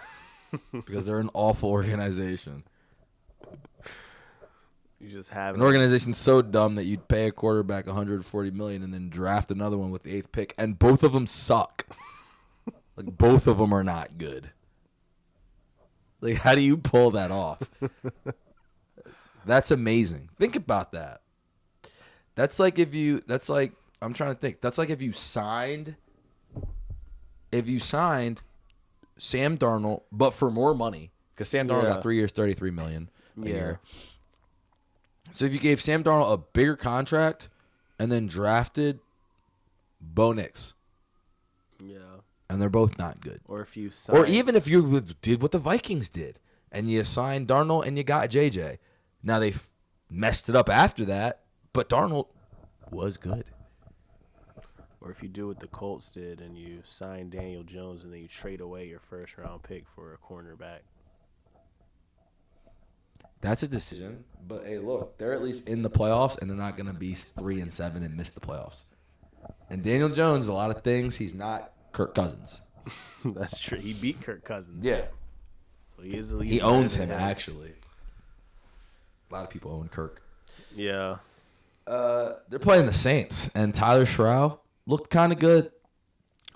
Because they're an awful organization. You just have An organization so dumb that you'd pay a quarterback $140 million and then draft another one with the 8th pick, and both of them suck. Like, both of them are not good. Like, how do you pull that off? That's amazing. Think about that. That's like if you signed Sam Darnold, but for more money, because Sam Darnold got 3 years, $33 million a year. So if you gave Sam Darnold a bigger contract and then drafted Bo Nix, and they're both not good. Or if you signed, Or even if you did what the Vikings did and you signed Darnold and you got JJ. Now they messed it up after that, but Darnold was good. or if you do what the Colts did and you sign Daniel Jones and then you trade away your first round pick for a cornerback. That's a decision. But hey, look, they're at least in the playoffs, and they're not going to be 3-7 and miss the playoffs. And Daniel Jones, a lot of things, he's not Kirk Cousins. That's true. He beat Kirk Cousins. Yeah. So he is the lead. He owns him, actually. A lot of people own Kirk. Yeah. They're playing the Saints, and Tyler Stroud looked kind of good.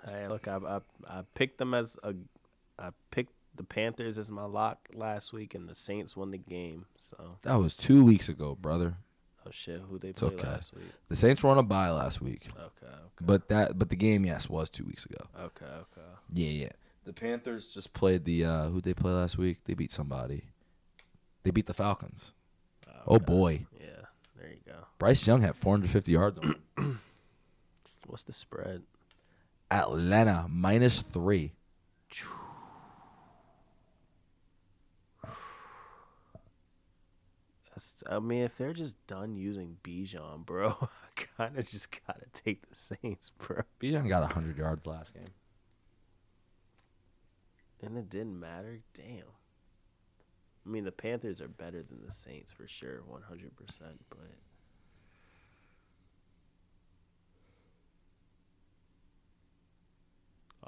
Hey, look, I picked them I picked the Panthers as my lock last week, and the Saints won the game. So. That was 2 weeks ago, brother. Oh shit! Who they play last week? The Saints were on a bye last week. Okay. But the game, yes, was 2 weeks ago. Okay. Yeah. The Panthers just played the who'd they play last week? They beat somebody. They beat the Falcons. Okay. Oh boy. Yeah. There you go. Bryce Young had 450 yards on him. What's the spread? Atlanta -3. I mean, if they're just done using Bijan, bro, I kind of just got to take the Saints, bro. Bijan got 100 yards last game. And it didn't matter? Damn. I mean, the Panthers are better than the Saints for sure, 100%, but...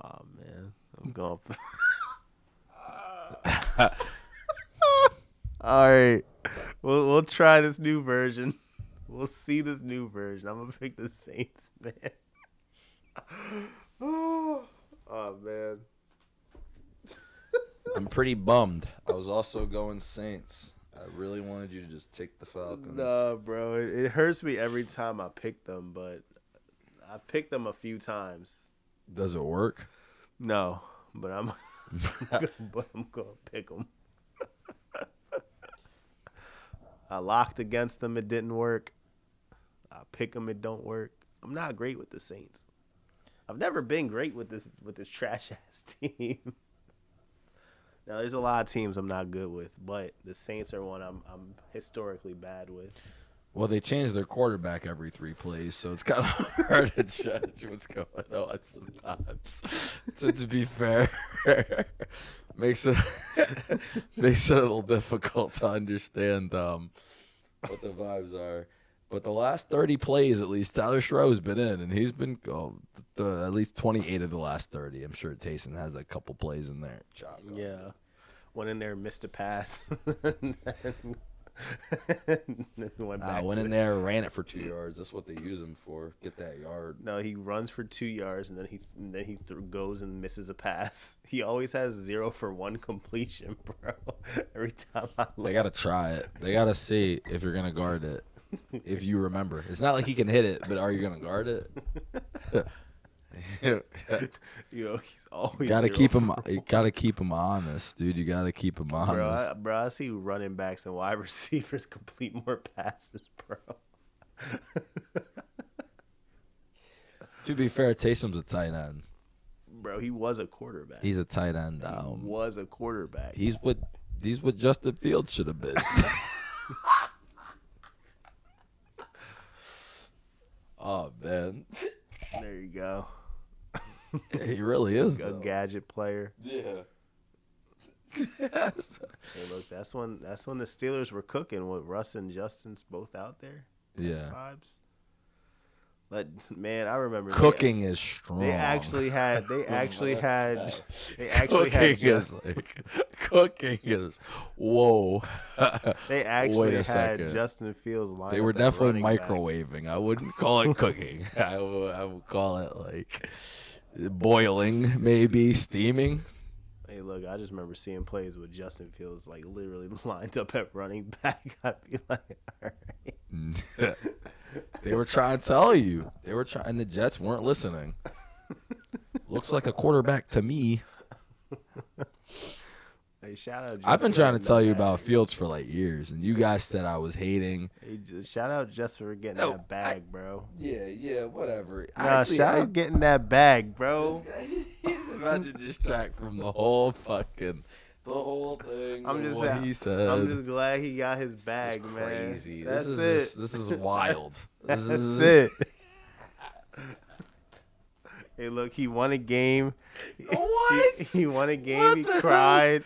Oh, man. I'm going for... All right. We'll try this new version. We'll see this new version. I'm going to pick the Saints, man. Oh, man. I'm pretty bummed. I was also going Saints. I really wanted you to just take the Falcons. No, bro. It hurts me every time I pick them, but I've picked them a few times. Does it work? No, but I'm going to pick them. I locked against them. It didn't work. I pick them. It don't work. I'm not great with the Saints. I've never been great with this trash ass team. Now, there's a lot of teams I'm not good with, but the Saints are one I'm historically bad with. Well, they change their quarterback every 3 plays, so it's kind of hard to judge what's going on sometimes. So to be fair, makes it a little difficult to understand what the vibes are. But the last 30 plays, at least, Tyler Sherrow's been in, and he's been at least 28 of the last 30. I'm sure Taysom has a couple plays in there. Yeah. Went in there, missed a pass. Went in there, ran it for 2 yards. That's what they use him for. Get that yard. No, he runs for 2 yards, and then he goes and misses a pass. He always has 0 for 1 completion, bro. Every time I look. They got to try it. They got to see if you're going to guard it. If you remember. It's not like he can hit it, but are you going to guard it? He's always gotta keep him. for You gotta keep him honest, dude. You gotta keep him honest. Bro, I see running backs and wide receivers complete more passes, bro. To be fair, Taysom's a tight end. Bro, he was a quarterback. He's a tight end. He was a quarterback. He's what Justin Fields should have been. Oh man, there you go. He really is A gadget player. Yeah. Hey, look, that's when the Steelers were cooking with Russ and Justin's both out there. Yeah. Vibes. Man, I remember Cooking is strong. They actually had. Cooking is. Whoa. They actually had second. Justin Fields lined They were up at definitely running back. microwaving. I wouldn't call it cooking. I would call it like boiling, maybe steaming. Hey, look, I just remember seeing plays with Justin Fields like literally lined up at running back. I'd be like, all right. They were trying to tell you. They were trying. The Jets weren't listening. Looks like a quarterback to me. Hey, shout out. I've been Justin trying to for tell you that about bag. Fields for like years, and you guys said I was hating. Hey, shout out Justin for getting No, that bag, bro. Yeah, whatever. Nah, shout out getting that bag, bro. He's about to distract from the whole thing. I'm just what he said. I'm just glad he got his bag, This is man. crazy. That's This is wild. That's it. Hey, look, he won a game. What? He won a game. What He the cried.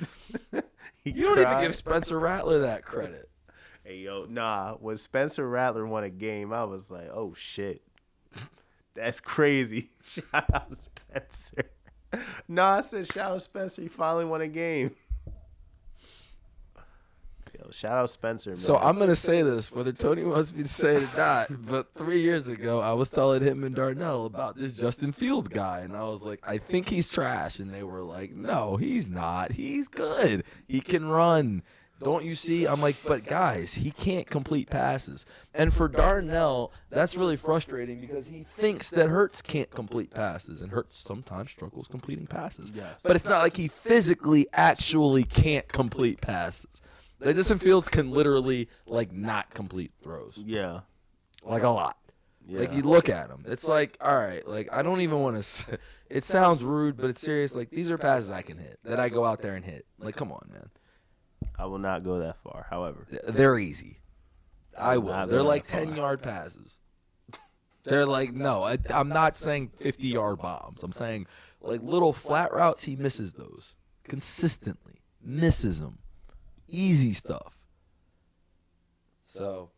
You don't even give Spencer Rattler that credit. Hey, yo, nah. When Spencer Rattler won a game, I was like, oh, shit. That's crazy. Shout out Spencer. No, I said shout out Spencer. He finally won a game. Yo, shout out Spencer, man. So I'm going to say this, whether Tony wants me to say it or not, but 3 years ago, I was telling him and Darnell about this Justin Fields guy, and I was like, I think he's trash. And they were like, no, he's not. He's good. He can run. Don't you see? I'm like, but guys, he can't complete passes. And for Darnell, that's really frustrating because he thinks that Hurts can't complete passes, and Hurts sometimes struggles completing passes. Yes. But it's not like he physically actually can't complete passes. Like Justin Fields can literally not complete throws. Yeah. A lot. Yeah. You look at him. It's all right, I don't even want to it sounds rude, but it's serious. These are passes I can hit that I go out there and hit. Come on, man. I will not go that far. However, They're easy. I will. Not They're go like that far. 10-yard passes. They're no, I'm not saying 50-yard bombs. I'm saying little flat routes. He misses those consistently. Misses them. Easy stuff. So,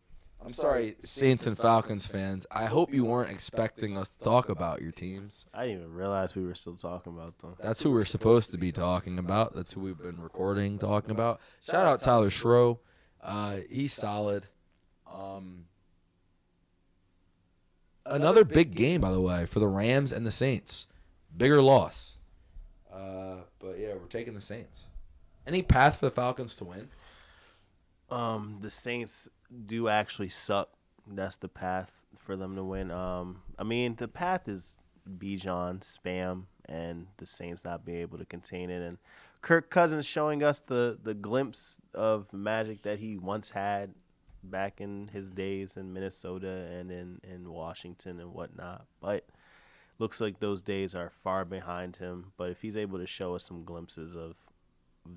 I'm sorry, Saints and Falcons fans. I hope you weren't expecting us to talk about your teams. I didn't even realize we were still talking about them. That's who we're supposed to be talking about. That's who we've been recording, talking about. Shout out Tyler Schroe. He's solid. Another big game, by the way, for the Rams and the Saints. Bigger loss. But, yeah, we're taking the Saints. Any path for the Falcons to win? The Saints do actually suck. That's the path for them to win. I mean, the path is Bijan, spam, and the Saints not being able to contain it. And Kirk Cousins showing us the glimpse of magic that he once had back in his days in Minnesota and in Washington and whatnot. But looks like those days are far behind him. But if he's able to show us some glimpses of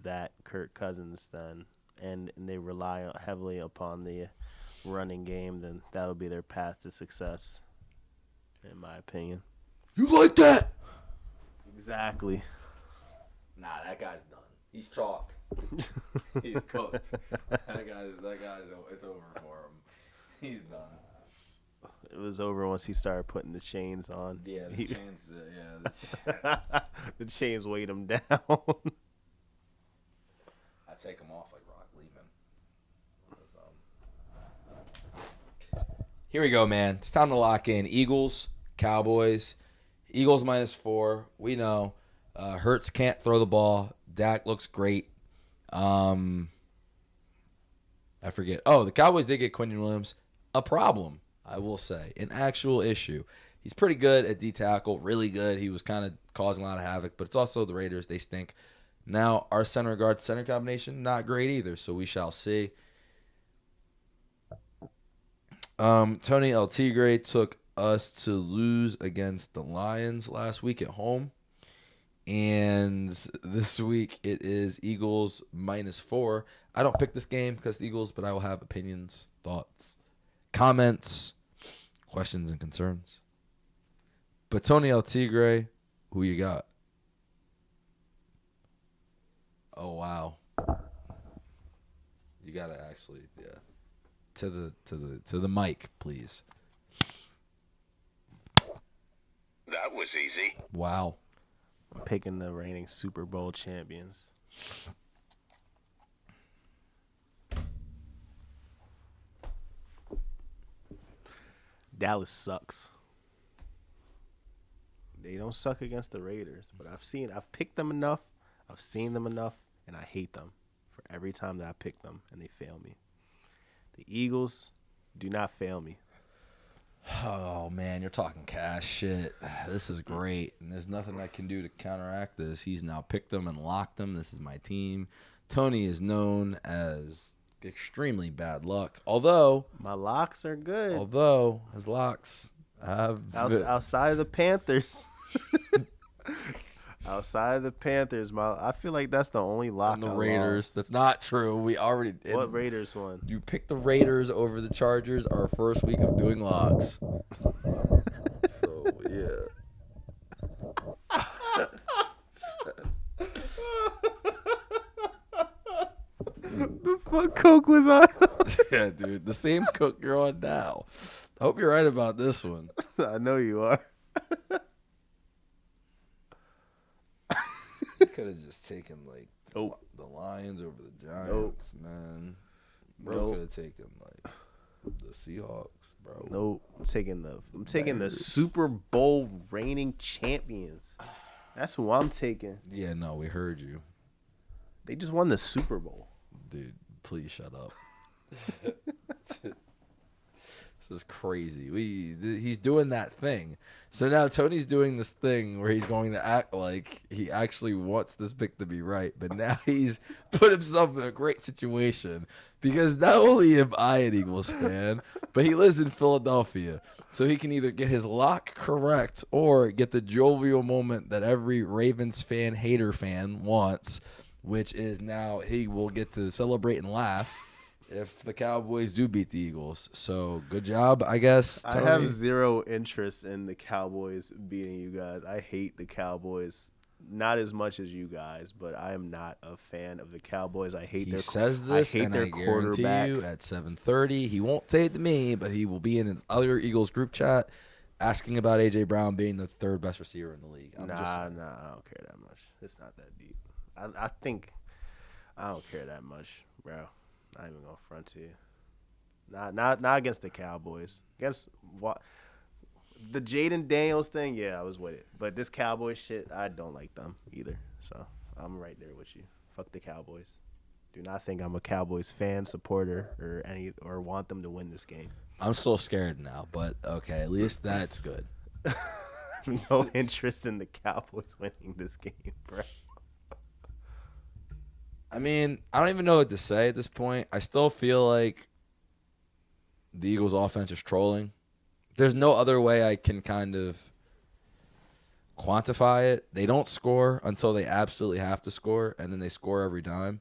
that Kirk Cousins, then and they rely heavily upon the running game, then that'll be their path to success, in my opinion. You like that? Exactly. Nah, that guy's done. He's chalked. He's cooked. That guy's. It's over for him. He's done. It was over once he started putting the chains on. Yeah, the chains. Yeah, the chains weighed him down. I take him off like Rock Lehman. Here we go, man. It's time to lock in. Eagles, Cowboys. Eagles -4. We know. Hurts can't throw the ball. Dak looks great. I forget. Oh, the Cowboys did get Quentin Williams. A problem, I will say. An actual issue. He's pretty good at D-tackle. Really good. He was kind of causing a lot of havoc. But it's also the Raiders. They stink. Now, our center guard center combination, not great either. So we shall see. Tony El Tigre took us to lose against the Lions last week at home. And this week it is Eagles -4. I don't pick this game because the Eagles, but I will have opinions, thoughts, comments, questions, and concerns. But Tony El Tigre, who you got? Oh wow. You gotta actually, yeah. To the mic, please. That was easy. Wow. I'm picking the reigning Super Bowl champions. Dallas sucks. They don't suck against the Raiders, but I've picked them enough, I've seen them enough, and I hate them for every time that I pick them, and they fail me. The Eagles do not fail me. Oh, man, you're talking cash shit. This is great, and there's nothing I can do to counteract this. He's now picked them and locked them. This is my team. Tony is known as extremely bad luck, although My locks are good. his locks have Outside of the Panthers. Outside of the Panthers, I feel like that's the only lock on the I Raiders. lost. That's not true. We already What Raiders won? You picked the Raiders over the Chargers our first week of doing locks. So, yeah. The fuck Coke was on? Yeah, dude. The same cook you're on now. I hope you're right about this one. I know you are. You could have just taken, Nope. the Lions over the Giants, Nope. man. Bro Nope. could have taken, the Seahawks, bro. Nope. I'm taking the Super Bowl reigning champions. That's who I'm taking. Yeah, no, we heard you. They just won the Super Bowl. Dude, please shut up. This is crazy. He's doing that thing. So now Tony's doing this thing where he's going to act like he actually wants this pick to be right, but now he's put himself in a great situation because not only am I an Eagles fan, but he lives in Philadelphia. So he can either get his lock correct or get the jovial moment that every Ravens fan, hater fan wants, which is now he will get to celebrate and laugh if the Cowboys do beat the Eagles. So good job, I guess, Tony. I have zero interest in the Cowboys beating you guys. I hate the Cowboys. Not as much as you guys, but I am not a fan of the Cowboys. I hate He their says this, I hate and their I guarantee quarterback. you at 7:30, he won't say it to me, but he will be in his other Eagles group chat asking about A.J. Brown being the third best receiver in the league. Nah, I don't care that much. It's not that deep. I think I don't care that much, bro. Not even gonna front to you. Not against the Cowboys. Against what? The Jaden Daniels thing, yeah, I was with it. But this Cowboys shit, I don't like them either. So I'm right there with you. Fuck the Cowboys. Do not think I'm a Cowboys fan, supporter, or want them to win this game. I'm still scared now, but okay, at least that's good. No interest in the Cowboys winning this game, bro. I mean, I don't even know what to say at this point. I still feel like the Eagles' offense is trolling. There's no other way I can kind of quantify it. They don't score until they absolutely have to score, and then they score every time.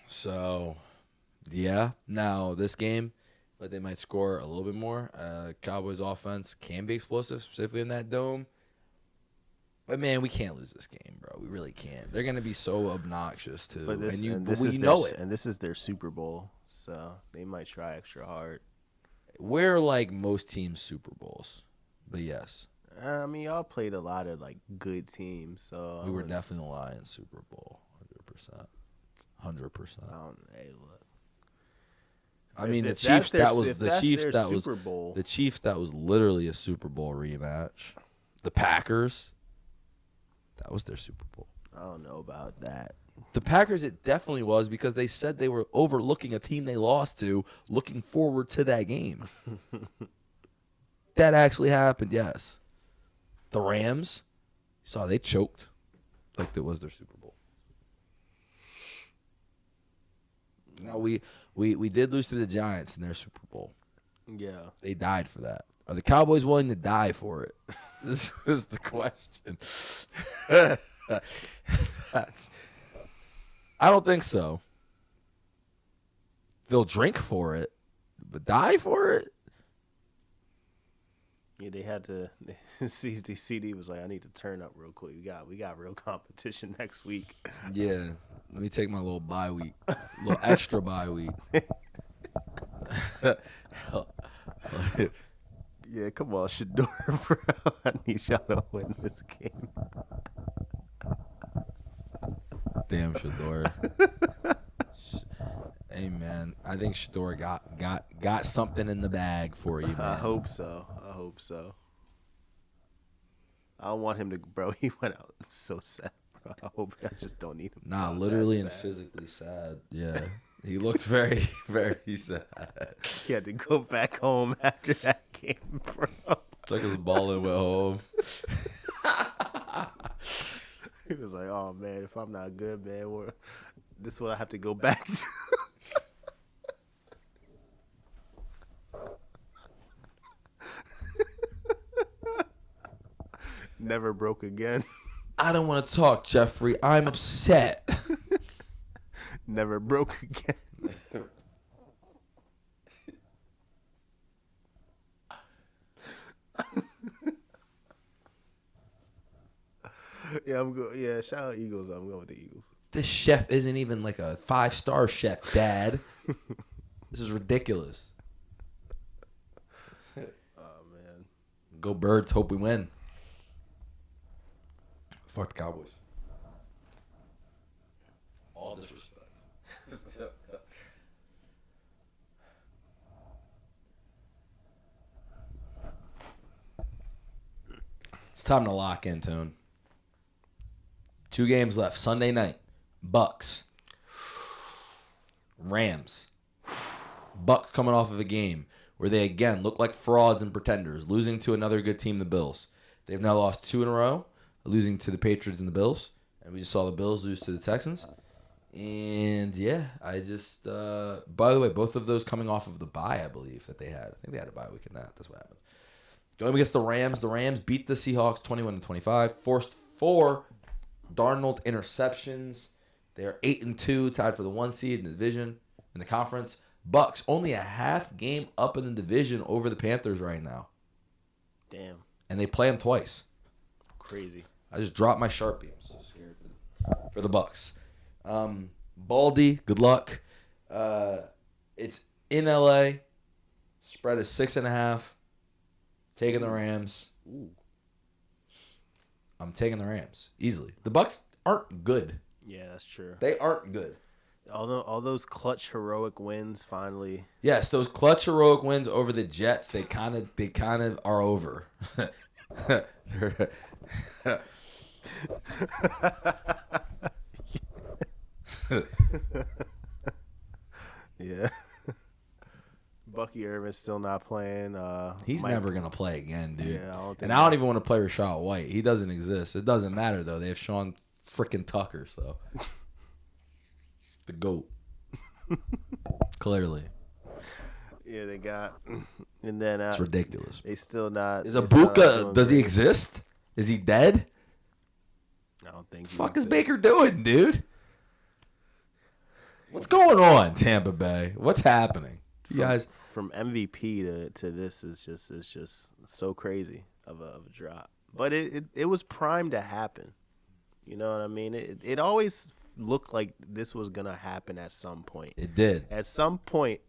So, yeah. Now, this game, but they might score a little bit more. Cowboys' offense can be explosive, specifically in that dome. But, man, we can't lose this game, bro. We really can't. They're going to be so obnoxious, too. But this, we know it. And this is their Super Bowl, so they might try extra hard. We're like most teams' Super Bowls. But, yes. I mean, y'all played a lot of, like, good teams, so. We were definitely the Lions Super Bowl, 100%. 100%. Hey, look. I mean, If the Chiefs. that's That Super Bowl. the Chiefs. That was literally a Super Bowl rematch. The Packers. That was their Super Bowl. I don't know about that. The Packers, it definitely was because they said they were overlooking a team they lost to, looking forward to that game. That actually happened. Yes. The Rams. You saw they choked, like that was their Super Bowl. Now we did lose to the Giants in their Super Bowl. Yeah. They died for that. Are the Cowboys willing to die for it? This is the question. I don't think so. They'll drink for it, but die for it? Yeah, they had to. CD was like, "I need to turn up real quick. We got real competition next week." Yeah. Let me take my little bye week, little extra bye week. Yeah, come on, Shador, bro. I need y'all to win this game. Damn, Shador. Hey, man. I think Shador got something in the bag for you, man. I hope so. I don't want him to, bro. He went out so sad, bro. I just don't need him. Nah, out literally that and sad. physically sad. Yeah. He looked very, very sad. He had to go back home after that game, bro. Took his ball and went home. He was like, "Oh man, if I'm not good, man, this is what I have to go back to." Never broke again. I don't want to talk, Jeffrey. I'm upset. Never broke again. Yeah, shout out Eagles. I'm going with the Eagles. This chef isn't even like a 5-star chef, Dad. This is ridiculous. Oh man. Go Birds. Hope we win. Fuck the Cowboys. All disrespect. It's time to lock in, Tone. 2 games left. Sunday night. Bucks. Rams. Bucks coming off of a game where they again look like frauds and pretenders, losing to another good team, the Bills. They've now lost 2 in a row, losing to the Patriots and the Bills, and we just saw the Bills lose to the Texans. And yeah, I just by the way, both of those coming off of the bye, I believe that they had. I think they had a bye week in that. That's what happened. Going against the Rams. The Rams beat the Seahawks 21-25, forced 4 Darnold interceptions. They are 8-2, tied for the 1 seed in the division in the conference. Bucks only a half game up in the division over the Panthers right now. Damn. And they play them twice. Crazy. I just dropped my Sharpie. I'm so scared for the Bucks. Baldy, good luck. It's in LA. Spread is 6.5. Taking the Rams. Ooh. I'm taking the Rams easily. The Bucks aren't good. Yeah, that's true. They aren't good. All those clutch heroic wins finally. Yes, those clutch heroic wins over the Jets, they kind of are over. Yeah. Bucky Irvin's still not playing. He's never gonna play again, dude. Yeah, I don't even want to play Rashad White. He doesn't exist. It doesn't matter though. They have Sean freaking Tucker, so the GOAT. Clearly. Yeah, they got, and then It's ridiculous. They still not. Is Abuka? Does he exist? Is he dead? I don't think. What the fuck is Baker doing, dude? What's going on, Tampa Bay? What's happening? You guys, from MVP to this is just so crazy of a drop. But it was primed to happen. You know what I mean? It always looked like this was gonna happen at some point. It did. At some point,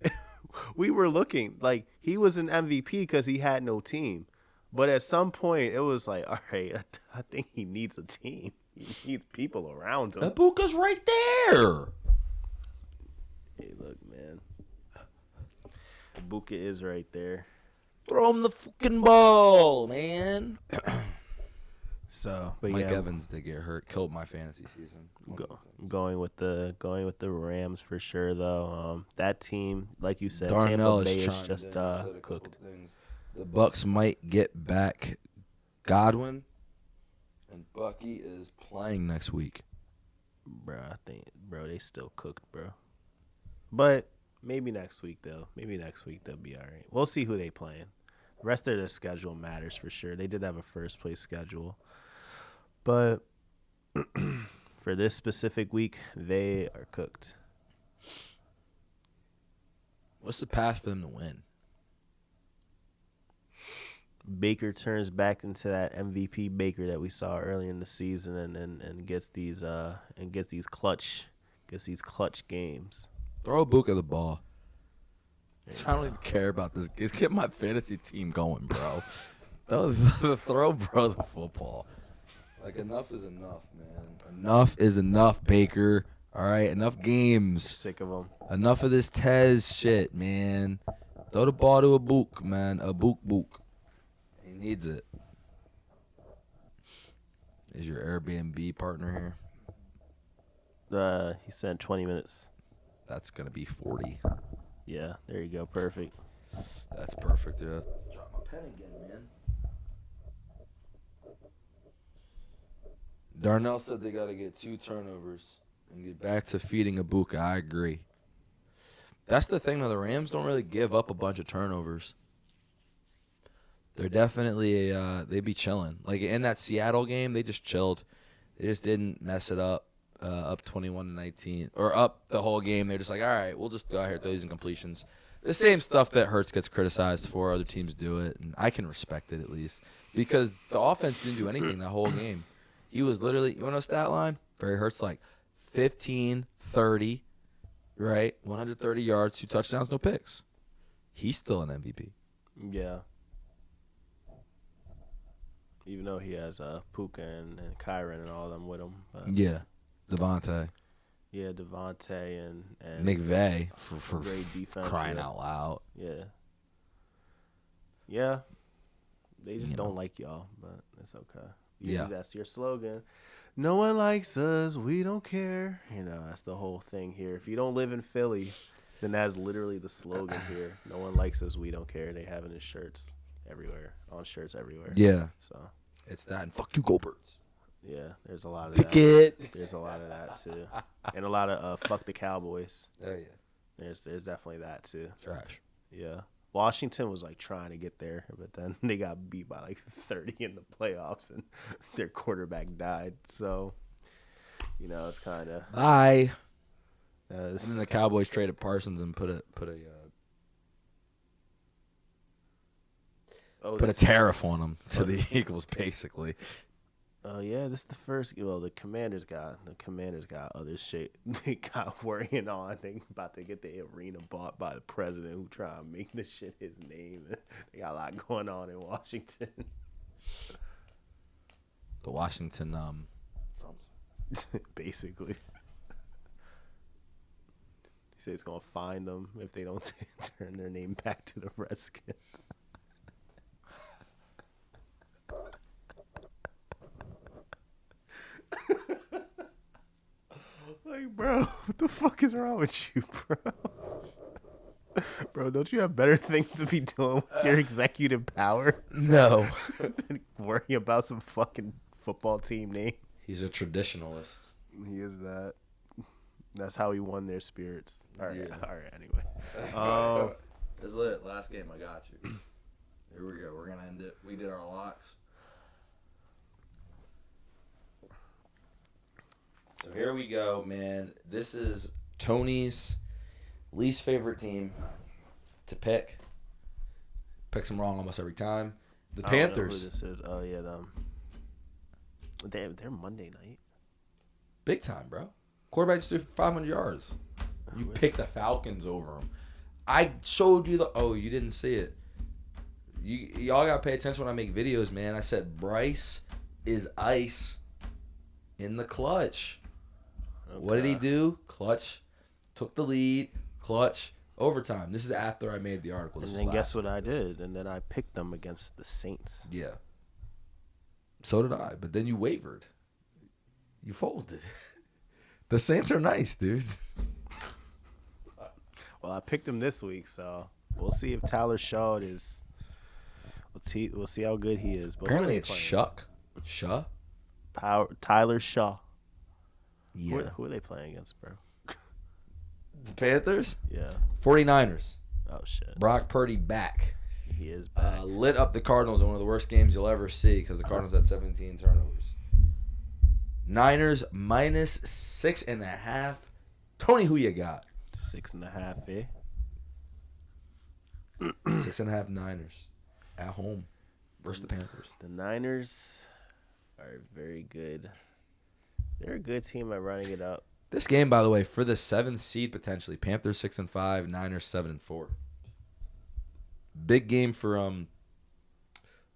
we were looking like he was an MVP because he had no team. But at some point, it was like, all right, I think he needs a team. He needs people around him. Abuka's right there. Hey, look, man. Ibuka is right there. Throw him the fucking ball, man. So, but Mike yeah, Evans did get hurt, killed my fantasy season. going with the Rams for sure though. That team, like you said, Darnell Tampa Bay is chimed just in and said a couple cooked. things. The Bucks might get back Godwin, and Bucky is playing next week. Bro, they still cooked, bro. But maybe next week though. Maybe next week they'll be all right. We'll see who they playing. The rest of their schedule matters for sure. They did have a first place schedule. But for this specific week, they are cooked. What's the path for them to win? Baker turns back into that MVP Baker that we saw early in the season, and gets these clutch games. Throw Abuka the ball. I don't even care about this. Just get my fantasy team going, bro. Throw bro the football. Like, enough is enough, man. Enough is enough, Baker. All right, enough games. Sick of them. Enough of this Tez shit, man. Throw the ball to Abuk, man. Abuk. He needs it. Is your Airbnb partner here? He sent 20 minutes. That's going to be 40. Yeah, there you go. Perfect. That's perfect, yeah. Drop my pen again, man. Darnell said they got to get 2 turnovers and get back to feeding Abuka. I agree. That's the thing, though. The Rams don't really give up a bunch of turnovers. They're definitely they be chilling. Like in that Seattle game, they just chilled. They just didn't mess it up. Up 21-19 or up the whole game. They're just like, all right, we'll just go out here throw these incompletions. The same stuff that Hurts gets criticized for. Other teams do it, and I can respect it at least because the offense didn't do anything that whole game. He was literally, you want to know stat line? Barry Hurts like 15, 30, right? 130 yards, 2 touchdowns, no picks. He's still an MVP. Yeah. Even though he has Puka and Kyron and all of them with him. But Yeah. Devontae. yeah, Devontae and McVay for great defense, crying yeah. out loud. Yeah. Yeah. They just You don't know. like y'all, but it's okay. Yeah. That's your slogan. No one likes us. We don't care. You know, that's the whole thing here. If you don't live in Philly, Then that's literally the slogan here. No one likes us. We don't care. They have it in shirts everywhere. On shirts everywhere. Yeah. So, It's that and fuck you, Goldbergs. yeah, there's a lot of Ticket. that. There's a lot of that, too. And a lot of fuck the Cowboys. Oh, yeah. There's definitely that, too. Trash. Yeah. Washington was, like, trying to get there, but then they got beat by, like, 30 in the playoffs, and their quarterback died. So, you know, it's kind of... Bye. And then the Cowboys traded Parsons and put a tariff on them to the Eagles, basically. Oh yeah, this is the first. Well, the Commanders got other shit they got worrying on. They about to get the arena bought by the president who trying to make this shit his name. They got a lot going on in Washington. The Washington, basically. He said he's gonna fine them if they don't turn their name back to the Redskins. Like, bro, what the fuck is wrong with you, bro? Bro, don't you have better things to be doing with your executive power no. than worry about some fucking football team name? He's a traditionalist. He is that. That's how he won their spirits. All right, Yeah. all right. Anyway, It's lit. Last game, I got you. Here we go. We're gonna end it. We did our locks. So here we go, man. This is Tony's least favorite team to pick. Picks them wrong almost every time. The I don't know Panthers. who this is? Oh yeah, them. They're Monday night. Big time, bro. Quarterback just threw for 500 yards. You picked the Falcons over them. I showed you you didn't see it. Y'all gotta pay attention when I make videos, man. I said Bryce is ice in the clutch. Okay. What did he do? Clutch. Took the lead. Clutch. Overtime. This is after I made the article. And then guess what I did? And then I picked them against the Saints. Yeah. So did I. But then you wavered. You folded. The Saints are nice, dude. Well, I picked him this week, so we'll see if Tyler Shaw is. We'll see how good he is. But apparently it's Shuck. Tyler Shaw. Yeah. Who are they playing against, bro? The Panthers? Yeah. 49ers. Oh, shit. Brock Purdy back. He is back. Lit up the Cardinals in one of the worst games you'll ever see because the Cardinals had 17 turnovers. Niners minus 6.5. Tony, who you got? 6.5, eh? 6.5 Niners at home versus the Panthers. The Niners are very good. They're a good team at running it up. This game, by the way, for the 7th seed potentially. Panthers 6-5, Niners 7-4. Big game for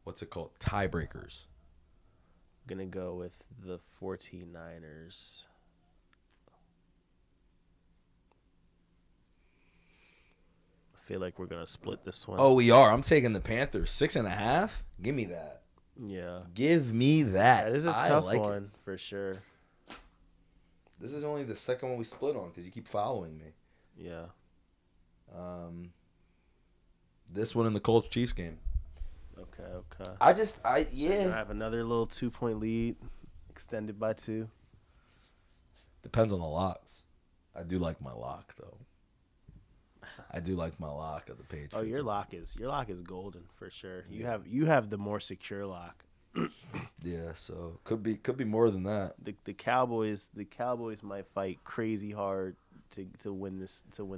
what's it called? Tiebreakers. Gonna go with the 49ers. I feel like we're gonna split this one. Oh, we are. I'm taking the Panthers 6.5. Give me that. Yeah. Give me that. That is a tough one for sure. This is only the second one we split on because you keep following me. Yeah. This one in the Colts Chiefs game. Okay. So I have another little 2-point lead, extended by 2. Depends on the locks. I do like my lock though. I do like my lock of the Patriots. Oh, your lock is golden for sure. You have the more secure lock. Yeah, so could be more than that. The Cowboys might fight crazy hard to win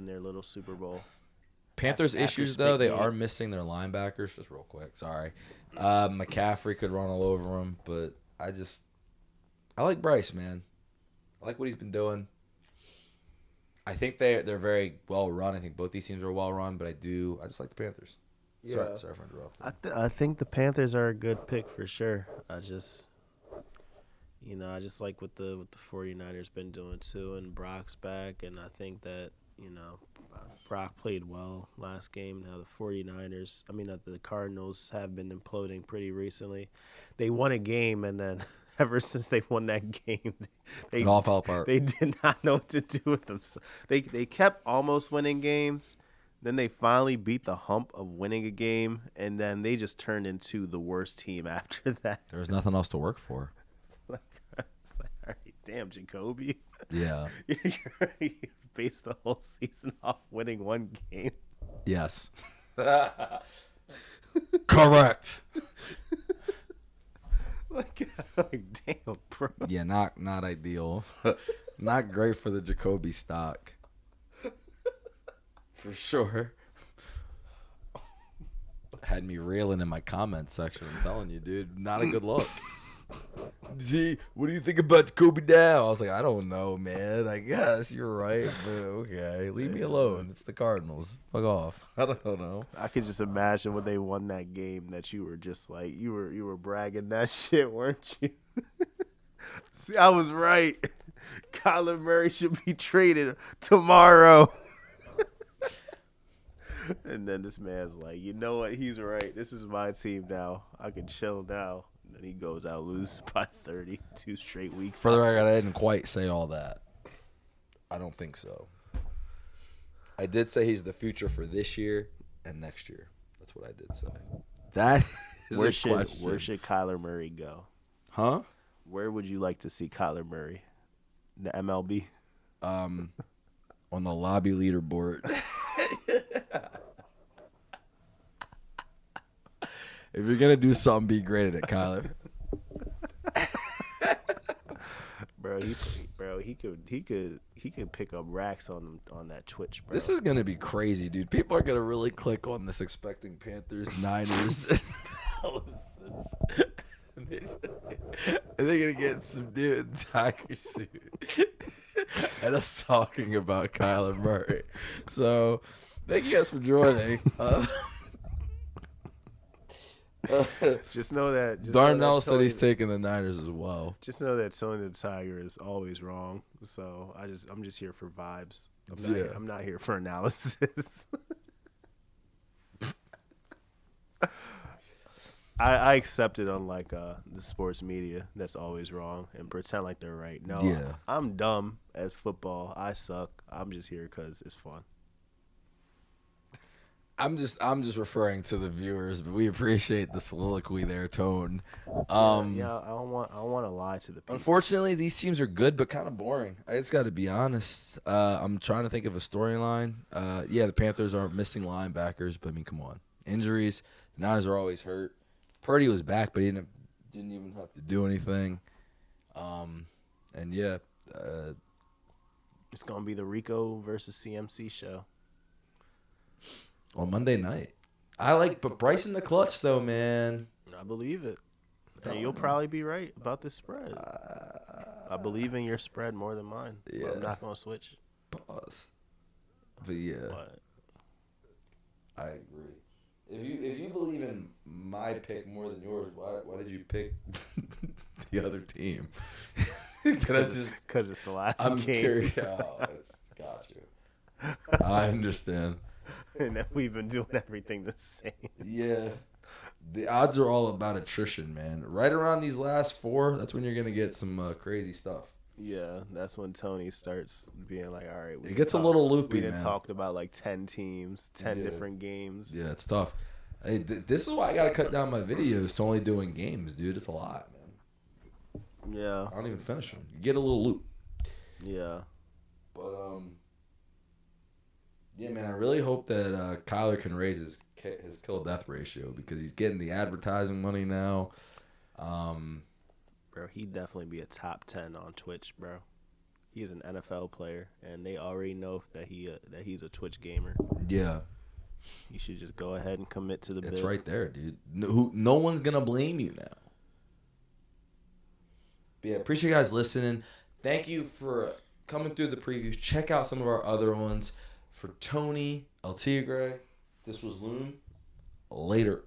their little Super Bowl. Panthers After issues though, they game. are missing their linebackers. Just real quick, sorry. McCaffrey could run all over him, but I like Bryce, man. I like what he's been doing. I think they're very well run. I think both these teams are well run, but I just like the Panthers. Yeah. Sorry for interrupting. I think the Panthers are a good pick for sure. I just like what the 49ers been doing too, and Brock's back, and I think that You know, Brock played well last game. Now the 49ers, I mean, the Cardinals have been imploding pretty recently. They won a game, and then ever since they won that game, It all fell apart. they did not know what to do with themselves. They kept almost winning games. Then they finally beat the hump of winning a game, and then they just turned into the worst team after that. There was nothing else to work for. It's like, all right, damn, Jacoby. Yeah. You based the whole season off winning one game. Yes. Correct. like damn, bro. Yeah, not ideal. Not great for the Jacoby stock. For sure. Had me railing in my comments section. I'm telling you, dude. Not a good look. Gee, what do you think about Jacoby now? I was like, I don't know, man. I guess you're right, but okay. Leave me alone. It's the Cardinals. Fuck off. I don't know. I could just imagine when they won that game that you were just like you were bragging that shit, weren't you? See, I was right. Kyler Murray should be traded tomorrow. And then this man's like, you know what? He's right. This is my team now. I can chill now. And then he goes out, loses by 32 straight weeks. For the record, I didn't quite say all that. I don't think so. I did say he's the future for this year and next year. That's what I did say. That is Where a question. where should Kyler Murray go? Huh? Where would you like to see Kyler Murray? The MLB? On the lobby leaderboard. If you're gonna do something, be great at it, Kyler. He could pick up racks on that Twitch, bro. This is gonna be crazy, dude. People are gonna really click on this expecting Panthers, Niners analysis. And they're gonna get some dude in tiger suit and us talking about Kyler Murray. So, thank you guys for joining. Just know that Darnell said Tony- he's taking the Niners as well. Just know that Tony the Tiger is always wrong. So I'm just here for vibes. I'm not here for analysis. I accept it, unlike the sports media that's always wrong and pretend like they're right. No, Yeah. I'm dumb at football. I suck. I'm just here because it's fun. I'm just referring to the viewers, but we appreciate the soliloquy there, Tone. Yeah, I don't want to lie to the people. Unfortunately, these teams are good, but kind of boring. I just got to be honest. I'm trying to think of a storyline. Yeah, the Panthers are missing linebackers, but I mean, come on, injuries. The Niners are always hurt. Purdy was back, but he didn't even have to do anything. And yeah, It's gonna be the Rico versus CMC show. on Monday night, but Bryce in the clutch though, man. I believe it. And you'll probably be right about this spread. I believe in your spread more than mine. Yeah. But I'm not gonna switch. Pause. But yeah, But I agree. If you believe in my pick more than yours, why did you pick the other team? because it's the last I'm game, curious. Oh, got you. I understand. and then we've been doing everything the same. Yeah. The odds are all about attrition, man. Right around these last four, that's when you're going to get some crazy stuff. Yeah, that's when Tony starts being like, "All right, It gets a little loopy, We done man. talked about like 10 teams, 10 Yeah. different games." Yeah, it's tough. Hey, this is why I got to cut down my videos to only doing games, dude. It's a lot, man. Yeah, I don't even finish them. You get a little loop. yeah. But, yeah, man, I really hope that Kyler can raise his kill-death ratio because he's getting the advertising money now. Bro, he'd definitely be a top 10 on Twitch, bro. He's an NFL player, and they already know that he's a Twitch gamer. Yeah, You should just go ahead and commit to the it's bid. right there, dude. No one's going to blame you now. But yeah, appreciate you guys listening. Thank you for coming through the previews. Check out some of our other ones. For Tony, El Tigre, this was Loom. Later.